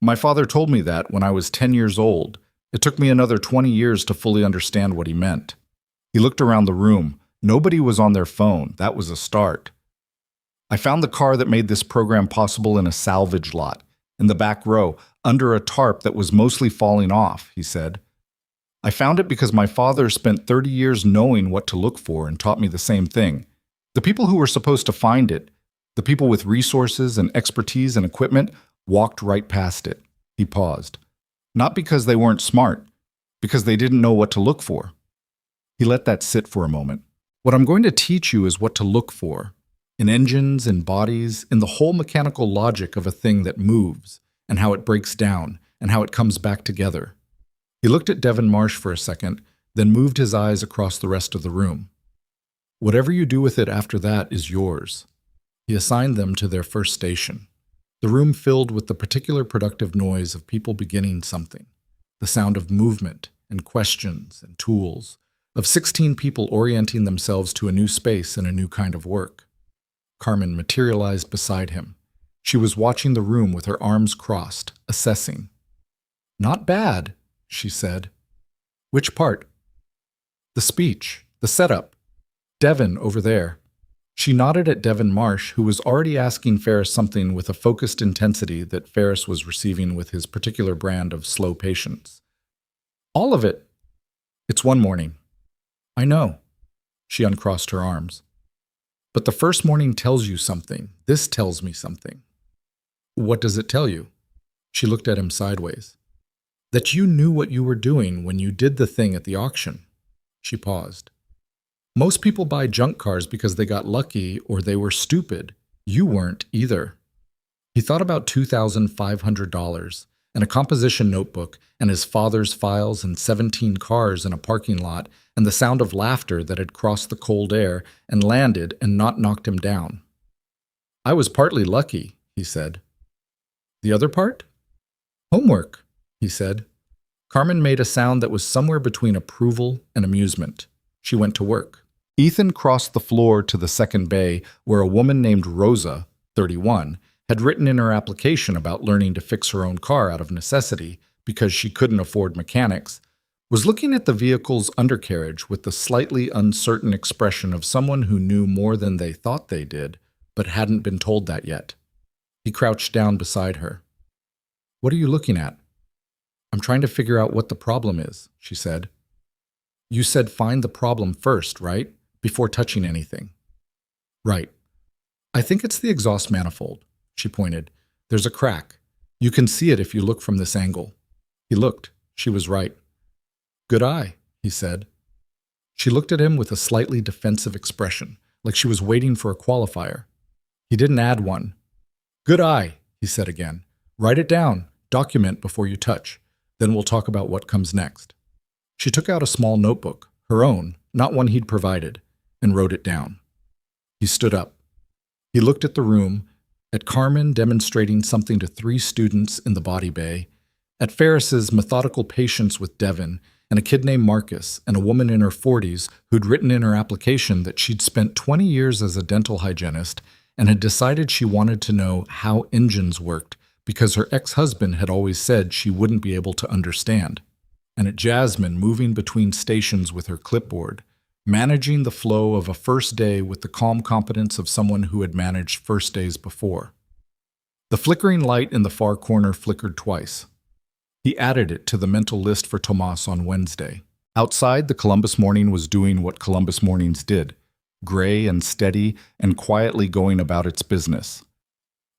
My father told me that when I was 10 years old. It took me another 20 years to fully understand what he meant. He looked around the room. Nobody was on their phone. That was a start. I found the car that made this program possible in a salvage lot, in the back row, under a tarp that was mostly falling off, he said. I found it because my father spent 30 years knowing what to look for and taught me the same thing. The people who were supposed to find it, the people with resources and expertise and equipment, walked right past it. He paused. Not because they weren't smart, because they didn't know what to look for. He let that sit for a moment. What I'm going to teach you is what to look for. In engines, in bodies, in the whole mechanical logic of a thing that moves, and how it breaks down, and how it comes back together. He looked at Devon Marsh for a second, then moved his eyes across the rest of the room. Whatever you do with it after that is yours. He assigned them to their first station. The room filled with the particular productive noise of people beginning something, the sound of movement and questions and tools, of 16 people orienting themselves to a new space and a new kind of work. Carmen materialized beside him. She was watching the room with her arms crossed, assessing. Not bad, she said. Which part? The speech, the setup. Devon over there. She nodded at Devon Marsh, who was already asking Ferris something with a focused intensity that Ferris was receiving with his particular brand of slow patience. All of it. It's one morning. I know. She uncrossed her arms. But the first morning tells you something. This tells me something. What does it tell you? She looked at him sideways. That you knew what you were doing when you did the thing at the auction. She paused. Most people buy junk cars because they got lucky or they were stupid. You weren't either. He thought about $2,500 and a composition notebook and his father's files and 17 cars in a parking lot and the sound of laughter that had crossed the cold air and landed and not knocked him down. I was partly lucky, he said. The other part? Homework, he said. Carmen made a sound that was somewhere between approval and amusement. She went to work. Ethan crossed the floor to the second bay where a woman named Rosa, 31, had written in her application about learning to fix her own car out of necessity because she couldn't afford mechanics, was looking at the vehicle's undercarriage with the slightly uncertain expression of someone who knew more than they thought they did, but hadn't been told that yet. He crouched down beside her. What are you looking at? I'm trying to figure out what the problem is, she said. You said find the problem first, right? Before touching anything. Right. I think it's the exhaust manifold, she pointed. There's a crack. You can see it if you look from this angle. He looked. She was right. Good eye, he said. She looked at him with a slightly defensive expression, like she was waiting for a qualifier. He didn't add one. Good eye, he said again. Write it down. Document before you touch. Then we'll talk about what comes next. She took out a small notebook, her own, not one he'd provided, and wrote it down. He stood up. He looked at the room, at Carmen demonstrating something to 3 students in the body bay, at Ferris's methodical patience with Devon, and a kid named Marcus, and a woman in her 40s who'd written in her application that she'd spent 20 years as a dental hygienist and had decided she wanted to know how engines worked because her ex-husband had always said she wouldn't be able to understand. And at Jasmine moving between stations with her clipboard, managing the flow of a first day with the calm competence of someone who had managed first days before. The flickering light in the far corner flickered twice. He added it to the mental list for Tomas on Wednesday. Outside, the Columbus morning was doing what Columbus mornings did, gray and steady and quietly going about its business.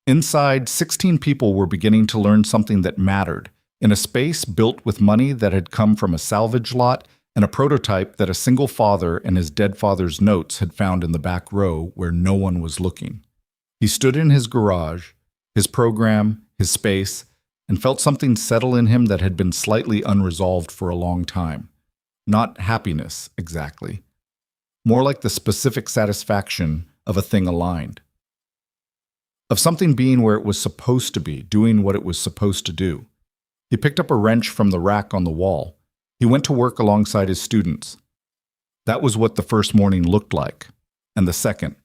Inside, 16 people were beginning to learn something that mattered, in a space built with money that had come from a salvage lot and a prototype that a single father and his dead father's notes had found in the back row where no one was looking. He stood in his garage, his program, his space, and felt something settle in him that had been slightly unresolved for a long time. Not happiness, exactly. More like the specific satisfaction of a thing aligned. Of something being where it was supposed to be, doing what it was supposed to do. He picked up a wrench from the rack on the wall. He went to work alongside his students. That was what the first morning looked like, and the second,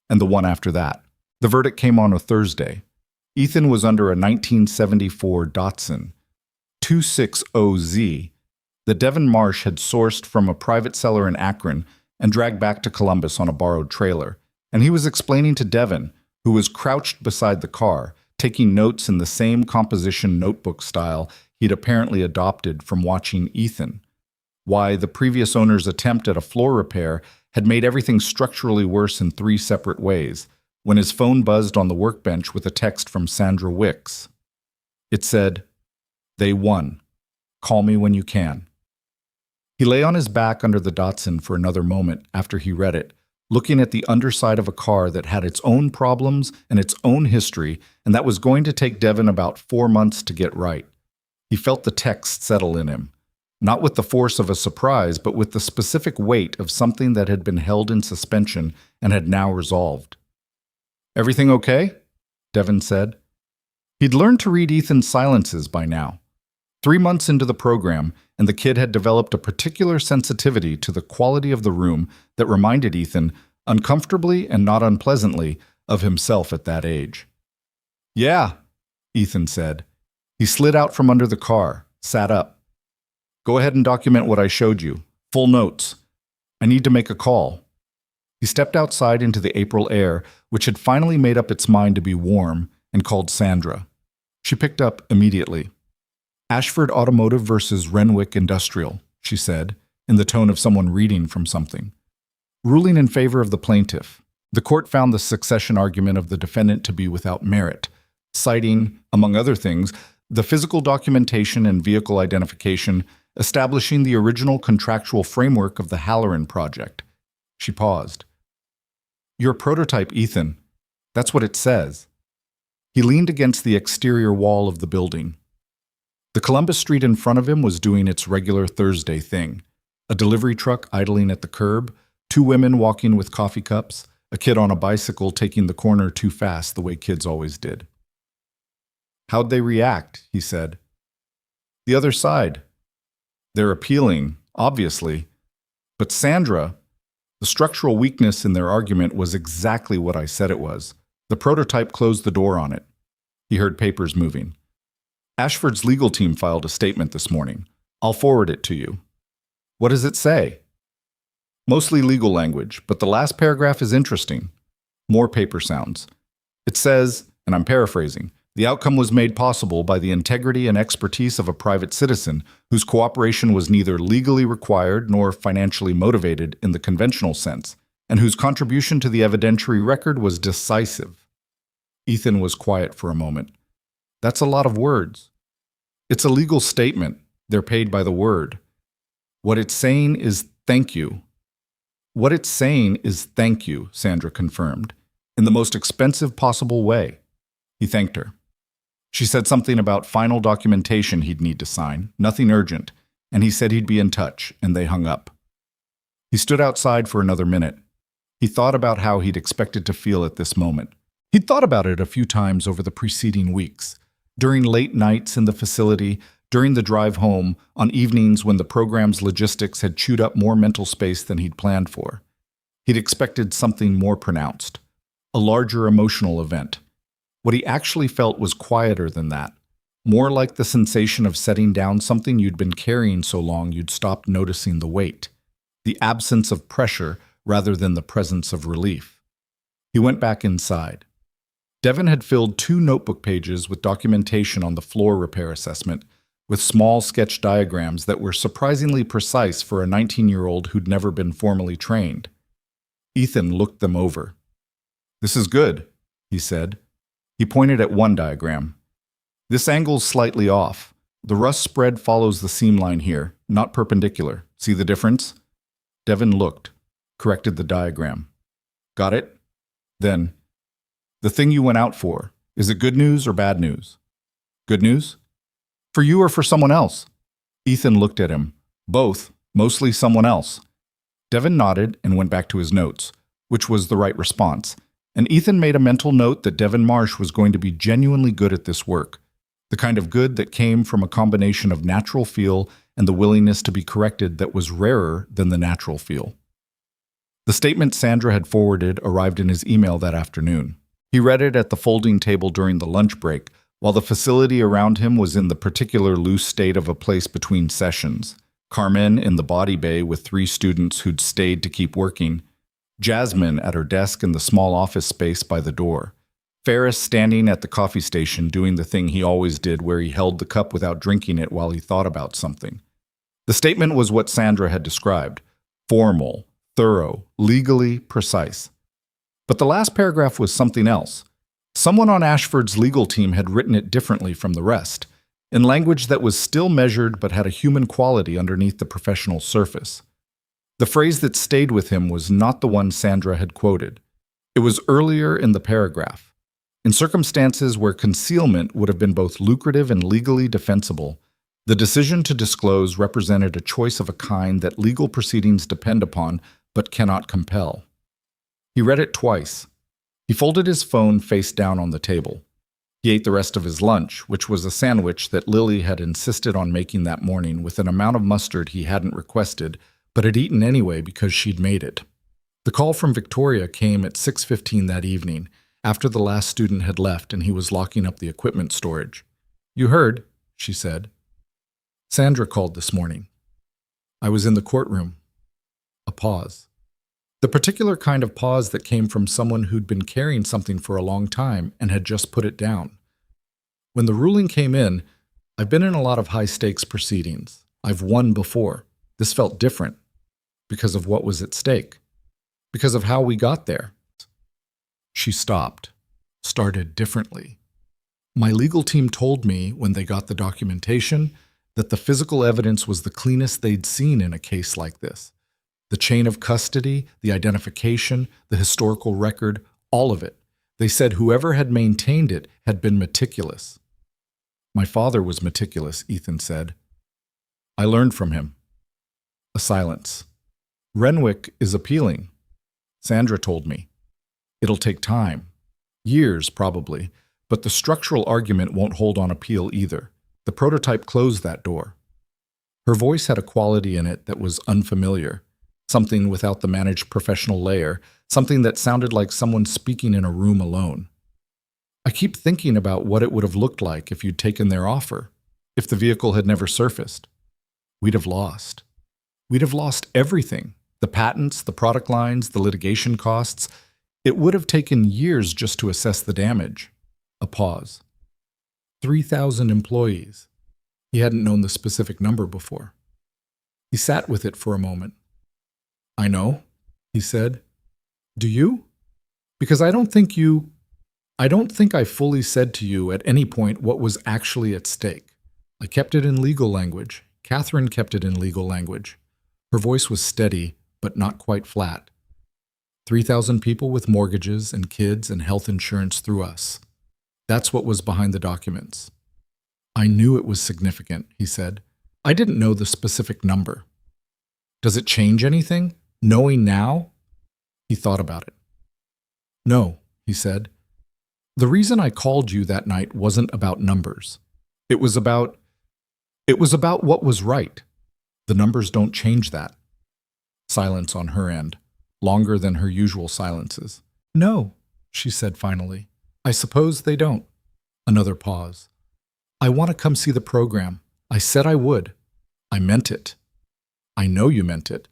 and the one after that. The verdict came on a Thursday. Ethan was under a 1974 Datsun 260Z that Devin Marsh had sourced from a private seller in Akron and dragged back to Columbus on a borrowed trailer. And he was explaining to Devin, who was crouched beside the car, taking notes in the same composition notebook style he'd apparently adopted from watching Ethan, why the previous owner's attempt at a floor repair had made everything structurally worse in 3 separate ways, when his phone buzzed on the workbench with a text from Sandra Wicks. It said, "They won. Call me when you can." He lay on his back under the Datsun for another moment after he read it, looking at the underside of a car that had its own problems and its own history, and that was going to take Devin about 4 months to get right. He felt the text settle in him, not with the force of a surprise, but with the specific weight of something that had been held in suspension and had now resolved. "Everything okay?" Devin said. He'd learned to read Ethan's silences by now. 3 months into the program, and the kid had developed a particular sensitivity to the quality of the room that reminded Ethan, uncomfortably and not unpleasantly, of himself at that age. "Yeah," Ethan said. He slid out from under the car, sat up. "Go ahead and document what I showed you. Full notes. I need to make a call." He stepped outside into the April air, which had finally made up its mind to be warm, and called Sandra. She picked up immediately. "Ashford Automotive versus Renwick Industrial," she said, in the tone of someone reading from something. Ruling in favor of the plaintiff, the court found the succession argument of the defendant to be without merit, citing, among other things, the physical documentation and vehicle identification establishing the original contractual framework of the Halloran project. She paused. "Your prototype, Ethan. That's what it says." He leaned against the exterior wall of the building. The Columbus street in front of him was doing its regular Thursday thing. A delivery truck idling at the curb, 2 women walking with coffee cups, a kid on a bicycle taking the corner too fast the way kids always did. "How'd they react?" he said. "The other side. They're appealing, obviously. But Sandra, the structural weakness in their argument was exactly what I said it was. The prototype closed the door on it." He heard papers moving. "Ashford's legal team filed a statement this morning. I'll forward it to you." "What does it say?" "Mostly legal language, but the last paragraph is interesting." More paper sounds. It says, and I'm paraphrasing, "The outcome was made possible by the integrity and expertise of a private citizen whose cooperation was neither legally required nor financially motivated in the conventional sense, and whose contribution to the evidentiary record was decisive." Ethan was quiet for a moment. "That's a lot of words." "It's a legal statement. They're paid by the word. What it's saying is thank you." "What it's saying is thank you," Sandra confirmed, "in the most expensive possible way." He thanked her. She said something about final documentation he'd need to sign, nothing urgent, and he said he'd be in touch, and they hung up. He stood outside for another minute. He thought about how he'd expected to feel at this moment. He'd thought about it a few times over the preceding weeks, during late nights in the facility, during the drive home, on evenings when the program's logistics had chewed up more mental space than he'd planned for. He'd expected something more pronounced, a larger emotional event. What he actually felt was quieter than that, more like the sensation of setting down something you'd been carrying so long you'd stopped noticing the weight, the absence of pressure rather than the presence of relief. He went back inside. Devin had filled 2 notebook pages with documentation on the floor repair assessment, with small sketch diagrams that were surprisingly precise for a 19-year-old who'd never been formally trained. Ethan looked them over. "This is good," he said. He pointed at one diagram. "This angle's slightly off. The rust spread follows the seam line here, not perpendicular. See the difference?" Devin looked, corrected the diagram. "Got it?" Then, "The thing you went out for, is it good news or bad news?" "Good news?" "For you or for someone else?" Ethan looked at him. "Both, mostly someone else." Devin nodded and went back to his notes, which was the right response, and Ethan made a mental note that Devin Marsh was going to be genuinely good at this work. the kind of good that came from a combination of natural feel and the willingness to be corrected that was rarer than the natural feel. The statement Sandra had forwarded arrived in his email that afternoon. He read it at the folding table during the lunch break, while the facility around him was in the particular loose state of a place between sessions. Carmen in the body bay with 3 students who'd stayed to keep working, Jasmine at her desk in the small office space by the door, Ferris standing at the coffee station doing the thing he always did where he held the cup without drinking it while he thought about something. The statement was what Sandra had described: formal, thorough, legally precise. But the last paragraph was something else. Someone on Ashford's legal team had written it differently from the rest, in language that was still measured but had a human quality underneath the professional surface. The phrase that stayed with him was not the one Sandra had quoted. It was earlier in the paragraph. In circumstances where concealment would have been both lucrative and legally defensible, the decision to disclose represented a choice of a kind that legal proceedings depend upon but cannot compel. He read it twice. He folded his phone face down on the table. He ate the rest of his lunch, which was a sandwich that Lily had insisted on making that morning with an amount of mustard he hadn't requested, but had eaten anyway because she'd made it. The call from Victoria came at 6:15 that evening, after the last student had left and he was locking up the equipment storage. "You heard," she said. "Sandra called this morning. I was in the courtroom." A pause. The particular kind of pause that came from someone who'd been carrying something for a long time and had just put it down. When the ruling came in, "I've been in a lot of high-stakes proceedings. I've won before. This felt different because of what was at stake, because of how we got there." She stopped, started differently. "My legal team told me when they got the documentation that the physical evidence was the cleanest they'd seen in a case like this. The chain of custody, the identification, the historical record, all of it. They said whoever had maintained it had been meticulous." "My father was meticulous," Ethan said. "I learned from him." A silence. "Renwick is appealing. Sandra told me. It'll take time. Years, probably. But the structural argument won't hold on appeal either. The prototype closed that door." Her voice had a quality in it that was unfamiliar, something without the managed professional layer, something that sounded like someone speaking in a room alone. "I keep thinking about what it would have looked like if you'd taken their offer, if the vehicle had never surfaced. We'd have lost. We'd have lost everything. The patents, the product lines, the litigation costs. It would have taken years just to assess the damage." A pause. 3,000 employees. He hadn't known the specific number before. He sat with it for a moment. "I know," he said. "Do you? Because I don't think I fully said to you at any point what was actually at stake. I kept it in legal language. Catherine kept it in legal language." Her voice was steady, but not quite flat. 3,000 people with mortgages and kids and health insurance through us. That's what was behind the documents. "I knew it was significant," he said. "I didn't know the specific number." "Does it change anything, knowing now?" He thought about it. "No," he said. "The reason I called you that night wasn't about numbers. It was about what was right. The numbers don't change that." Silence on her end, longer than her usual silences. "No," she said finally. "I suppose they don't." Another pause. "I want to come see the program. I said I would. I meant it." "I know you meant it.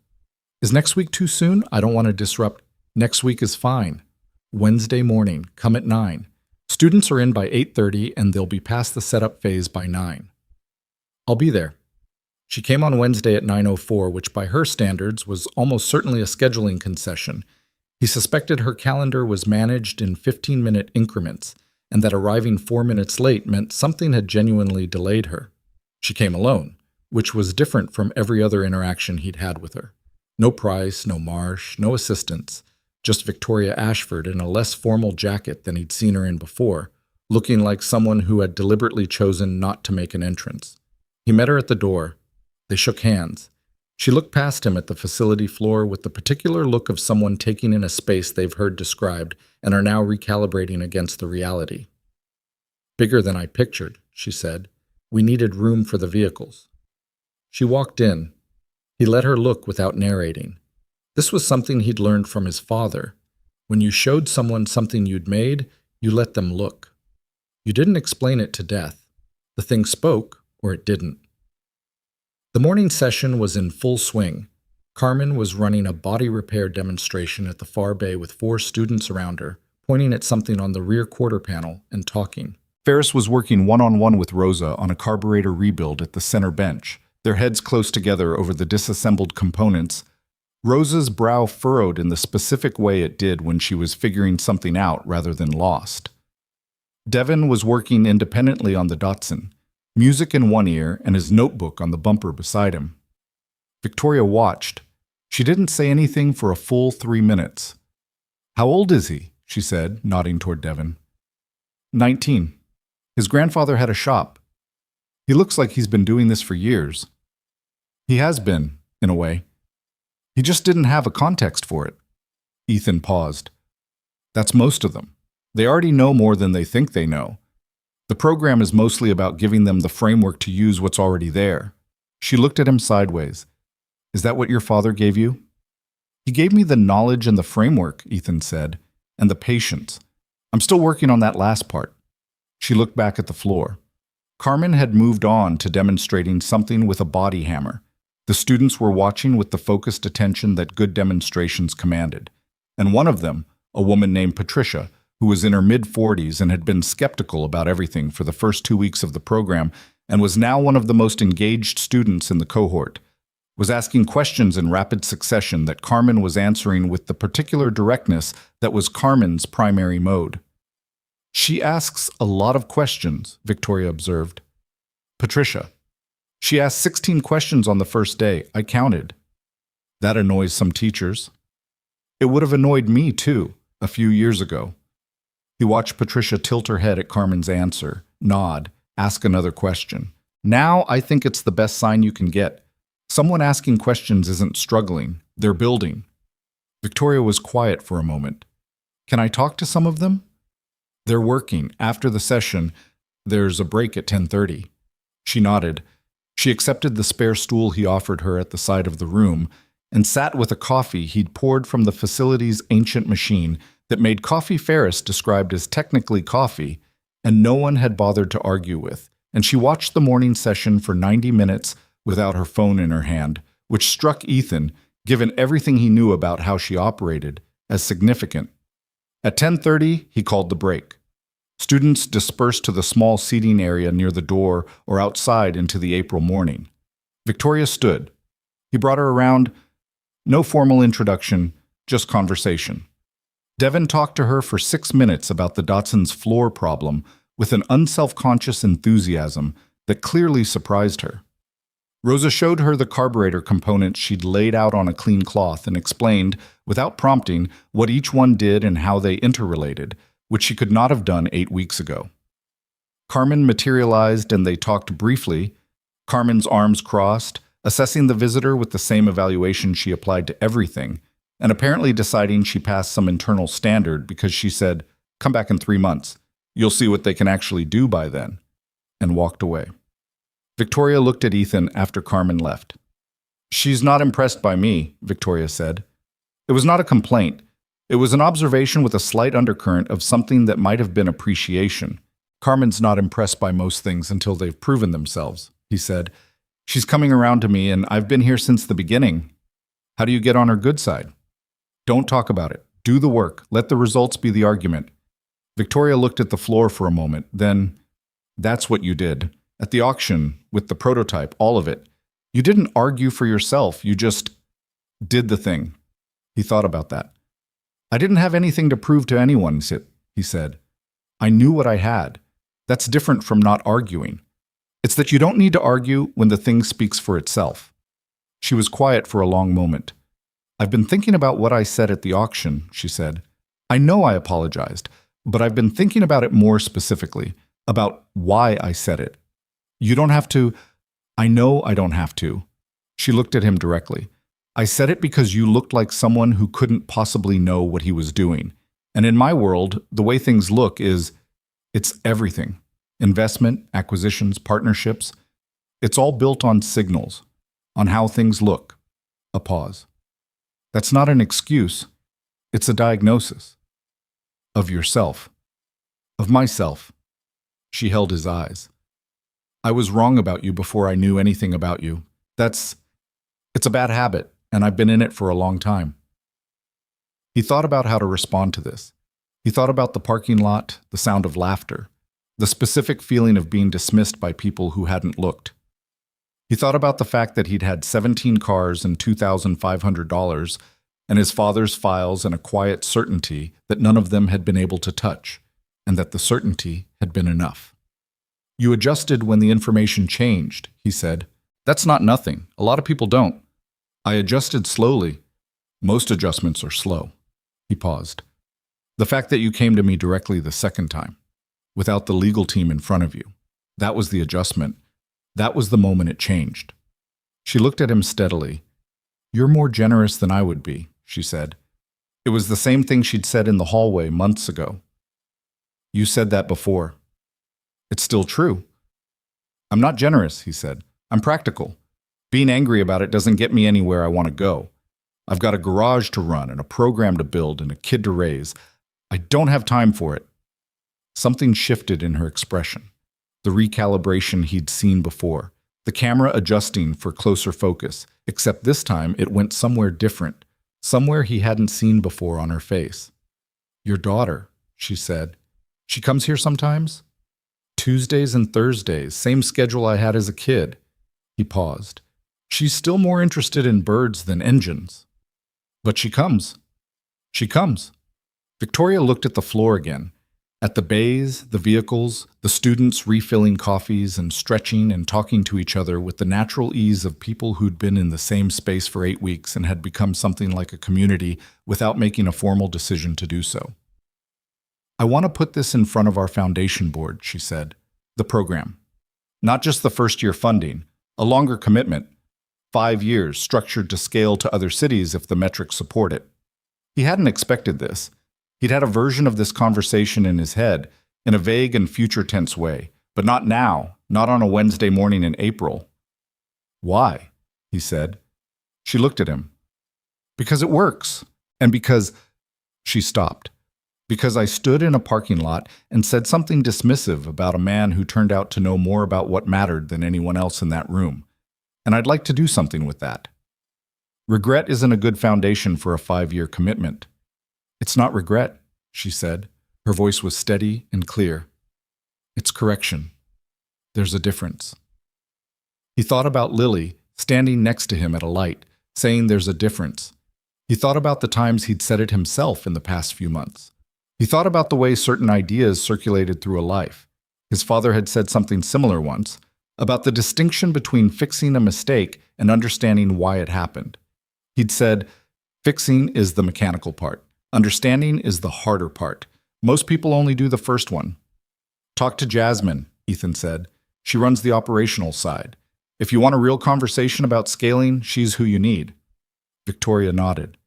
Is next week too soon? I don't want to disrupt." "Next week is fine. Wednesday morning, come at 9. Students are in by 8:30 and they'll be past the setup phase by 9. I'll be there." She came on Wednesday at 9:04, which by her standards was almost certainly a scheduling concession. He suspected her calendar was managed in 15-minute increments, and that arriving 4 minutes late meant something had genuinely delayed her. She came alone, which was different from every other interaction he'd had with her. No Price, no Marsh, no assistants, just Victoria Ashford in a less formal jacket than he'd seen her in before, looking like someone who had deliberately chosen not to make an entrance. He met her at the door. They shook hands. She looked past him at the facility floor with the particular look of someone taking in a space they've heard described and are now recalibrating against the reality. Bigger than I pictured, she said. We needed room for the vehicles. She walked in. He let her look without narrating. This was something he'd learned from his father. When you showed someone something you'd made, you let them look. You didn't explain it to death. The thing spoke, or it didn't. The morning session was in full swing. Carmen was running a body repair demonstration at the far bay with 4 students around her, pointing at something on the rear quarter panel and talking. Ferris was working one-on-one with Rosa on a carburetor rebuild at the center bench, their heads close together over the disassembled components. Rosa's brow furrowed in the specific way it did when she was figuring something out rather than lost. Devin was working independently on the Datsun, music in one ear and his notebook on the bumper beside him. Victoria watched. She didn't say anything for a full 3 minutes. "How old is he?" she said, nodding toward Devin. 19. His grandfather had a shop. He looks like he's been doing this for years. He has been, in a way. He just didn't have a context for it. Ethan paused. That's most of them. They already know more than they think they know. The program is mostly about giving them the framework to use what's already there. She looked at him sideways. Is that what your father gave you? He gave me the knowledge and the framework, Ethan said, and the patience. I'm still working on that last part. She looked back at the floor. Carmen had moved on to demonstrating something with a body hammer. The students were watching with the focused attention that good demonstrations commanded. And one of them, a woman named Patricia, who was in her mid-40s and had been skeptical about everything for the first 2 weeks of the program and was now one of the most engaged students in the cohort, was asking questions in rapid succession that Carmen was answering with the particular directness that was Carmen's primary mode. She asks a lot of questions, Victoria observed. Patricia. She asked 16 questions on the first day. I counted. That annoys some teachers. It would have annoyed me, too, a few years ago. He watched Patricia tilt her head at Carmen's answer, nod, ask another question. Now I think it's the best sign you can get. Someone asking questions isn't struggling, they're building. Victoria was quiet for a moment. Can I talk to some of them? They're working. After the session, there's a break at 10:30. She nodded. She accepted the spare stool he offered her at the side of the room and sat with a coffee he'd poured from the facility's ancient machine that made coffee Ferris described as technically coffee, and no one had bothered to argue with, and she watched the morning session for 90 minutes without her phone in her hand, which struck Ethan, given everything he knew about how she operated, as significant. At 10:30, he called the break. Students dispersed to the small seating area near the door or outside into the April morning. Victoria stood. He brought her around. No formal introduction, just conversation. Devin talked to her for 6 minutes about the Datsun's floor problem with an unselfconscious enthusiasm that clearly surprised her. Rosa showed her the carburetor components she'd laid out on a clean cloth and explained, without prompting, what each one did and how they interrelated, which she could not have done 8 weeks ago. Carmen materialized and they talked briefly, Carmen's arms crossed, assessing the visitor with the same evaluation she applied to everything, and apparently deciding she passed some internal standard because she said, "Come back in 3 months. You'll see what they can actually do by then," and walked away. Victoria looked at Ethan after Carmen left. "She's not impressed by me," Victoria said. It was not a complaint. It was an observation with a slight undercurrent of something that might have been appreciation. "Carmen's not impressed by most things until they've proven themselves," he said. "She's coming around to me, and I've been here since the beginning. How do you get on her good side?" "Don't talk about it. Do the work. Let the results be the argument." Victoria looked at the floor for a moment, then, "That's what you did. At the auction, with the prototype, all of it. You didn't argue for yourself, you just did the thing." He thought about that. "I didn't have anything to prove to anyone," he said. "I knew what I had. That's different from not arguing. It's that you don't need to argue when the thing speaks for itself." She was quiet for a long moment. "I've been thinking about what I said at the auction," she said. "I know I apologized, but I've been thinking about it more specifically, about why I said it. You don't have to. I know I don't have to." She looked at him directly. "I said it because you looked like someone who couldn't possibly know what he was doing. And in my world, the way things look is, it's everything. Investment, acquisitions, partnerships. It's all built on signals, on how things look. A pause. That's not an excuse. It's a diagnosis. Of yourself. Of myself. She held his eyes. I was wrong about you before I knew anything about you. It's a bad habit, and I've been in it for a long time. He thought about how to respond to this. He thought about the parking lot, the sound of laughter, the specific feeling of being dismissed by people who hadn't looked. He thought about the fact that he'd had 17 cars and $2,500 and his father's files and a quiet certainty that none of them had been able to touch, and that the certainty had been enough. You adjusted when the information changed, he said. That's not nothing. A lot of people don't. I adjusted slowly. Most adjustments are slow. He paused. The fact that you came to me directly the second time, without the legal team in front of you, that was the adjustment. That was the moment it changed. She looked at him steadily. You're more generous than I would be, she said. It was the same thing she'd said in the hallway months ago. You said that before. It's still true. I'm not generous, he said. I'm practical. Being angry about it doesn't get me anywhere I want to go. I've got a garage to run and a program to build and a kid to raise. I don't have time for it. Something shifted in her expression. The recalibration he'd seen before. The camera adjusting for closer focus, except this time it went somewhere different, somewhere he hadn't seen before on her face. Your daughter, she said. She comes here sometimes? Tuesdays and Thursdays, same schedule I had as a kid. He paused. She's still more interested in birds than engines. But she comes. She comes. Victoria looked at the floor again, at the bays, the vehicles, the students refilling coffees and stretching and talking to each other with the natural ease of people who'd been in the same space for 8 weeks and had become something like a community without making a formal decision to do so. I want to put this in front of our foundation board, she said. The program. Not just the first-year funding, a longer commitment. 5 years, structured to scale to other cities if the metrics support it. He hadn't expected this. He'd had a version of this conversation in his head, in a vague and future tense way, but not now, not on a Wednesday morning in April. Why? He said. She looked at him. Because it works, and because... She stopped. Because I stood in a parking lot and said something dismissive about a man who turned out to know more about what mattered than anyone else in that room. And I'd like to do something with that. Regret isn't a good foundation for a 5-year commitment. It's not regret, she said. Her voice was steady and clear. It's correction. There's a difference. He thought about Lily, standing next to him at a light, saying there's a difference. He thought about the times he'd said it himself in the past few months. He thought about the way certain ideas circulated through a life. His father had said something similar once, about the distinction between fixing a mistake and understanding why it happened. He'd said, fixing is the mechanical part. Understanding is the harder part. Most people only do the first one. Talk to Jasmine, Ethan said. She runs the operational side. If you want a real conversation about scaling, she's who you need. Victoria nodded.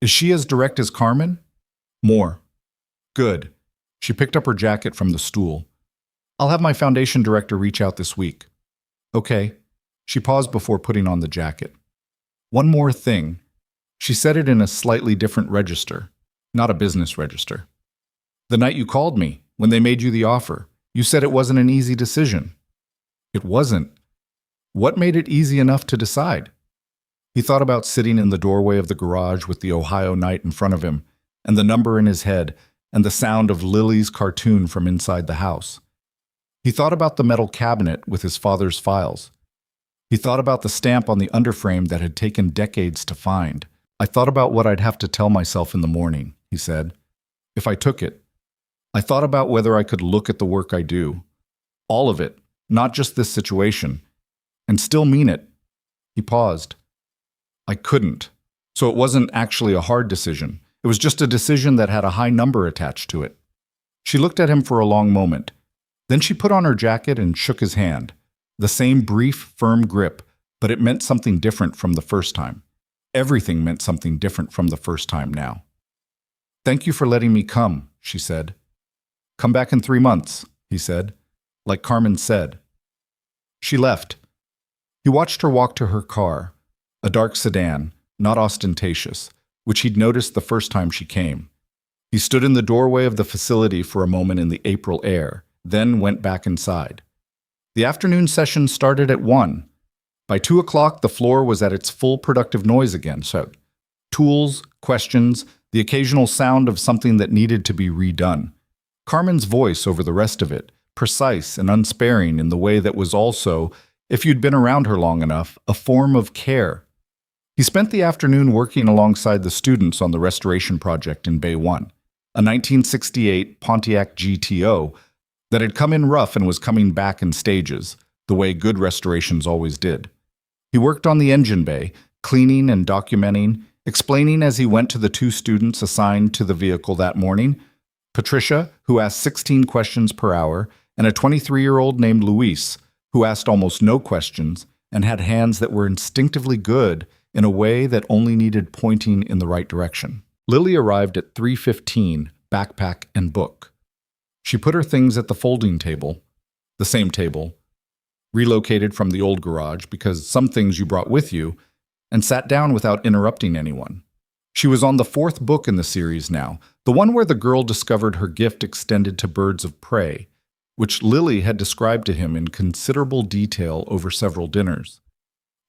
Is she as direct as Carmen? More. Good. She picked up her jacket from the stool. I'll have my foundation director reach out this week. Okay. She paused before putting on the jacket. One more thing. She said it in a slightly different register, not a business register. The night you called me, when they made you the offer, you said it wasn't an easy decision. It wasn't. What made it easy enough to decide? He thought about sitting in the doorway of the garage with the Ohio night in front of him, and the number in his head, and the sound of Lily's cartoon from inside the house. He thought about the metal cabinet with his father's files. He thought about the stamp on the underframe that had taken decades to find. I thought about what I'd have to tell myself in the morning, he said, if I took it. I thought about whether I could look at the work I do, all of it, not just this situation, and still mean it. He paused. I couldn't. So it wasn't actually a hard decision. It was just a decision that had a high number attached to it. She looked at him for a long moment. Then she put on her jacket and shook his hand. The same brief, firm grip, but it meant something different from the first time. Everything meant something different from the first time now. Thank you for letting me come, she said. Come back in 3 months, he said. like Carmen said. She left. He watched her walk to her car, a dark sedan, not ostentatious, which he'd noticed the first time she came. He stood in the doorway of the facility for a moment in the April air, then went back inside. The afternoon session started at 1. By 2 o'clock, the floor was at its full productive noise again, so tools, questions, the occasional sound of something that needed to be redone. Carmen's voice over the rest of it, precise and unsparing in the way that was also, if you'd been around her long enough, a form of care. He spent the afternoon working alongside the students on the restoration project in Bay 1, a 1968 Pontiac GTO that had come in rough and was coming back in stages, the way good restorations always did. He worked on the engine bay, cleaning and documenting, explaining as he went to the 2 students assigned to the vehicle that morning, Patricia, who asked 16 questions per hour, and a 23-year-old named Luis, who asked almost no questions and had hands that were instinctively good in a way that only needed pointing in the right direction. Lily arrived at 3:15, backpack and book. She put her things at the folding table, the same table, relocated from the old garage because some things you brought with you, and sat down without interrupting anyone. She was on the 4th book in the series now, the one where the girl discovered her gift extended to birds of prey, which Lily had described to him in considerable detail over several dinners.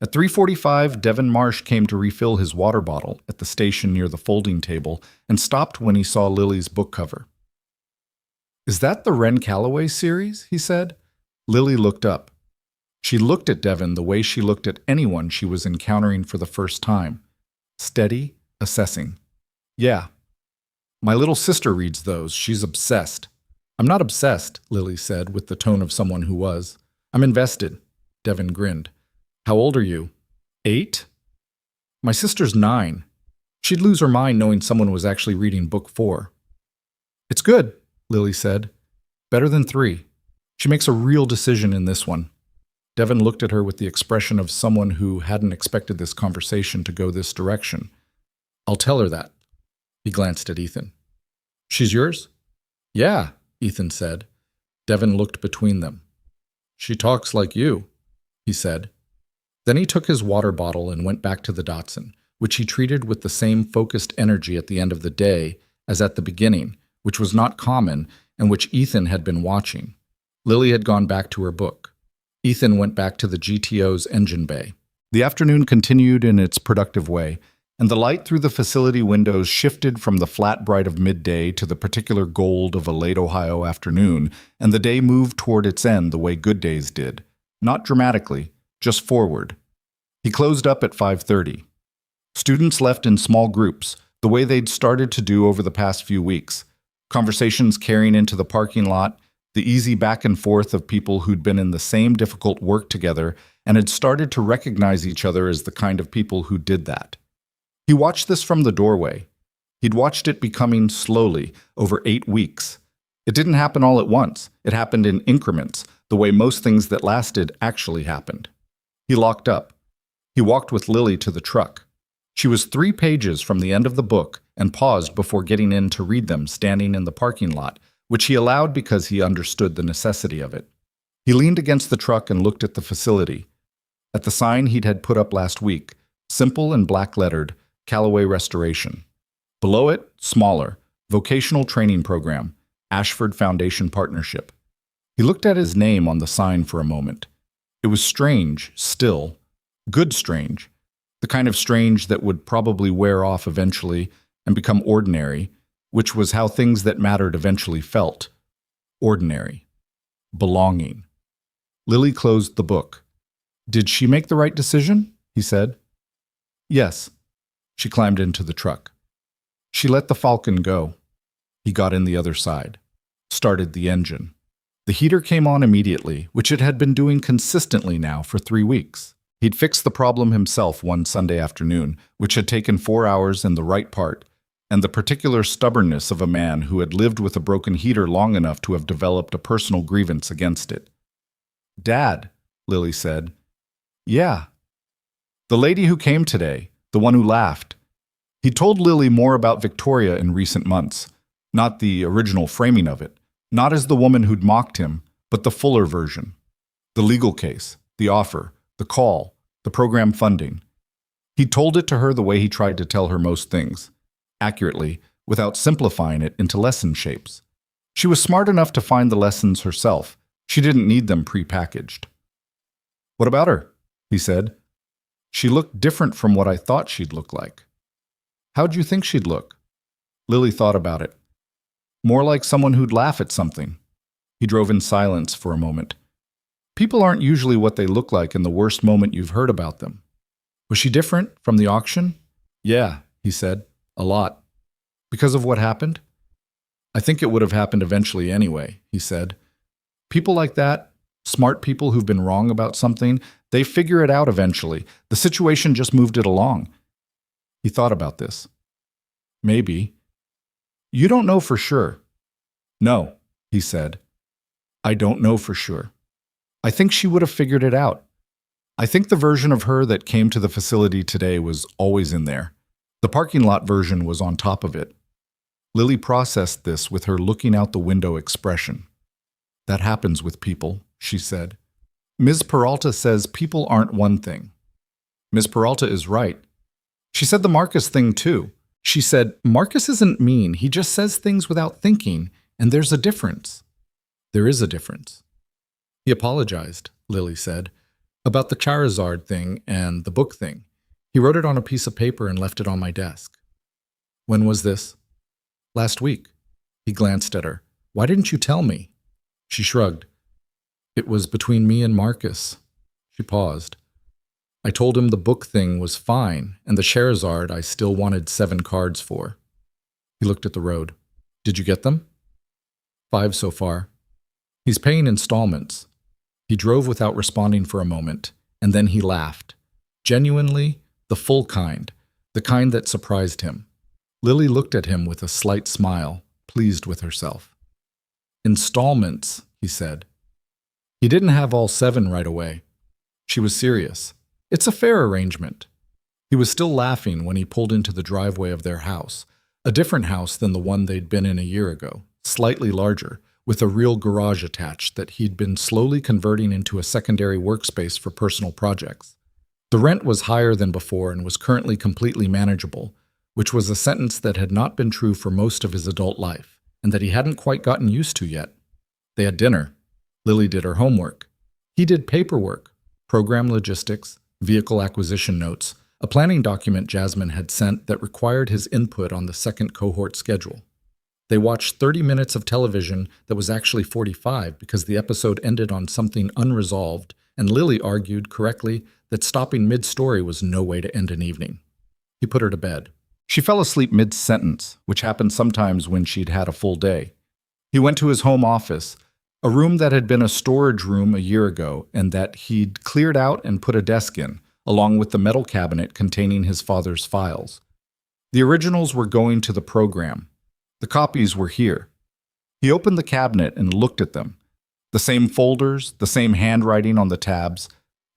At 3:45, Devin Marsh came to refill his water bottle at the station near the folding table and stopped when he saw Lily's book cover. "Is that the Ren Calloway series?" he said. Lily looked up. She looked at Devin the way she looked at anyone she was encountering for the first time. Steady, assessing. "Yeah. My little sister reads those. She's obsessed." "I'm not obsessed," Lily said with the tone of someone who was. "I'm invested." Devin grinned. "How old are you?" 8? "My sister's 9. She'd lose her mind knowing someone was actually reading book 4. "It's good," Lily said. "Better than 3. She makes a real decision in this one." Devin looked at her with the expression of someone who hadn't expected this conversation to go this direction. "I'll tell her that." He glanced at Ethan. "She's yours?" "Yeah," Ethan said. Devin looked between them. "She talks like you," he said. Then he took his water bottle and went back to the Datsun, which he treated with the same focused energy at the end of the day as at the beginning, which was not common and which Ethan had been watching. Lily had gone back to her book. Ethan went back to the GTO's engine bay. The afternoon continued in its productive way, and the light through the facility windows shifted from the flat bright of midday to the particular gold of a late Ohio afternoon, and the day moved toward its end the way good days did, not dramatically, just forward. He closed up at 5:30. Students left in small groups, the way they'd started to do over the past few weeks, conversations carrying into the parking lot, the easy back and forth of people who'd been in the same difficult work together and had started to recognize each other as the kind of people who did that. He watched this from the doorway. He'd watched it becoming slowly over 8 weeks. It didn't happen all at once. It happened in increments, the way most things that lasted actually happened. He locked up. He walked with Lily to the truck. She was 3 pages from the end of the book and paused before getting in to read them standing in the parking lot, which he allowed because he understood the necessity of it. He leaned against the truck and looked at the facility. At the sign he'd had put up last week, simple and black-lettered, Calloway Restoration. Below it, smaller, Vocational Training Program, Ashford Foundation Partnership. He looked at his name on the sign for a moment. It was strange, still. Good strange. The kind of strange that would probably wear off eventually and become ordinary, which was how things that mattered eventually felt. Ordinary. Belonging. Lily closed the book. "Did she make the right decision?" he said. "Yes." She climbed into the truck. She let the Falcon go. He got in the other side. Started the engine. The heater came on immediately, which it had been doing consistently now for 3 weeks. He'd fixed the problem himself one Sunday afternoon, which had taken 4 hours in the right part, and the particular stubbornness of a man who had lived with a broken heater long enough to have developed a personal grievance against it. "Dad," Lily said. "Yeah." "The lady who came today, the one who laughed." He told Lily more about Victoria in recent months, not the original framing of it, not as the woman who'd mocked him, but the fuller version. The legal case, the offer, the call, the program funding. He told it to her the way he tried to tell her most things, accurately, without simplifying it into lesson shapes. She was smart enough to find the lessons herself. She didn't need them pre-packaged. "What about her?" he said. "She looked different from what I thought she'd look like." "How'd you think she'd look?" Lily thought about it. "More like someone who'd laugh at something." He drove in silence for a moment. "People aren't usually what they look like in the worst moment you've heard about them." "Was she different from the auction?" "Yeah," he said. "A lot." "Because of what happened?" "I think it would have happened eventually anyway," he said. "People like that, smart people who've been wrong about something, they figure it out eventually. The situation just moved it along." He thought about this. "Maybe." "You don't know for sure." "No," he said. "I don't know for sure. I think she would have figured it out. I think the version of her that came to the facility today was always in there. The parking lot version was on top of it." Lily processed this with her looking out the window expression. "That happens with people," she said. "Ms. Peralta says people aren't one thing." Ms. Peralta is right. She said the Marcus thing too. She said, "Marcus isn't mean, he just says things without thinking, and there's a difference." "There is a difference." "He apologized," Lily said, "about the Charizard thing and the book thing. He wrote it on a piece of paper and left it on my desk." "When was this?" "Last week." He glanced at her. "Why didn't you tell me?" She shrugged. "It was between me and Marcus." She paused. "I told him the book thing was fine, and the Charizard I still wanted 7 cards for." He looked at the road. "Did you get them?" 5 so far. He's paying installments." He drove without responding for a moment, and then he laughed. Genuinely, the full kind, the kind that surprised him. Lily looked at him with a slight smile, pleased with herself. "Installments," he said. He didn't have all 7 right away. She was serious. "It's a fair arrangement." He was still laughing when he pulled into the driveway of their house, a different house than the one they'd been in a year ago, slightly larger, with a real garage attached that he'd been slowly converting into a secondary workspace for personal projects. The rent was higher than before and was currently completely manageable, which was a sentence that had not been true for most of his adult life, and that he hadn't quite gotten used to yet. They had dinner. Lily did her homework. He did paperwork, program logistics, vehicle acquisition notes, a planning document Jasmine had sent that required his input on the second cohort schedule. They watched 30 minutes of television that was actually 45 because the episode ended on something unresolved, and Lily argued correctly that stopping mid-story was no way to end an evening. He put her to bed. She fell asleep mid-sentence, which happened sometimes when she'd had a full day. He went to his home office, a room that had been a storage room a year ago and that he'd cleared out and put a desk in, along with the metal cabinet containing his father's files. The originals were going to the program. The copies were here. He opened the cabinet and looked at them. The same folders, the same handwriting on the tabs,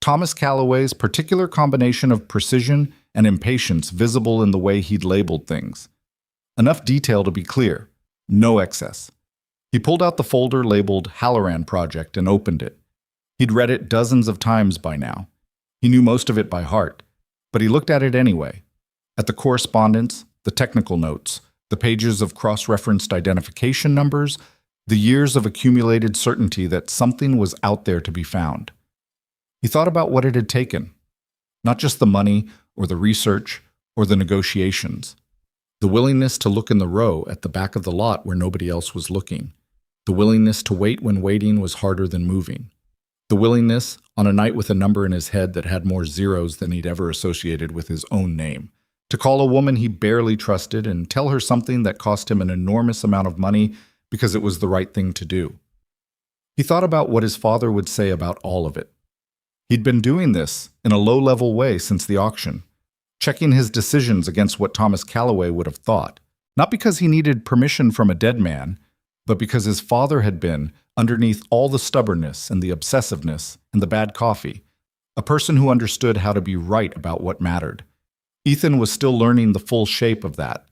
Thomas Calloway's particular combination of precision and impatience visible in the way he'd labeled things. Enough detail to be clear, no excess. He pulled out the folder labeled Halloran Project and opened it. He'd read it dozens of times by now. He knew most of it by heart, but he looked at it anyway. At the correspondence, the technical notes, the pages of cross-referenced identification numbers, the years of accumulated certainty that something was out there to be found. He thought about what it had taken. Not just the money or the research or the negotiations. The willingness to look in the row at the back of the lot where nobody else was looking. The willingness to wait when waiting was harder than moving. The willingness, on a night with a number in his head that had more zeros than he'd ever associated with his own name, to call a woman he barely trusted and tell her something that cost him an enormous amount of money because it was the right thing to do. He thought about what his father would say about all of it. He'd been doing this in a low-level way since the auction, checking his decisions against what Thomas Calloway would have thought, not because he needed permission from a dead man, but because his father had been, underneath all the stubbornness and the obsessiveness and the bad coffee, a person who understood how to be right about what mattered. Ethan was still learning the full shape of that.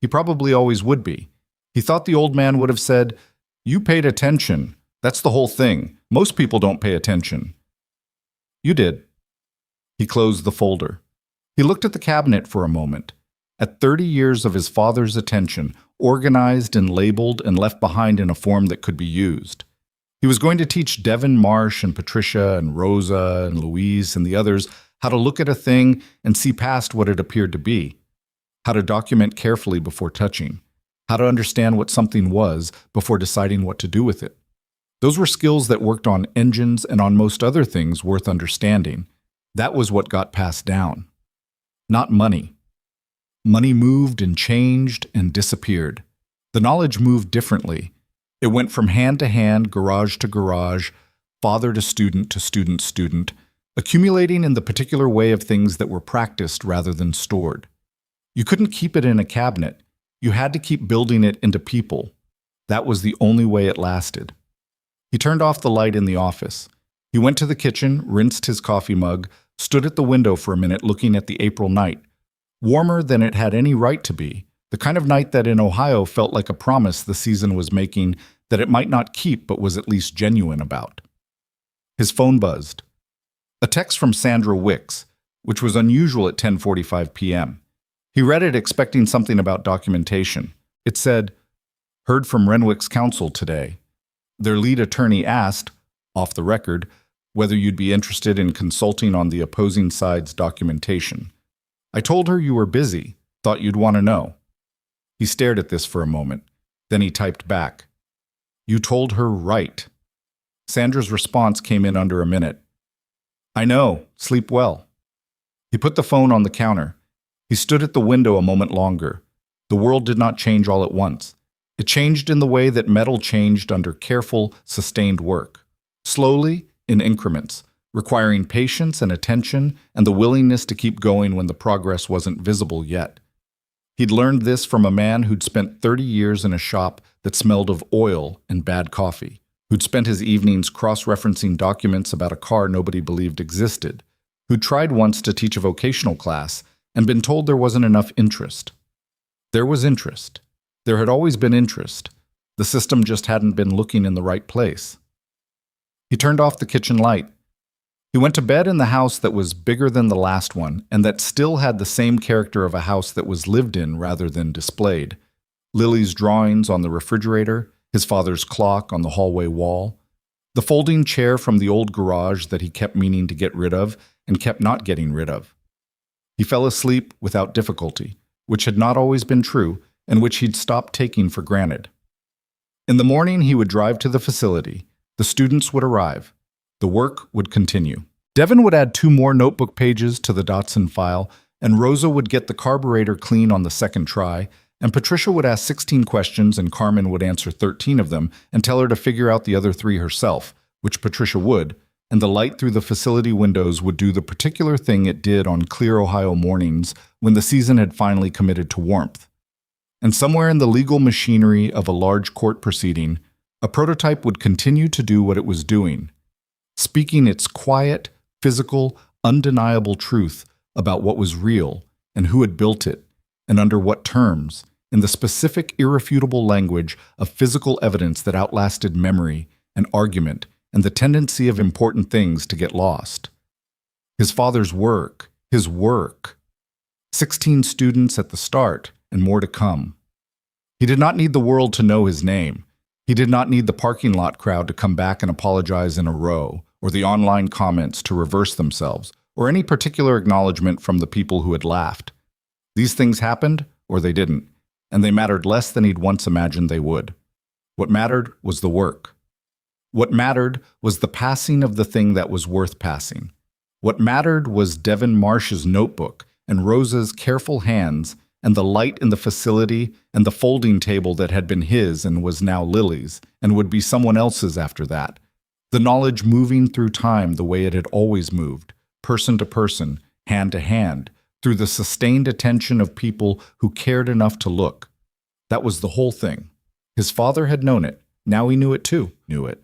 He probably always would be. He thought the old man would have said, "You paid attention," That's the whole thing. Most people don't pay attention. You did. He closed the folder. He looked at the cabinet for a moment. At 30 years of his father's attention, organized and labeled and left behind in a form that could be used. He was going to teach Devin Marsh and Patricia and Rosa and Louise and the others how to look at a thing and see past what it appeared to be, how to document carefully before touching, how to understand what something was before deciding what to do with it. Those were skills that worked on engines and on most other things worth understanding. That was what got passed down. Not money. Money moved and changed and disappeared. The knowledge moved differently. It went from hand to hand, garage to garage, father to student, accumulating in the particular way of things that were practiced rather than stored. You couldn't keep it in a cabinet. You had to keep building it into people. That was the only way it lasted. He turned off the light in the office. He went to the kitchen, rinsed his coffee mug, stood at the window for a minute looking at the April night. Warmer than it had any right to be, the kind of night that in Ohio felt like a promise the season was making that it might not keep but was at least genuine about. His phone buzzed. A text from Sandra Wicks, which was unusual at 10:45 p.m. He read it expecting something about documentation. It said, "Heard from Renwick's counsel today. Their lead attorney asked, off the record, whether you'd be interested in consulting on the opposing side's documentation. I told her you were busy, thought you'd want to know." He stared at this for a moment. Then he typed back, "You told her right." Sandra's response came in under a minute. "I know, sleep well." He put the phone on the counter. He stood at the window a moment longer. The world did not change all at once. It changed in the way that metal changed under careful, sustained work. Slowly, in increments, requiring patience and attention and the willingness to keep going when the progress wasn't visible yet. He'd learned this from a man who'd spent 30 years in a shop that smelled of oil and bad coffee, who'd spent his evenings cross-referencing documents about a car nobody believed existed, who'd tried once to teach a vocational class and been told there wasn't enough interest. There was interest. There had always been interest. The system just hadn't been looking in the right place. He turned off the kitchen light. He went to bed in the house that was bigger than the last one and that still had the same character of a house that was lived in rather than displayed. Lily's drawings on the refrigerator, his father's clock on the hallway wall, the folding chair from the old garage that he kept meaning to get rid of and kept not getting rid of. He fell asleep without difficulty, which had not always been true and which he'd stopped taking for granted. In the morning, he would drive to the facility. The students would arrive. The work would continue. Devin would add 2 more notebook pages to the Datsun file, and Rosa would get the carburetor clean on the second try, and Patricia would ask 16 questions and Carmen would answer 13 of them and tell her to figure out the other 3 herself, which Patricia would, and the light through the facility windows would do the particular thing it did on clear Ohio mornings when the season had finally committed to warmth. And somewhere in the legal machinery of a large court proceeding, a prototype would continue to do what it was doing, speaking its quiet, physical, undeniable truth about what was real and who had built it, and under what terms, in the specific, irrefutable language of physical evidence that outlasted memory and argument and the tendency of important things to get lost. His father's work, his work. 16 students at the start and more to come. He did not need the world to know his name. He did not need the parking lot crowd to come back and apologize in a row, or the online comments to reverse themselves, or any particular acknowledgement from the people who had laughed. These things happened, or they didn't, and they mattered less than he'd once imagined they would. What mattered was the work. What mattered was the passing of the thing that was worth passing. What mattered was Devin Marsh's notebook and Rosa's careful hands and the light in the facility and the folding table that had been his and was now Lily's and would be someone else's after that. The knowledge moving through time the way it had always moved, person to person, hand to hand, through the sustained attention of people who cared enough to look. That was the whole thing. His father had known it. Now he knew it too. Knew it.